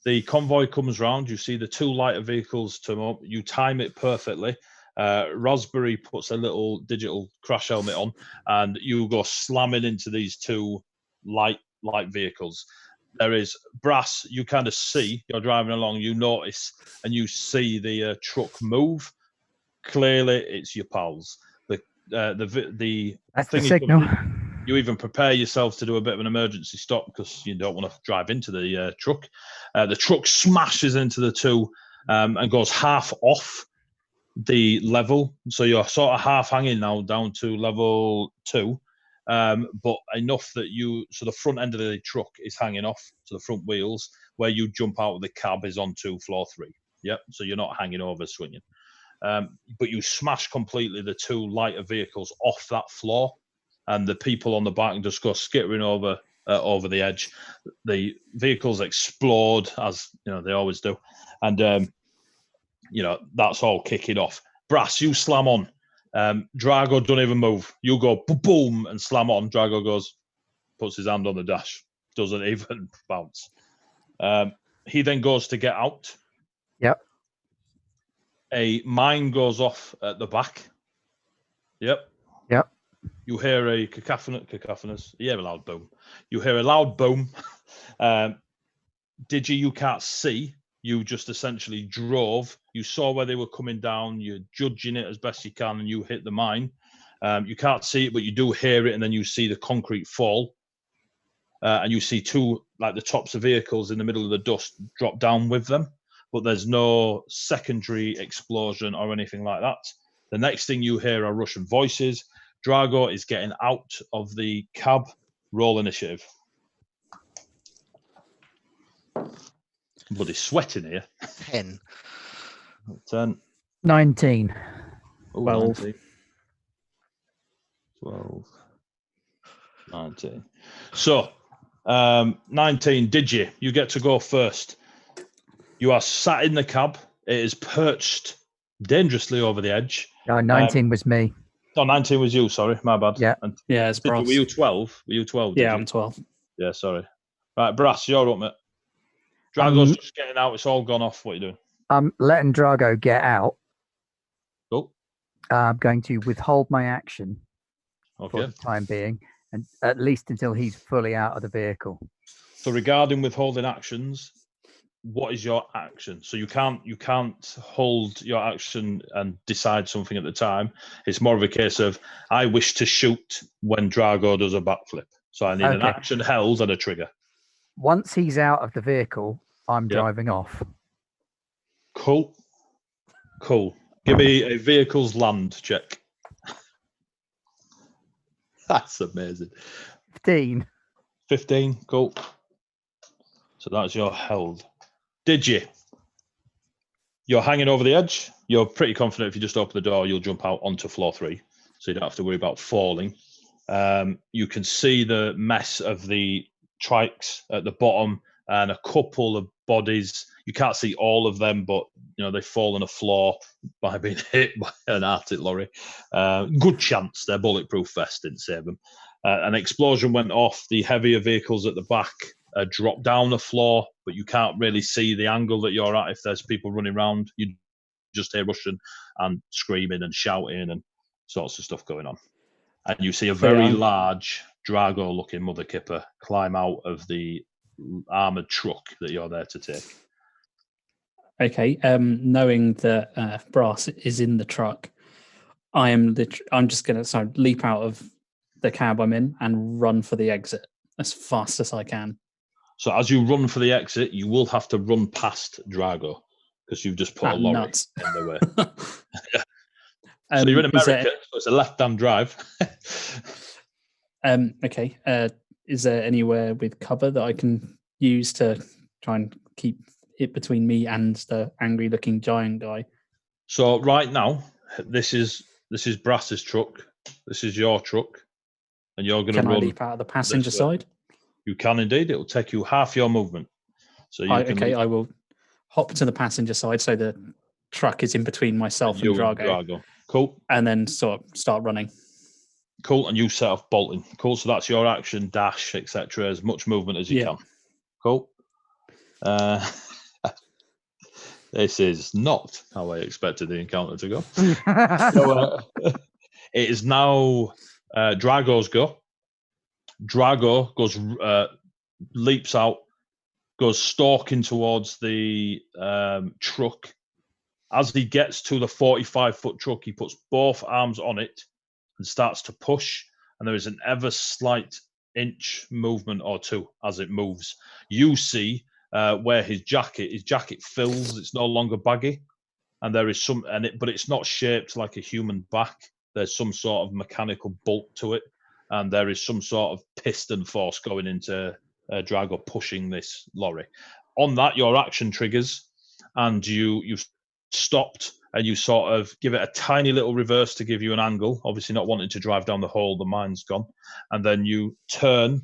The convoy comes round. You see the two lighter vehicles turn up. You time it perfectly. Raspberry puts a little digital crash helmet on, and you go slamming into these two light vehicles. There is Brass. You kind of see, you're driving along, you notice, and you see the truck move. Clearly, it's your pals. The That's the thing signal. You even prepare yourself to do a bit of an emergency stop because you don't want to drive into the truck. The truck smashes into the two and goes half off the level. So you're sort of half hanging now down to level 2. But enough that so the front end of the truck is hanging off to the front wheels. Where you jump out of the cab is onto floor 3. Yep. So you're not hanging over, swinging. But you smash completely the two lighter vehicles off that floor, and the people on the back just go skittering over the edge. The vehicles explode, as they always do, and that's all kicking off. Brass, you slam on. Drago don't even move. You go boom and slam on. Drago goes, puts his hand on the dash, doesn't even bounce. He then goes to get out. Yep. A mine goes off at the back. Yep. You hear a cacophonous. You hear a loud boom. You hear a loud boom. Digi, you can't see. You just essentially drove. You saw where they were coming down. You're judging it as best you can, and you hit the mine. You can't see it, but you do hear it, and then you see the concrete fall. And you see two, like the tops of vehicles in the middle of the dust, drop down with them. But there's no secondary explosion or anything like that. The next thing you hear are Russian voices. Drago is getting out of the cab. Roll initiative. Bloody sweating here. 10. 10. 19. Ooh, 12. 19. 12. 19. So, 19, Digi, you get to go first. You are sat in the cab. It is perched dangerously over the edge. 19 was me. No, 19 was you, sorry. My bad. Yeah. And Yeah, it's Brass. were you 12? Were you 12? Yeah, I'm 12. Yeah, sorry. Right, Brass, you're up, mate. Drago's just getting out. It's all gone off. What are you doing? I'm letting Drago get out. Cool. I'm going to withhold my action for Okay. the time being, and at least until he's fully out of the vehicle. So regarding withholding actions, what is your action? So you can't hold your action and decide something at the time. It's more of a case of I wish to shoot when Drago does a backflip. So I need an action held and a trigger. Once he's out of the vehicle, I'm driving off. Cool. Give me a vehicle's land check. That's amazing. 15. 15, cool. So that's your held. Did you? You're hanging over the edge. You're pretty confident if you just open the door, you'll jump out onto floor 3. So you don't have to worry about falling. You can see the mess of the trikes at the bottom and a couple of bodies. You can't see all of them, but they fall on the floor by being hit by an Arctic lorry. Good chance their bulletproof vest didn't save them. An explosion went off. The heavier vehicles at the back drop down the floor, but you can't really see the angle that you're at if there's people running around. You just hear Russian and screaming and shouting and sorts of stuff going on. And you see a very large Drago-looking mother kipper climb out of the armoured truck that you're there to take. Okay, knowing that Brass is in the truck, I'm just going to leap out of the cab I'm in and run for the exit as fast as I can. So as you run for the exit, you will have to run past Drago because you've just put a lorry in the way. So you're in America, so it's a left-hand drive. Okay. Is there anywhere with cover that I can use to try and keep it between me and the angry-looking giant guy? So right now, this is Brass's truck. This is your truck, and you're going to run. Can I leap out of the passenger side? You can indeed. It will take you half your movement. So you I will hop to the passenger side so the truck is in between myself and You Drago, Cool. and then sort of start running. Cool, and you set off bolting. Cool, so that's your action, dash, etc. As much movement as you can. Cool. This is not how I expected the encounter to go. So, it is now Drago's go. Drago goes, leaps out, goes stalking towards the truck. As he gets to the 45-foot truck, he puts both arms on it and starts to push. And there is an ever slight inch movement or two as it moves. You see where his jacket fills. It's no longer baggy, and there is some, but it's not shaped like a human back. There's some sort of mechanical bulk to it, and there is some sort of piston force going into Drago pushing this lorry. On that, your action triggers, and you've stopped, and you sort of give it a tiny little reverse to give you an angle. Obviously, not wanting to drive down the hole, the mine's gone, and then you turn,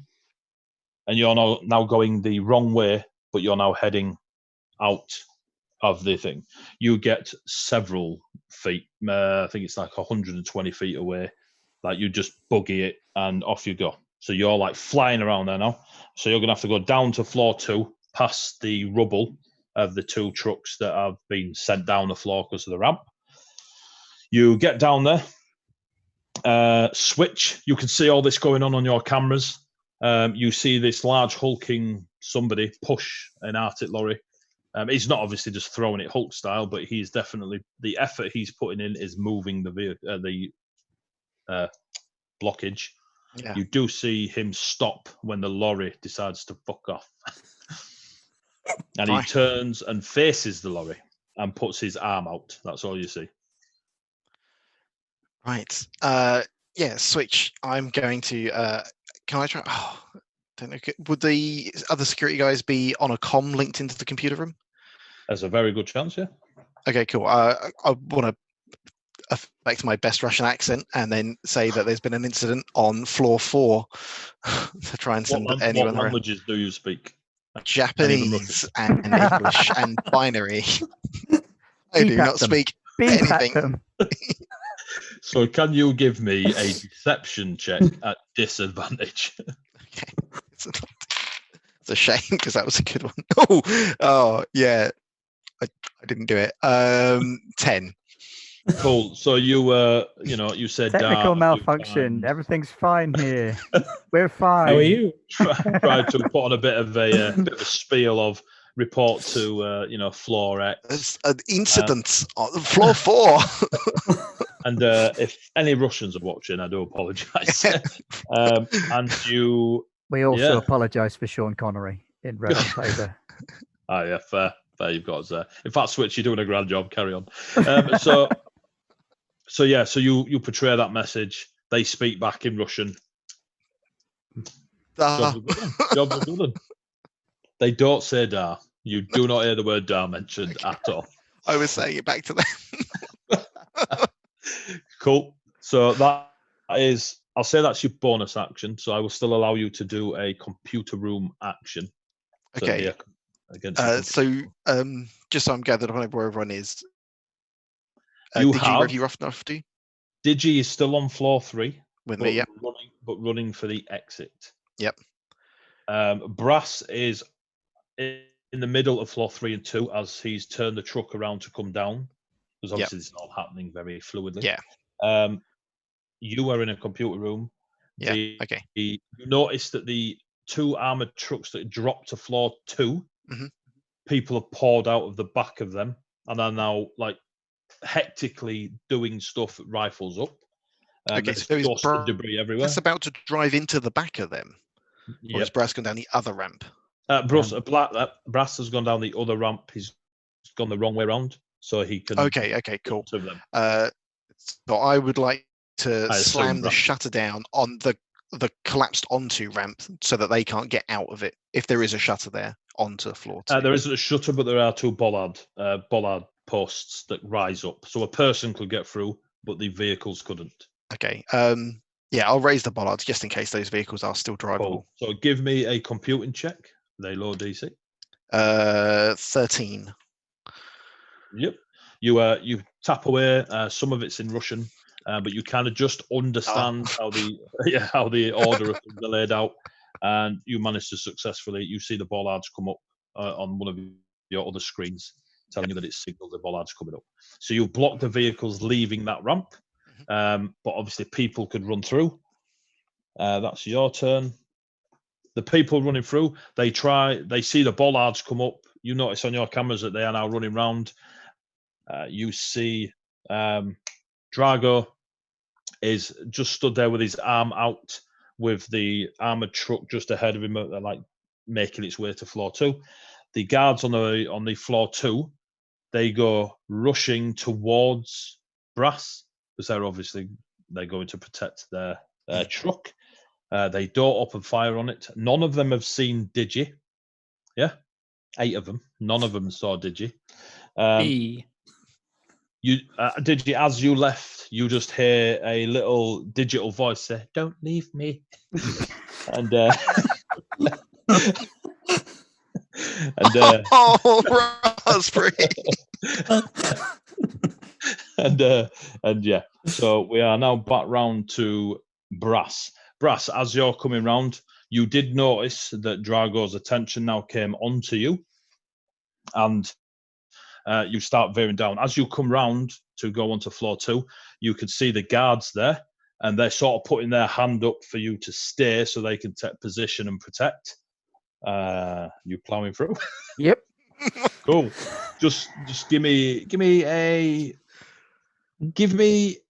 and you're now going the wrong way, but you're now heading out of the thing. You get several feet. I think it's like 120 feet away. Like you just buggy it and off you go. So you're like flying around there now. So you're gonna have to go down to floor 2, past the rubble of the 2 trucks that have been sent down the floor because of the ramp. You get down there. Switch. You can see all this going on your cameras. You see this large hulking somebody push an Arctic lorry. He's not obviously just throwing it Hulk style, but he's definitely, the effort he's putting in is moving the blockage. Yeah. You do see him stop when the lorry decides to fuck off. And he turns and faces the lorry and puts his arm out. That's all you see. Right. Yeah, switch. I'm going to... can I try... Oh, don't know. Would the other security guys be on a comm linked into the computer room? There's a very good chance, yeah. Okay, cool. I want to affect my best Russian accent and then say that there's been an incident on floor 4 to try and send anyone. What languages do you speak? Japanese and English and binary. I do not speak anything. So can you give me a deception check at disadvantage? Okay. It's a shame because that was a good one. Oh yeah. I didn't do it. 10. Cool. So you said technical malfunction. Everything's fine here. We're fine. How are you? Tried to put on a bit of a spiel of report to floor X. There's an incident on floor 4. And if any Russians are watching, I do apologise. And you. We also apologise for Sean Connery in red favour. Oh yeah, fair. You've got us there. In fact, Switch, you're doing a grand job. Carry on. So you portray that message. They speak back in Russian. Job well done. They don't say "da." You do not hear the word "da" mentioned at all. I was saying it back to them. Cool. So that is, I'll say that's your bonus action. So I will still allow you to do a computer room action. Okay. Just so I'm gathered on where everyone is. Digi rough enough to? Digi is still on floor 3. With me, yeah. Running for the exit. Yep. Brass is in the middle of floor 3 and 2 as he's turned the truck around to come down. Because obviously this is all happening very fluidly. Yeah. You are in a computer room. Yeah. Okay. You notice that the 2 armored trucks that dropped to floor 2, people have poured out of the back of them and are now like hectically doing stuff, rifles up. Okay, so is debris everywhere. Brass about to drive into the back of them? Or is Brass gone down the other ramp? Brass has gone down the other ramp. He's gone the wrong way around, so he can. Okay, cool. So I would like to slam the shutter down on the collapsed onto ramp so that they can't get out of it if there is a shutter there onto floor 2. There isn't a shutter, but there are 2 bollard posts that rise up, so a person could get through, but the vehicles couldn't. Okay. Yeah, I'll raise the bollards just in case those vehicles are still drivable. Cool. So give me a computing check. They low DC. 13. Yep. You tap away. Some of it's in Russian, but you kind of just understand how the order of things are laid out, and you manage to successfully. You see the bollards come up on one of your other screens, telling you that it's signaled the bollards coming up. So you block the vehicles leaving that ramp, but obviously people could run through. That's your turn. The people running through, they see the bollards come up. You notice on your cameras that they are now running round. You see Drago is just stood there with his arm out, with the armored truck just ahead of him, like making its way to floor 2. The guards on the floor 2, they go rushing towards Brass, because they're going to protect their truck. They don't open fire on it. None of them have seen Digi. Yeah, 8 of them. None of them saw Digi. Digi, as you left, you just hear a little digital voice say, "Don't leave me." And raspberry. and yeah. So we are now back round to Brass. Brass, as you're coming round, you did notice that Drago's attention now came onto you, and you start veering down. As you come round to go onto floor 2, you could see the guards there, and they're sort of putting their hand up for you to stay so they can take position and protect. You plowing through? Yep. Cool. Just give me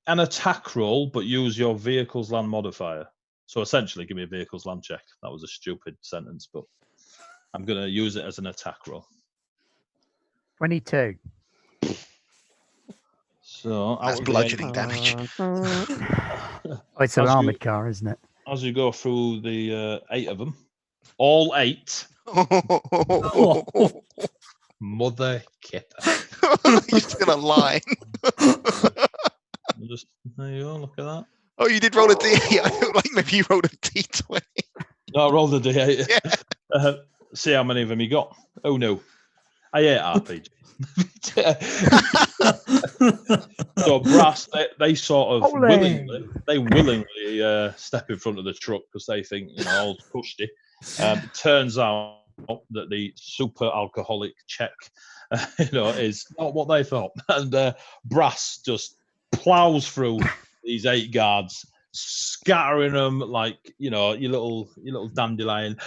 an attack roll, but use your vehicle's land modifier. So essentially, give me a vehicle's land check. That was a stupid sentence, but I'm going to use it as an attack roll. 22. So that's bludgeoning damage. It's an armored car, isn't it? As you go through the 8 of them, all 8. Mother kipper. You're just gonna lie. Just there you go. Look at that. Oh, you did roll a D8. I feel like maybe you rolled a D20. No, I rolled a D8. Yeah. See how many of them you got. Oh no, I hate RPG. So Brass, they sort of willingly step in front of the truck because they think, old Cushy. Turns out that the super alcoholic Czech, is not what they thought, and Brass just plows through these 8 guards, scattering them like your little dandelion.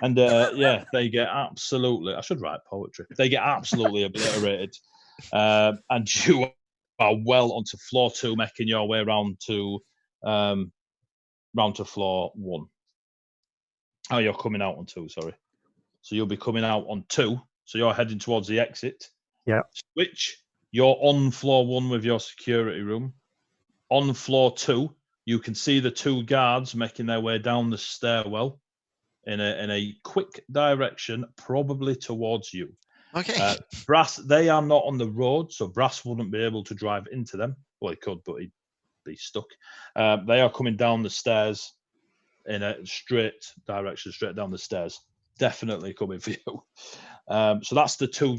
And they get absolutely. I should write poetry. They get absolutely obliterated, and you are well onto floor 2, making your way round to floor 1. Oh, you're coming out on 2. Sorry. So you'll be coming out on 2. So you're heading towards the exit. Yeah. Switch. You're on floor 1 with your security room. On floor 2, you can see the 2 guards making their way down the stairwell in a quick direction, probably towards you. Okay. Brass, they are not on the road, so Brass wouldn't be able to drive into them. Well, he could, but he'd be stuck. They are coming down the stairs in a straight direction, straight down the stairs. Definitely coming for you. So that's the 2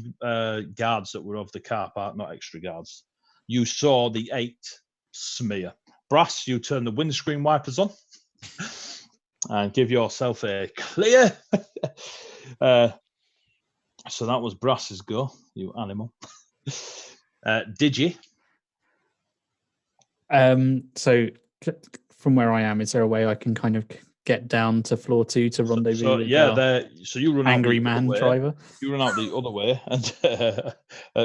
guards that were of the car park, not extra guards. You saw the 8 smear. Brass, you turn the windscreen wipers on and give yourself a clear. So that was Brass's go, you animal. Digi? So from where I am, is there a way I can kind of get down to floor 2 to rendezvous? So you run angry out man driver. You run out the other way and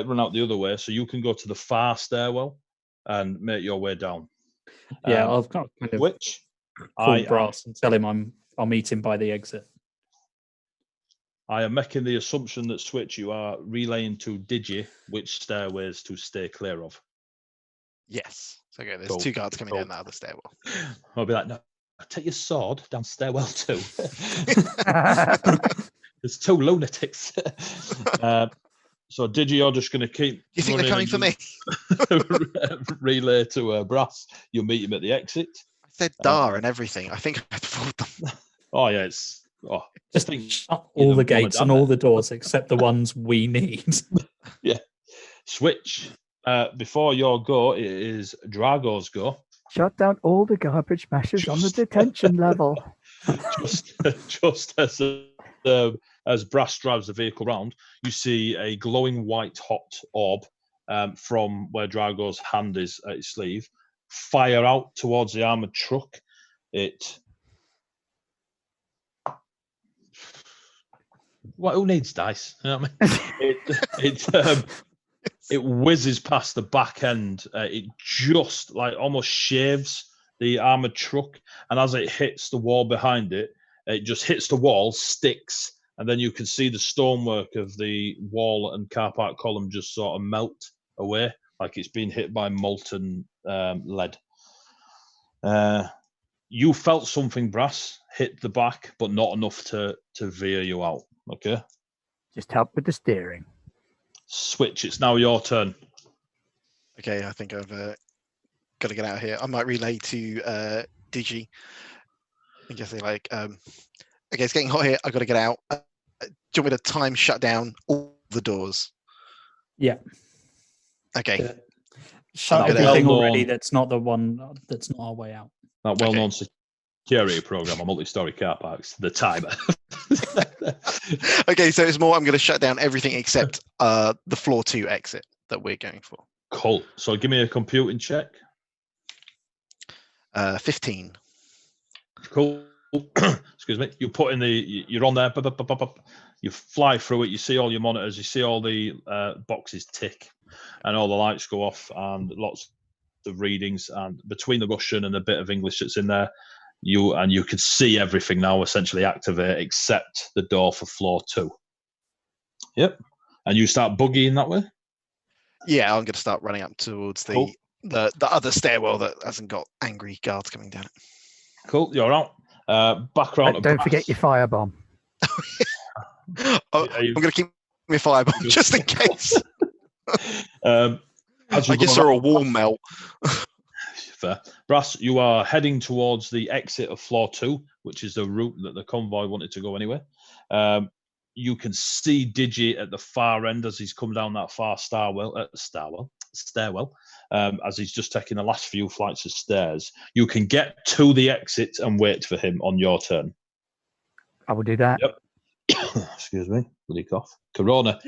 run out the other way, so you can go to the far stairwell and make your way down. Yeah, I've got kind of call Brass and tell him I'll meet him by the exit. I am making the assumption that Switch, you are relaying to Digi which stairways to stay clear of. Yes. So okay, there's 2 guards coming down the other stairwell. I'll be like, no, take your sword down stairwell 2. There's 2 lunatics. So Digi, you're just going to keep. You think they're coming for me? Relay to Brass. You'll meet him at the exit. I said "dar" and everything. I think I've fooled them. Oh yeah, it's just shut all the gates and all the doors except the ones we need. Yeah. Switch. Before your go, it is Drago's go. Shut down all the garbage mashers on the detention level. just as Brass drives the vehicle round, you see a glowing white hot orb from where Drago's hand is at his sleeve fire out towards the armored truck. Who needs dice? You know what I mean? It whizzes past the back end. It just almost shaves the armored truck, and as it hits the wall behind it, it just hits the wall, sticks, and then you can see the stonework of the wall and car park column just sort of melt away, like it's been hit by molten lead. You felt something, Brass, hit the back, but not enough to veer you out. Okay. Just help with the steering. Switch. It's now your turn. Okay, I think I've got to get out of here. I might relay to Digi and just say like, okay, it's getting hot here. I've got to get out. Do you want me to time shut down all the doors? Yeah. Okay. Shut everything already. That's not the one. That's not our way out. That well-known security program on multi-story car parks. The timer. Okay, so it's more. I'm going to shut down everything except the floor 2 exit that we're going for. Cool. So give me a computing check. 15. Cool. Excuse me. You put in you're on there. You fly through it. You see all your monitors. You see all the boxes tick, and all the lights go off, and lots of readings. And between the Russian and a bit of English that's in there, you can see everything now essentially activate except the door for floor 2. Yep. And you start boogieing that way? Yeah, I'm going to start running up towards the other stairwell that hasn't got angry guards coming down it. Cool, you're out. Background. Don't forget your firebomb. I'm going to keep my firebomb just in case. I just saw a wall melt. Fair. Brass, you are heading towards the exit of floor 2, which is the route that the convoy wanted to go anyway. You can see Digi at the far end as he's come down that far stairwell, as he's just taking the last few flights of stairs. You can get to the exit and wait for him on your turn. I will do that. Yep. Excuse me. Bloody cough. Corona.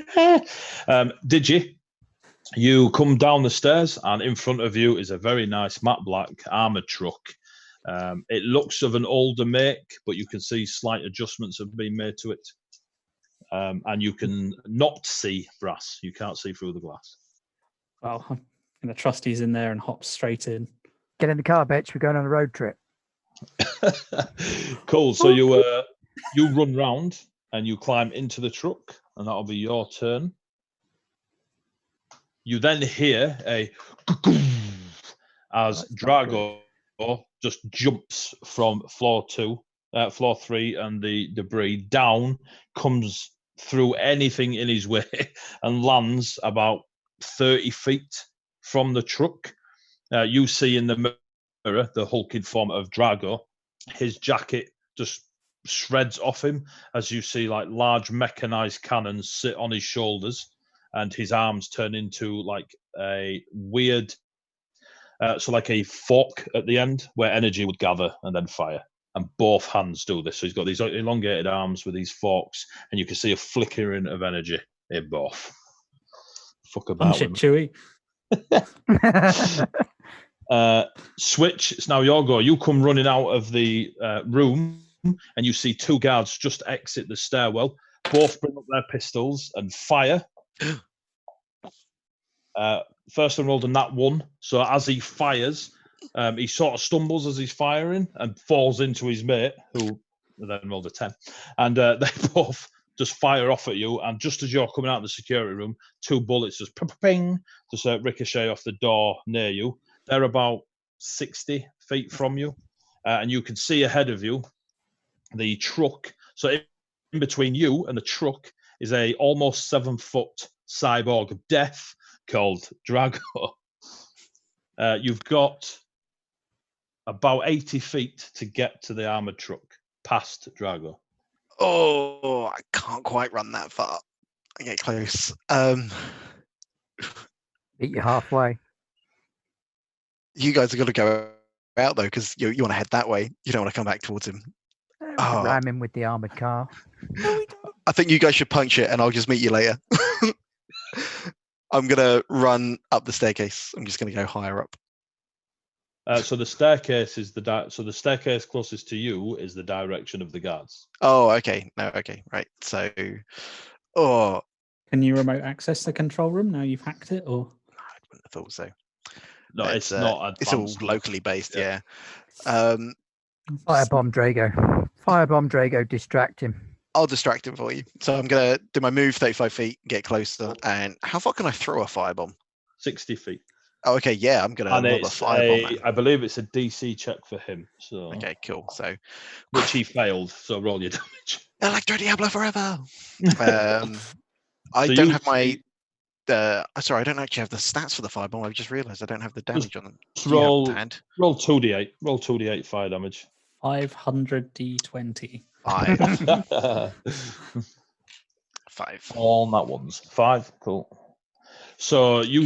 Digi, you come down the stairs, and in front of you is a very nice matte black armoured truck. It looks of an older make, but you can see slight adjustments have been made to it. And you can not see Brass. You can't see through the glass. Well, I'm going to trust he's in there and hop straight in. Get in the car, bitch. We're going on a road trip. Cool. So you run round and you climb into the truck, and that'll be your turn. You then hear a as Drago just jumps from floor 3, and the debris down, comes through anything in his way, and lands about 30 feet from the truck. You see in the mirror the hulking form of Drago. His jacket just shreds off him as you see like large mechanized cannons sit on his shoulders, and his arms turn into like a weird, like a fork at the end where energy would gather and then fire. And both hands do this. So he's got these elongated arms with these forks, and you can see a flickering of energy in both. Fuck about Shit, Chewy. Switch, it's now your go. You come running out of the room, and you see 2 guards just exit the stairwell. Both bring up their pistols and fire. First one rolled a nat 1. So as he fires, he sort of stumbles as he's firing and falls into his mate, who then rolled a 10. And they both just fire off at you. And just as you're coming out of the security room, 2 bullets just ping, just ricochet off the door near you. They're about 60 feet from you. And you can see ahead of you the truck. So in between you and the truck is a almost 7-foot cyborg of death called Drago. You've got about 80 feet to get to the armored truck past Drago. Oh, I can't quite run that far. I get close. Meet you halfway. You guys are going to go out though, because you want to head that way. You don't want to come back towards him. We could ram him with the armored car. No, we don't. I think you guys should punch it, and I'll just meet you later. I'm gonna run up the staircase. I'm just gonna go higher up. So the staircase is the staircase closest to you is the direction of the guards. Oh, okay. No, okay, right. So, Can you remote access the control room now you've hacked it, or? I wouldn't have thought so. No, it's not. It's all advanced. locally based. Yeah. Firebomb Drago. Firebomb Drago, distract him. I'll distract him for you. So I'm gonna do my move 35 feet, get closer, and how far can I throw a firebomb? 60 feet. Oh, okay, yeah, I'm gonna lob a firebomb. I believe it's a DC check for him. So Okay, cool. So which he failed. So roll your damage. Electro Diablo forever. I don't have my. Sorry, I don't actually have the stats for the firebomb. I just realised I don't have the damage on them. Roll 2d8. Roll 2d8 fire damage. 500 d20. 5. 5. All that ones. 5. Cool. So you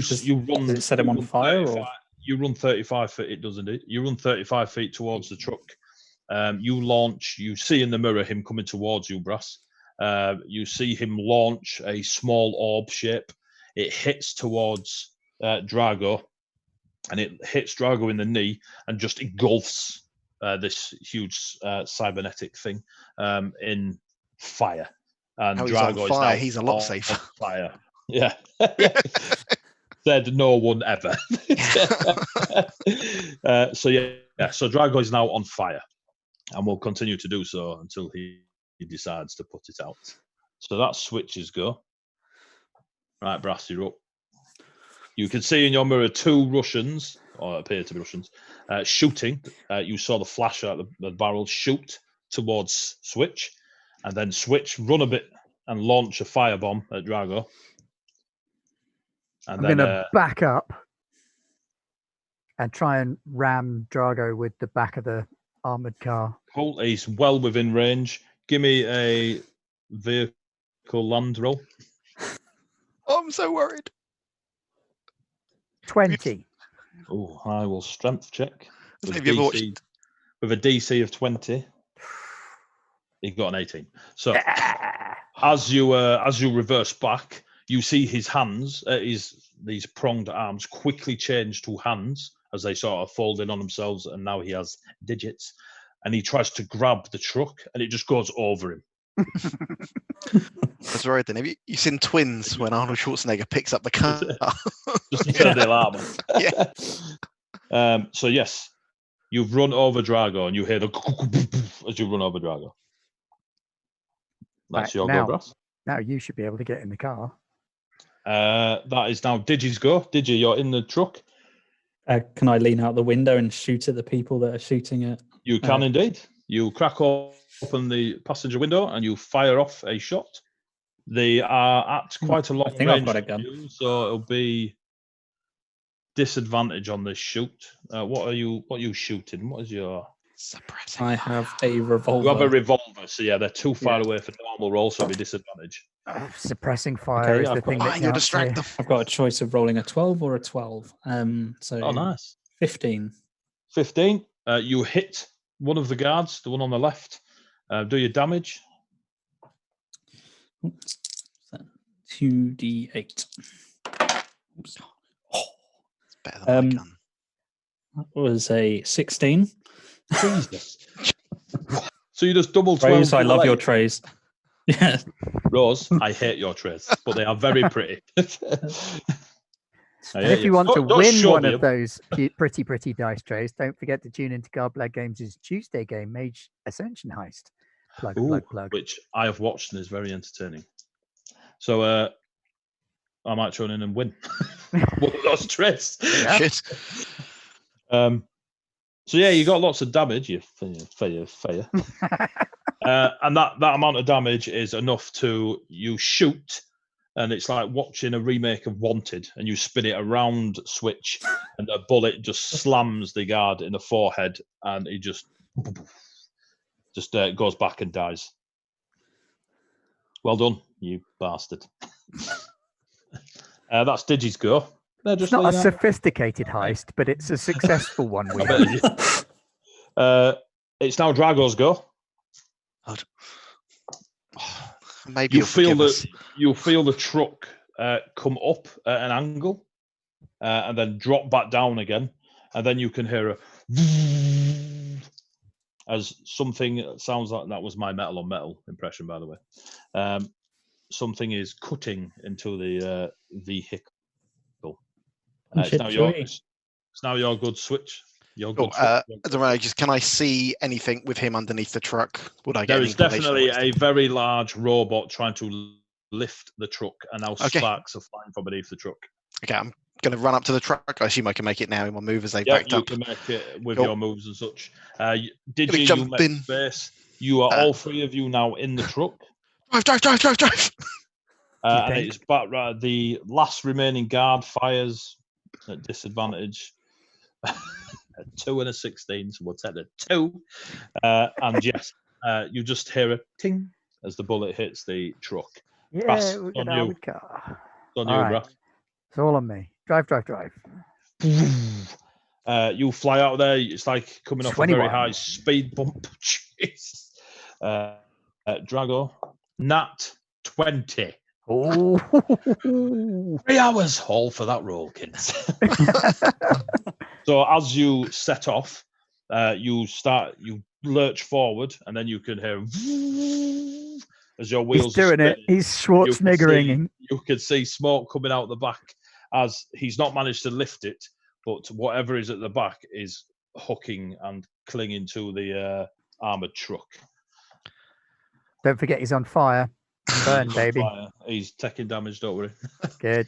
run. Does it set him on fire? Or? You run 35 feet. It does indeed. You run 35 feet towards the truck. You launch. You see in the mirror him coming towards you, Brass. You see him launch a small orb shape. It hits towards Drago, and it hits Drago in the knee and just engulfs this huge cybernetic thing in fire. And Drago is now he's a lot safer. Fire. Yeah. Said no one ever. So Drago is now on fire, and will continue to do so until he decides to put it out. So that switches go. Right, Brass, you're up. You can see in your mirror 2 Russians, or appear to be Russians, shooting. You saw the flash out the barrel shoot towards Switch, and then Switch run a bit and launch a firebomb at Drago. And I'm going to back up and try and ram Drago with the back of the armored car. Cool. He's well within range. Give me a vehicle land roll. Oh, I'm so worried. 20. Oh, I will strength check. With Have you ever watched? With a DC of 20. He got an 18. So as you reverse back, you see his hands, these pronged arms quickly change to hands as they sort of fold in on themselves, and now he has digits. And he tries to grab the truck, and it just goes over him. That's right. Then have you seen Twins when Arnold Schwarzenegger picks up the car? Just to turn the alarm on. Yeah. So yes, you've run over Drago, and you hear the as you run over Drago. That's your go, Brass. Now you should be able to get in the car. That is now Digi's go. Digi, you're in the truck. Can I lean out the window and shoot at the people that are shooting at? You can indeed. You crack open the passenger window and you fire off a shot. They are at quite a long range. I've got a gun. So it'll be disadvantage on this shoot. What are you shooting? What is your suppressing? I have a revolver. You have a revolver, so yeah, they're too far away for normal roll, so it'll be disadvantage. Suppressing fire is the thing that you're distracted. I've got a choice of rolling a 12 or a 12. So nice. 15. 15. You hit one of the guards, the one on the left. Do your damage. 2d8. Oops. It's better than my gun. That was a 16. Jesus. So you just double 12. Rose, I love your trays. Yeah. Rose, I hate your trays, but they are very pretty. And if you want to win one of those pretty dice trays, don't forget to tune into Garblag Games' Tuesday game, Mage Ascension Heist. Plug. Which I have watched and is very entertaining. So I might tune in and win one of those trays. Yeah. Shit. So yeah, you got lots of damage. You fair. And that amount of damage is enough to you shoot. And it's like watching a remake of Wanted, and you spin it around Switch, and a bullet just slams the guard in the forehead, and he just goes back and dies. Well done, you bastard. That's Digi's go. They're It's just not a laying out. sophisticated heist, but it's a successful one. I bet it is. It's now Drago's go. God. Maybe You'll feel the truck come up at an angle and then drop back down again, and then you can hear a as something sounds like that was my metal on metal impression, by the way. Something is cutting into the vehicle. It's now your good switch. Can I see anything with him underneath the truck? Would I get? There is definitely a very large robot trying to lift the truck, and now sparks are flying from beneath the truck. Okay, I'm going to run up to the truck. I assume I can make it now in my move as they backed you up. can make it with your moves and such. Digi, jump you make in. space. You are all three of you now in the truck. Drive! And it's back right. The last remaining guard fires at disadvantage. A 2 and a 16, so we'll take the 2. And yes, you just hear a ting as the bullet hits the truck. Yeah, Brass, we're on going you. with car. It's on you, Brass. It's all on me. Drive. You fly out there. It's like coming off 21. a very high speed bump. Jeez. Drago, nat 20. Oh, 3 hours haul for that roll, kids. So as you set off, you lurch forward, and then you can hear as your wheels he's doing are it. He's Schwarzeneggering. You can see smoke coming out the back as he's not managed to lift it, but whatever is at the back is hooking and clinging to the armored truck. Don't forget he's on fire. Burn, baby. Fire. He's taking damage, don't worry. Good.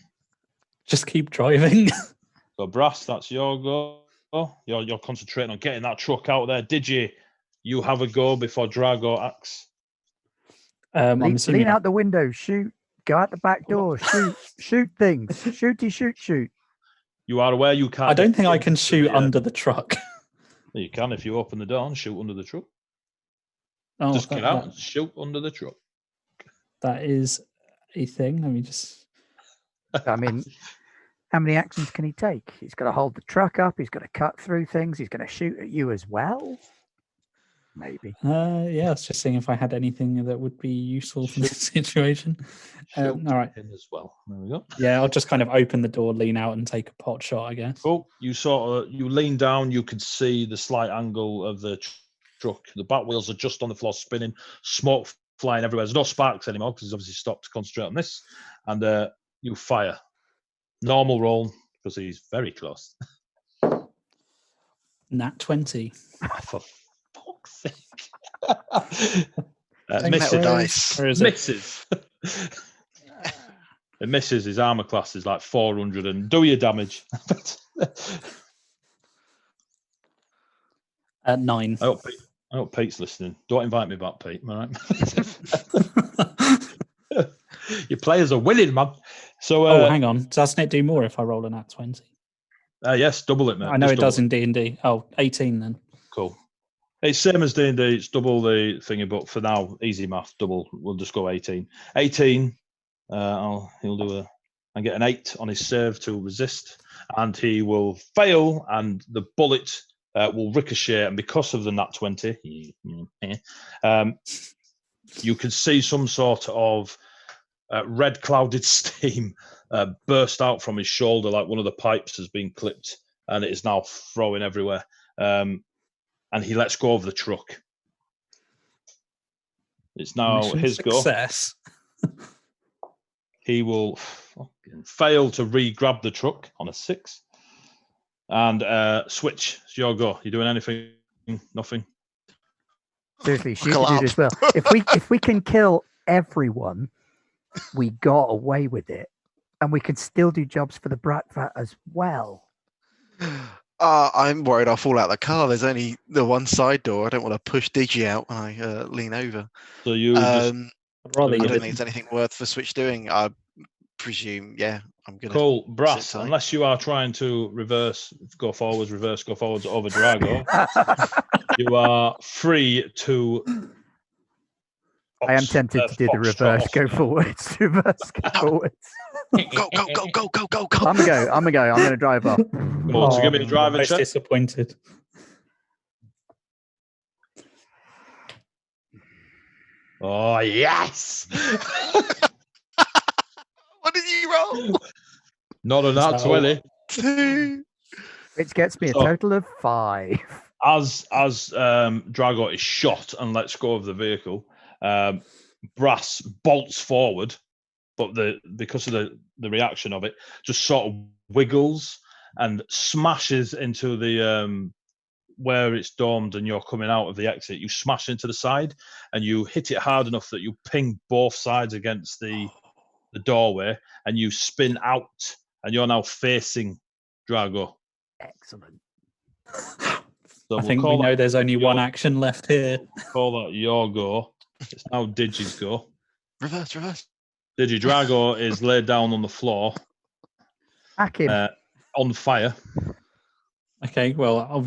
Just keep driving. So Brass, that's your go. You're concentrating on getting that truck out there. Digi, you have a go before Drago acts. I'm assuming lean out the window, shoot. Go out the back door, shoot things. Shoot. You are aware you can't. I don't think I can shoot under the truck. You can if you open the door and shoot under the truck. Oh, just get out and shoot under the truck. That is a thing. Let me just. I mean, how many actions can he take? He's got to hold the truck up. He's got to cut through things. He's going to shoot at you as well. Maybe. Yeah, I was just seeing if I had anything that would be useful for this situation. All right. Him as well. There we go. Yeah, I'll just kind of open the door, lean out, and take a pot shot, I guess. Cool. You lean down. You can see the slight angle of the truck. The back wheels are just on the floor, spinning. Smoke flying everywhere. There's no sparks anymore because he's obviously stopped to concentrate on this. And you fire. Normal roll because he's very close. Nat 20. For fuck's sake. Misses. Dice. Where is misses. It misses. His armor class is like 400 and do your damage. 9. I hope Pete's listening. Don't invite me back, Pete. All right. Your players are winning, man. So, hang on. Doesn't it do more if I roll a nat 20? Yes, double it, mate. I know it does in D&D. Oh, 18 then. Cool. It's same as D&D. It's double the thingy, but for now, easy math, double. We'll just go 18. 18. He'll do and get an 8 on his save to resist, and he will fail, and the bullet will ricochet, and because of the nat 20, you can see some sort of red clouded steam burst out from his shoulder, like one of the pipes has been clipped, and it is now throwing everywhere. And he lets go of the truck. It's now his success. go. He will fail to re-grab the truck on a 6. And Switch, it's your go. You doing anything? Nothing? Seriously, shoot the dude as well. If we can kill everyone, we got away with it. And we can still do jobs for the Bratvat as well. I'm worried I'll fall out of the car. There's only the one side door. I don't want to push Digi out when I lean over. So you I don't think there's anything worth for Switch doing. I presume, I'm going to... Cool. Brass, unless you are trying to go forwards over Drago, you are free to... I am tempted to do the reverse, go forwards. Reverse, go forwards. Go, go, go, go, go, go, go. I'm gonna go. I'm gonna drive up. Oh, so give me a driving most check. disappointed. Oh, yes! What did you roll? Not a nat So- 20. 2. Which gets me a So- total of 5. As Drago is shot and lets go of the vehicle, Brass bolts forward, but because of the reaction of it, just sort of wiggles and smashes into the where it's domed and you're coming out of the exit. You smash into the side and you hit it hard enough that you ping both sides against the doorway, and you spin out, and you're now facing Drago. Excellent. So I think we know there's only one action left here. Call that your go. It's now Digi's go. Reverse. Digi Drago is laid down on the floor, Hack him. on fire. Okay, well,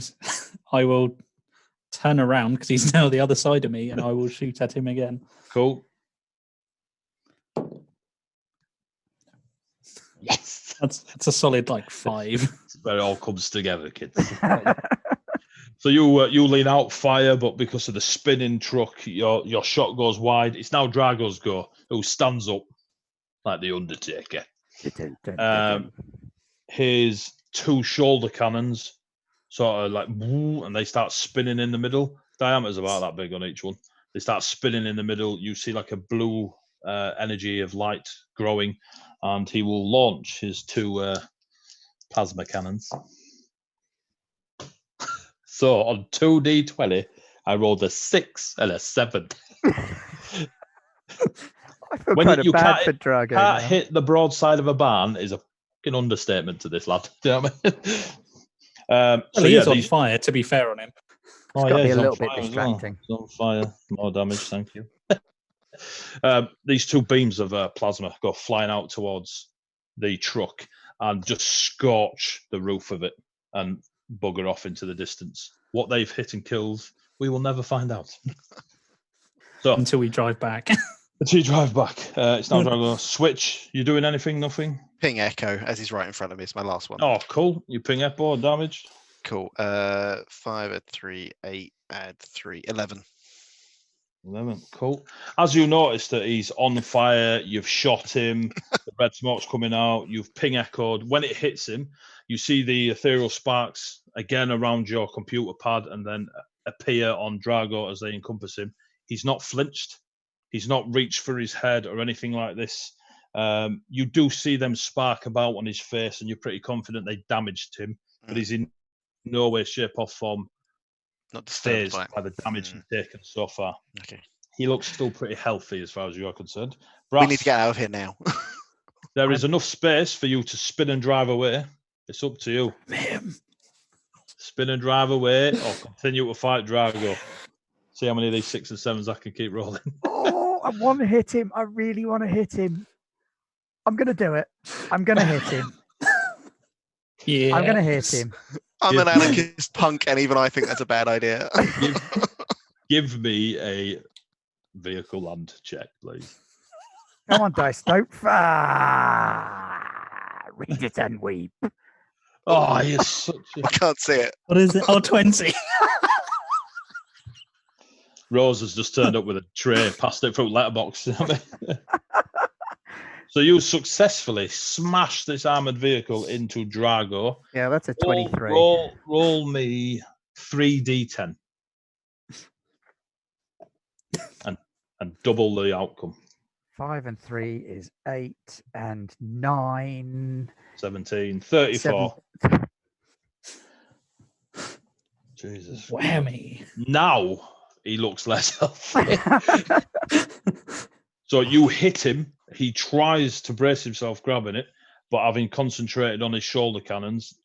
I will turn around because he's now the other side of me, and I will shoot at him again. Cool. Yes. That's a solid 5. It's where it all comes together, kids. So you lean out, fire, but because of the spinning truck, your shot goes wide. It's now Drago's go, who stands up like the Undertaker. His 2 shoulder cannons sort of like, and they start spinning in the middle. Diameter's about that big on each one. They start spinning in the middle. You see like a blue energy of light growing, and he will launch his 2 plasma cannons. So on 2d20, I rolled a 6 and a 7. I feel When kind you of bad for Drago. now. Can't hit the broadside of a barn is a fucking understatement to this lad. Do you know what I mean? Well, he is on fire, to be fair on him. It's got to be he's a on little bit fire as well. distracting. He's on fire. More damage, thank you. These 2 beams of plasma go flying out towards the truck and just scorch the roof of it and bugger off into the distance. What they've hit and killed, we will never find out. So Until we drive back. until you drive back, it's now Drago. Switch. You doing anything? Nothing. Ping Echo as he's right in front of me. It's my last one. Oh, cool. You ping Echo damage. Cool. 5 add 3, 8 add 3, 11. 11. Cool. As you notice that he's on fire, you've shot him, the red smoke's coming out, you've ping echoed. When it hits him, you see the ethereal sparks again around your computer pad and then appear on Drago as they encompass him. He's not flinched. He's not reached for his head or anything like this. You do see them spark about on his face, and you're pretty confident they damaged him, but he's in no way, shape, or form Not disturbed phased by it. by the damage he's taken so far. Okay. He looks still pretty healthy as far as you're concerned. We Brass, need to get out of here now. there is enough space for you to spin and drive away. It's up to you. Spin and drive away or continue to fight Drago. See how many of these 6 and 7s I can keep rolling. Oh, I want to hit him. I really want to hit him. I'm going to do it. I'm going to hit him. Yeah. I'm going to hit him. I'm Yeah. an anarchist punk, and even I think that's a bad idea. Give me a vehicle land check, please. Come on, dice. Don't. Read it and weep. Oh, you're such a... I can't see it. What is it? Oh, 20. Rose has just turned up with a tray, passed it through letterbox. You know what I mean? So you successfully smashed this armored vehicle into Drago. Yeah, that's a 23. Roll me 3d10 and double the outcome. 5 and 3 is 8 and 9. 17, 34. Jesus. Whammy. Now he looks less healthy. So you hit him. He tries to brace himself grabbing it, but having concentrated on his shoulder cannons,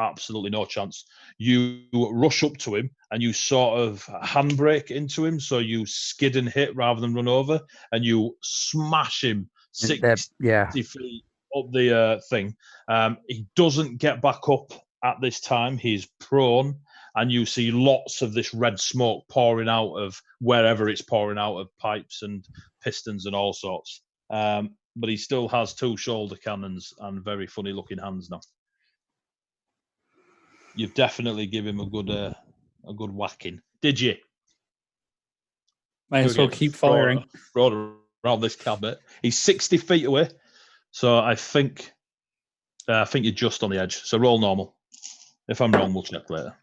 absolutely no chance. You rush up to him and you sort of handbrake into him, so you skid and hit rather than run over, and you smash him 60 Yeah. feet up the thing. He doesn't get back up at this time. He's prone, and you see lots of this red smoke pouring out of wherever it's pouring out of, pipes and pistons and all sorts. but he still has 2 shoulder cannons and very funny looking hands now. You've definitely given him a good whacking. Did you? May as well keep firing. Rode around this cabinet. He's 60 feet away, so I think you're just on the edge. So roll normal. If I'm wrong, we'll check later.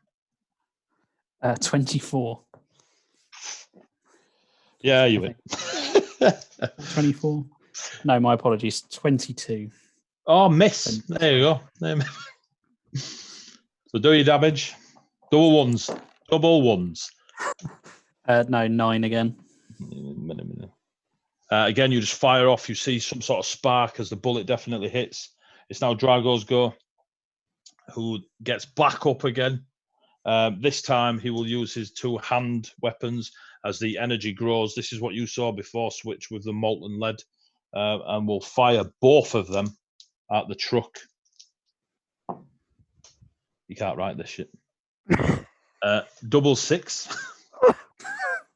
24. Yeah, you win. 24. No, my apologies. 22. Oh, miss. 22. There you go. So do your damage. Double ones. No, 9 again. Again, you just fire off. You see some sort of spark as the bullet definitely hits. It's now Drago's go, who gets back up again. This time he will use his 2 hand weapons as the energy grows. This is what you saw before, Switch, with the molten lead. And will fire both of them at the truck. You can't write this shit. Double 6.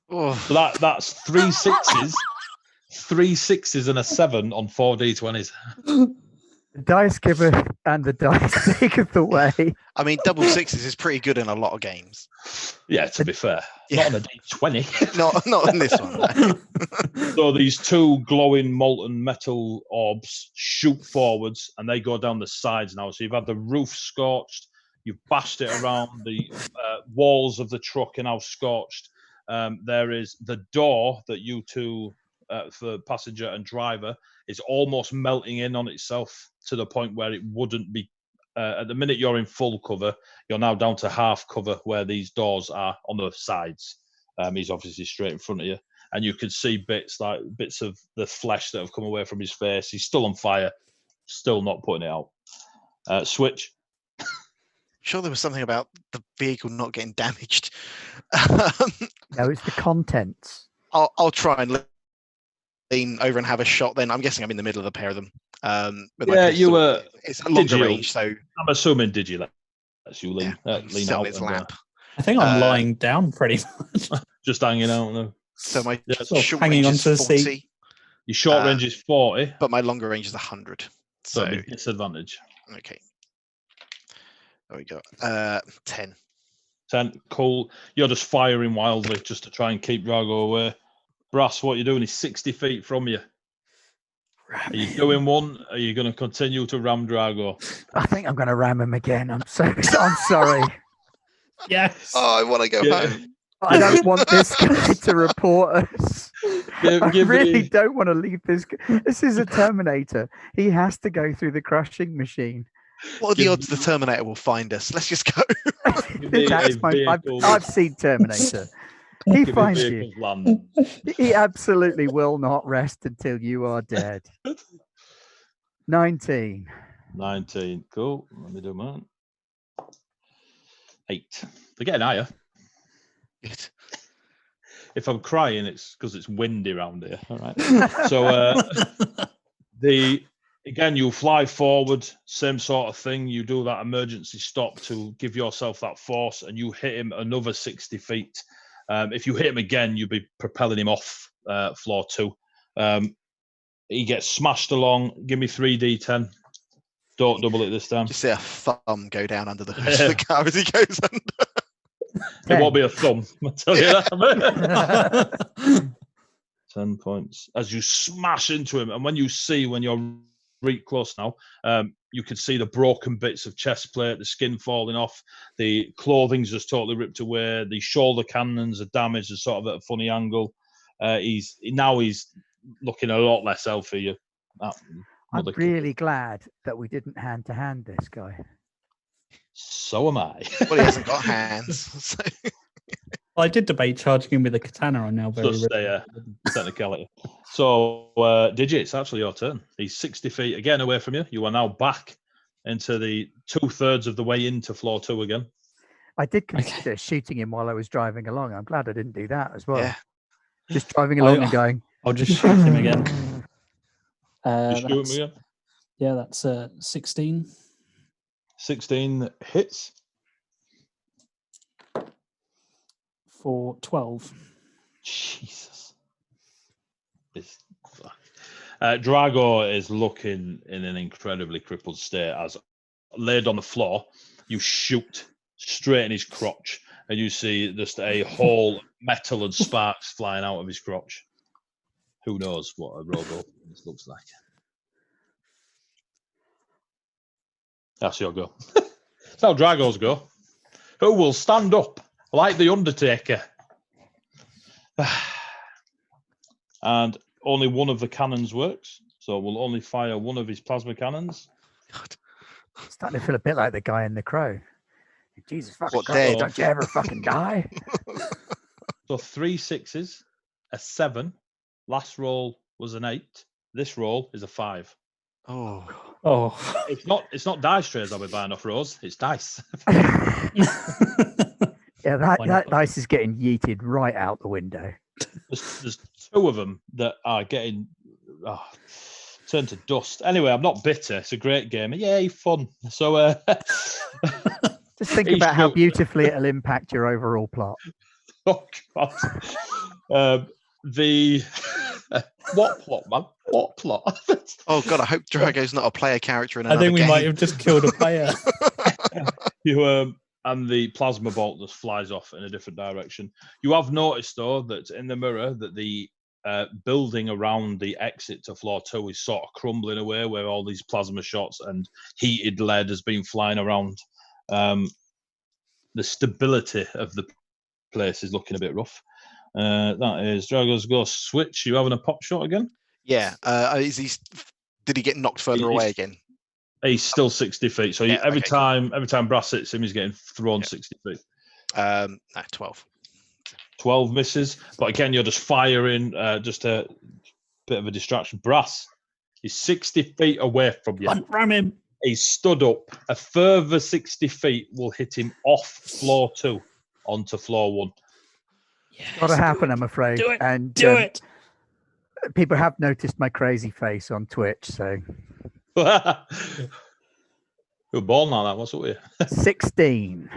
So that's 3 6s. 3 6s and a 7 on 4d20s. The dice giveth and the dice taketh away. I mean, double 6s is pretty good in a lot of games. Yeah, to be fair. Yeah. Not on a d20. not on this one. No. So these 2 glowing molten metal orbs shoot forwards and they go down the sides now. So you've had the roof scorched. You've bashed it around. The walls of the truck are now scorched. There is the door that you 2, for passenger and driver, is almost melting in on itself to the point where it wouldn't be. At the minute you're in full cover, you're now down to half cover where these doors are on the sides. He's obviously straight in front of you. And you can see bits of the flesh that have come away from his face. He's still on fire, still not putting it out. Switch. Sure, there was something about the vehicle not getting damaged. No, it's the contents. I'll try and lean over and have a shot. Then I'm guessing I'm in the middle of the pair of them. Yeah, you were. It's a longer range, so I'm assuming Digi lets you lean sit on out its and, lap. I think I'm lying down pretty much. just hanging out. No. So my Sort of short hanging range is onto the 40, seat. Your short range is 40, but my longer range is 100. so So it'd be disadvantage. okay, there we go. 10. 10. Cool. You're just firing wildly just to try and keep Drago away. Brass, what you're doing is 60 feet from you. Are you doing one? Are you going to continue to ram Drago? I think I'm going to ram him again. I'm sorry. Yes. Oh, I want to go home. I don't want this guy to report us. I really don't want to leave this. This is a Terminator. He has to go through the crushing machine. What are the odds the Terminator will find us? Let's just go. I've seen Terminator. He finds you. He absolutely will not rest until you are dead. 19. 19. Cool. Let me do mine. 8. They're getting higher. Good. If I'm crying, it's because it's windy around here. All right. So again, you fly forward, same sort of thing. You do that emergency stop to give yourself that force, and you hit him another 60 feet. If you hit him again, you'll be propelling him off floor 2. He gets smashed along. Give me 3d10. Don't double it this time. Just see a thumb go down under the hood of the car as he goes under. It won't be a thumb, I'll tell you that. 10 points. As you smash into him, and when you're really close now, you can see the broken bits of chest plate, the skin falling off, the clothing's just totally ripped away, the shoulder cannons are damaged and sort of at a funny angle. He's looking a lot less healthy. I'm really glad that we didn't hand-to-hand this guy. So am I. Well, he hasn't got hands. So. I did debate charging him with a katana. I'm now very just a technicality. So, Digi, it's actually your turn. He's 60 feet again away from you. You are now back into the 2/3 of the way into floor 2 again. I did consider shooting him while I was driving along. I'm glad I didn't do that as well. Yeah. Just driving along and going. I'll just shoot him again. Shoot him again. Yeah, that's 16. 16 hits. For 12. Jesus. Drago is looking in an incredibly crippled state as laid on the floor. You shoot straight in his crotch, and you see just a whole metal and sparks flying out of his crotch. Who knows what a robo looks like? That's your go. It's now Drago's go. Who will stand up like the Undertaker? And only one of the cannons works, so we'll only fire one of his plasma cannons. God. Starting to feel a bit like the guy in The Crow. Jesus fucking What, Christ, dead? don't you ever fucking die? So 3 6s, a 7. Last roll was an 8. This roll is a 5. Oh. It's not dice trays I'll be buying off Rose. It's dice. Yeah, that dice is getting yeeted right out the window. There's 2 of them that are getting turned to dust. Anyway, I'm not bitter. It's a great game. Yay, fun. So just think about how beautifully it'll impact your overall plot. Oh God. What plot, man? What plot? Oh God, I hope Drago's not a player character in another I think we game. might have just killed a player. You and the plasma bolt just flies off in a different direction. You have noticed though that in the mirror that the building around the exit to floor 2 is sort of crumbling away, where all these plasma shots and heated lead has been flying around. The stability of the place is looking a bit rough. That is Drago's go. Switch. You having a pop shot again? Yeah. Did he get knocked further away again? He's still 60 feet. So every time Brass hits him, he's getting thrown 60 feet. 12. 12 misses. But again, you're just firing, just a bit of a distraction. Brass is 60 feet away from you. Ram him. He's stood up. A further 60 feet will hit him off floor 2 onto floor 1. Yes, got to happen, I'm afraid. Do it. And do it. People have noticed my crazy face on Twitch, so. You're born like that. What's up with you? 16.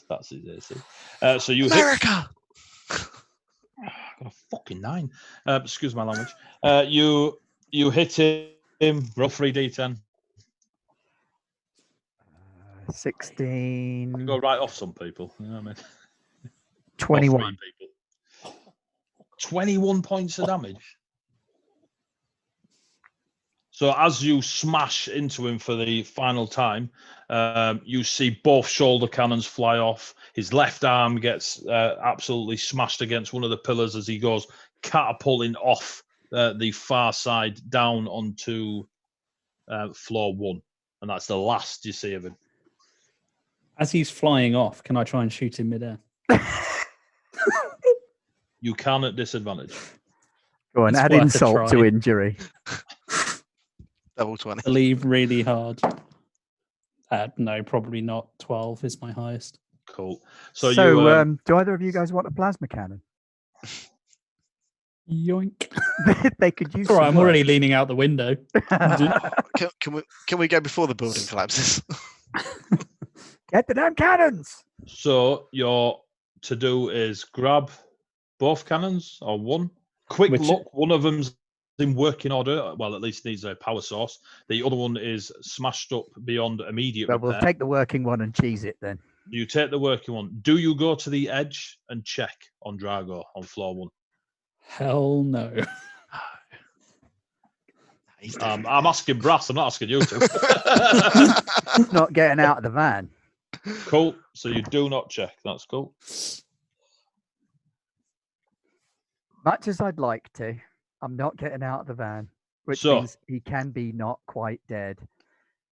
That's easy. So you America. Hit... got a fucking 9. Excuse my language. You hit him. Roll 3d10. 16. You go right off some people. You know what I mean? 21. 21 points of damage. So as you smash into him for the final time, you see both shoulder cannons fly off. His left arm gets absolutely smashed against one of the pillars as he goes catapulting off the far side down onto floor 1. And that's the last you see of him. As he's flying off, can I try and shoot him midair? You can at disadvantage. Go on, add insult to injury. Double 20. Believe really hard. No, probably not. 12 is my highest. Cool. So you, do either of you guys want a plasma cannon? Yoink. They could use. All right, I'm already leaning out the window. Can we go before the building collapses? Get the damn cannons. So your to do is grab both cannons or one. Quick look. One of them's in working order. Well, at least needs a power source. The other one is smashed up beyond immediate repair. We'll take the working one and cheese it then. You take the working one. Do you go to the edge and check on Drago on floor 1? Hell no. I'm asking Brass. I'm not asking you to. Not getting out of the van. Cool. So you do not check. That's cool. Much as I'd like to, I'm not getting out of the van, which means he can be not quite dead.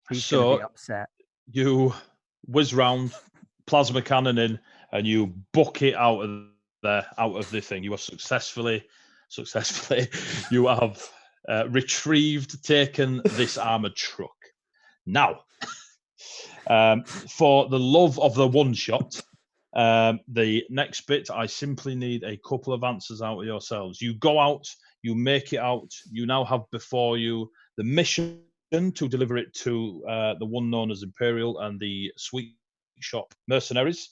He's going to be upset. You whiz round, plasma cannon in, and you buck it out of there, out of the thing. You have successfully, you have taken this armored truck. Now, for the love of the one shot, the next bit, I simply need a couple of answers out of yourselves. You go out, you make it out. You now have before you the mission to deliver it to the one known as Imperial and the Sweet Shop mercenaries.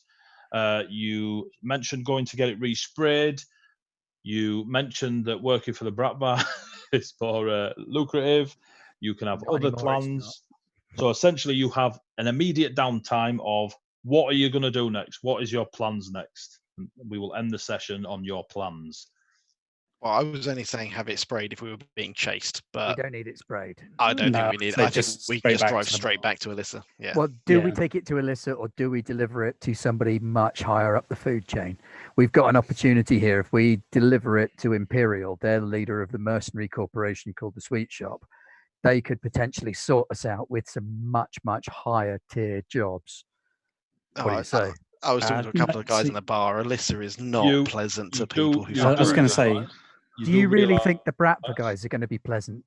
You mentioned going to get it resprayed. You mentioned that working for the Brat Bar is more lucrative. You can have Not other anymore, it's plans. So essentially, you have an immediate downtime of what are you going to do next? What is your plans next? And we will end the session on your plans. Well, I was only saying have it sprayed if we were being chased, We but don't need it sprayed. I don't No, think we need. so I think just we can straight just back drive to the straight bar. back to Alyssa. Yeah. Well, do we Yeah. take it to Alyssa or do we deliver it to somebody much higher up the food chain? We've got an opportunity here. If we deliver it to Imperial, they're the leader of the mercenary corporation called the Sweet Shop. They could potentially sort us out with some much, much higher tier jobs. What do you say? I was talking to a couple of guys in the bar. Alyssa is not pleasant to people who. I was going to say. Do you really think the Bratva guys are going to be pleasant?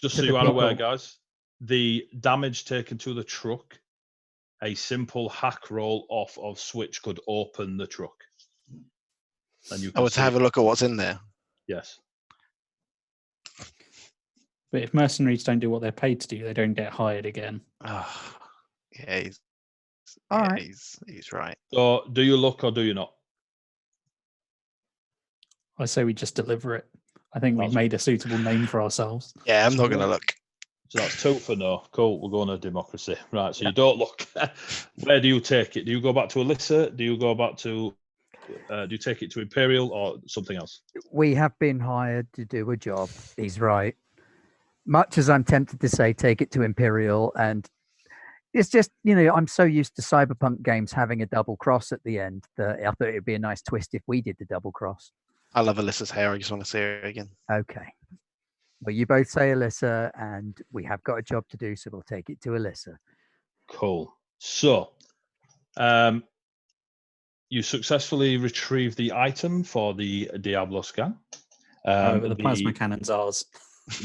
Just so you are aware, guys, the damage taken to the truck, a simple hack roll off of Switch could open the truck. And you can to have a look at what's in there. Yes. But if mercenaries don't do what they're paid to do, they don't get hired again. Oh, yeah, he's right. So do you look or do you not? I say we just deliver it. I think we've made a suitable name for ourselves. Yeah, I'm not going to look. So that's 2 for no. Cool, we're going to democracy. Right, so you don't look. Where do you take it? Do you go back to Alyssa? Do you go back to, do you take it to Imperial or something else? We have been hired to do a job. He's right. Much as I'm tempted to say take it to Imperial, and it's just, I'm so used to cyberpunk games having a double cross at the end that I thought it would be a nice twist if we did the double cross. I love Alyssa's hair. I just want to see her again. Okay. Well, you both say Alyssa, and we have got a job to do, so we'll take it to Alyssa. Cool. So, you successfully retrieved the item for the Diablo scan. The plasma cannon's ours.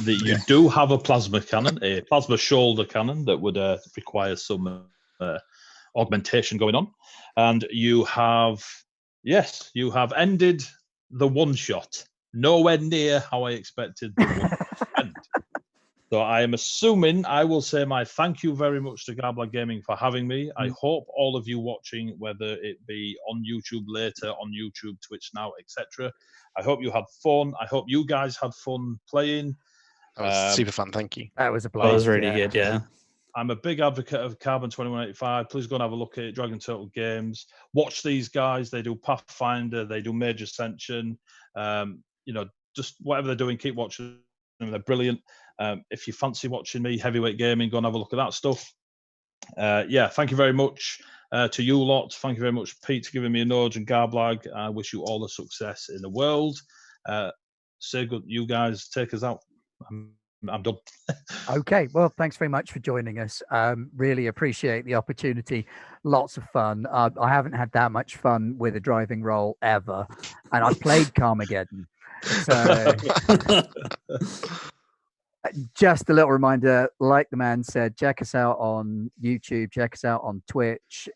You do have a plasma cannon, a plasma shoulder cannon that would require some augmentation going on. And you have ended the one shot. Nowhere near how I expected the one to end. So I am assuming I will say my thank you very much to Garblag Gaming for having me. I hope all of you watching, whether it be on YouTube later, on YouTube, Twitch now, etc. I hope you had fun. I hope you guys had fun playing. That was super fun. Thank you. That was a blast. That was really good. Yeah. I'm a big advocate of Carbon 2185. Please go and have a look at it. Dragon Turtle Games. Watch these guys. They do Pathfinder. They do Major Ascension. Just whatever they're doing, keep watching them. They're brilliant. If you fancy watching me, Heavy Waite Gaming, go and have a look at that stuff. Thank you very much to you lot. Thank you very much, Pete, for giving me a nudge, and Garblag. I wish you all the success in the world. Say good. You guys take us out. I'm done. Okay, well, thanks very much for joining us. Really appreciate the opportunity. Lots of fun. I haven't had that much fun with a driving role ever, and I've played Carmageddon. So just a little reminder, like the man said, check us out on YouTube, check us out on Twitch.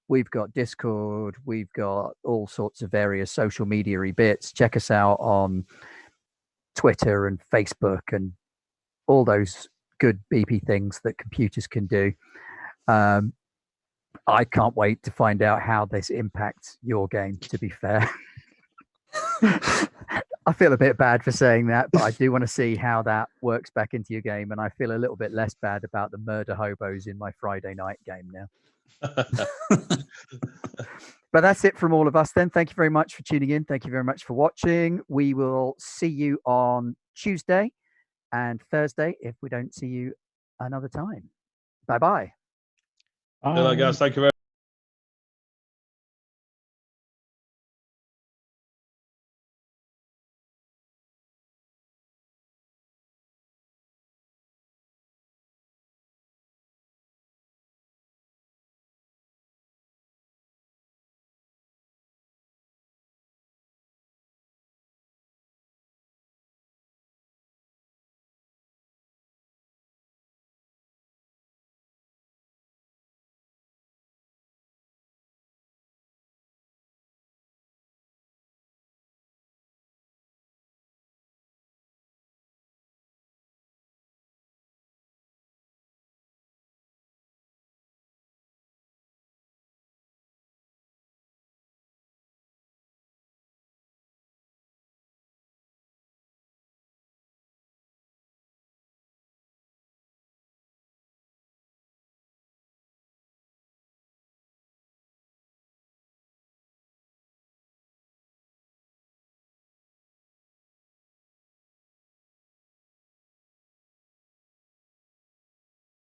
We've got Discord, we've got all sorts of various social media-y bits. Check us out on Twitter and Facebook and all those good beepy things that computers can do. I can't wait to find out how this impacts your game, to be fair. I feel a bit bad for saying that, but I do want to see how that works back into your game, and I feel a little bit less bad about the murder hobos in my Friday night game now. But that's it from all of us then. Thank you very much for tuning in. Thank you very much for watching. We will see you on Tuesday and Thursday if we don't see you another time. Bye-bye. Bye, guys. Thank you very much.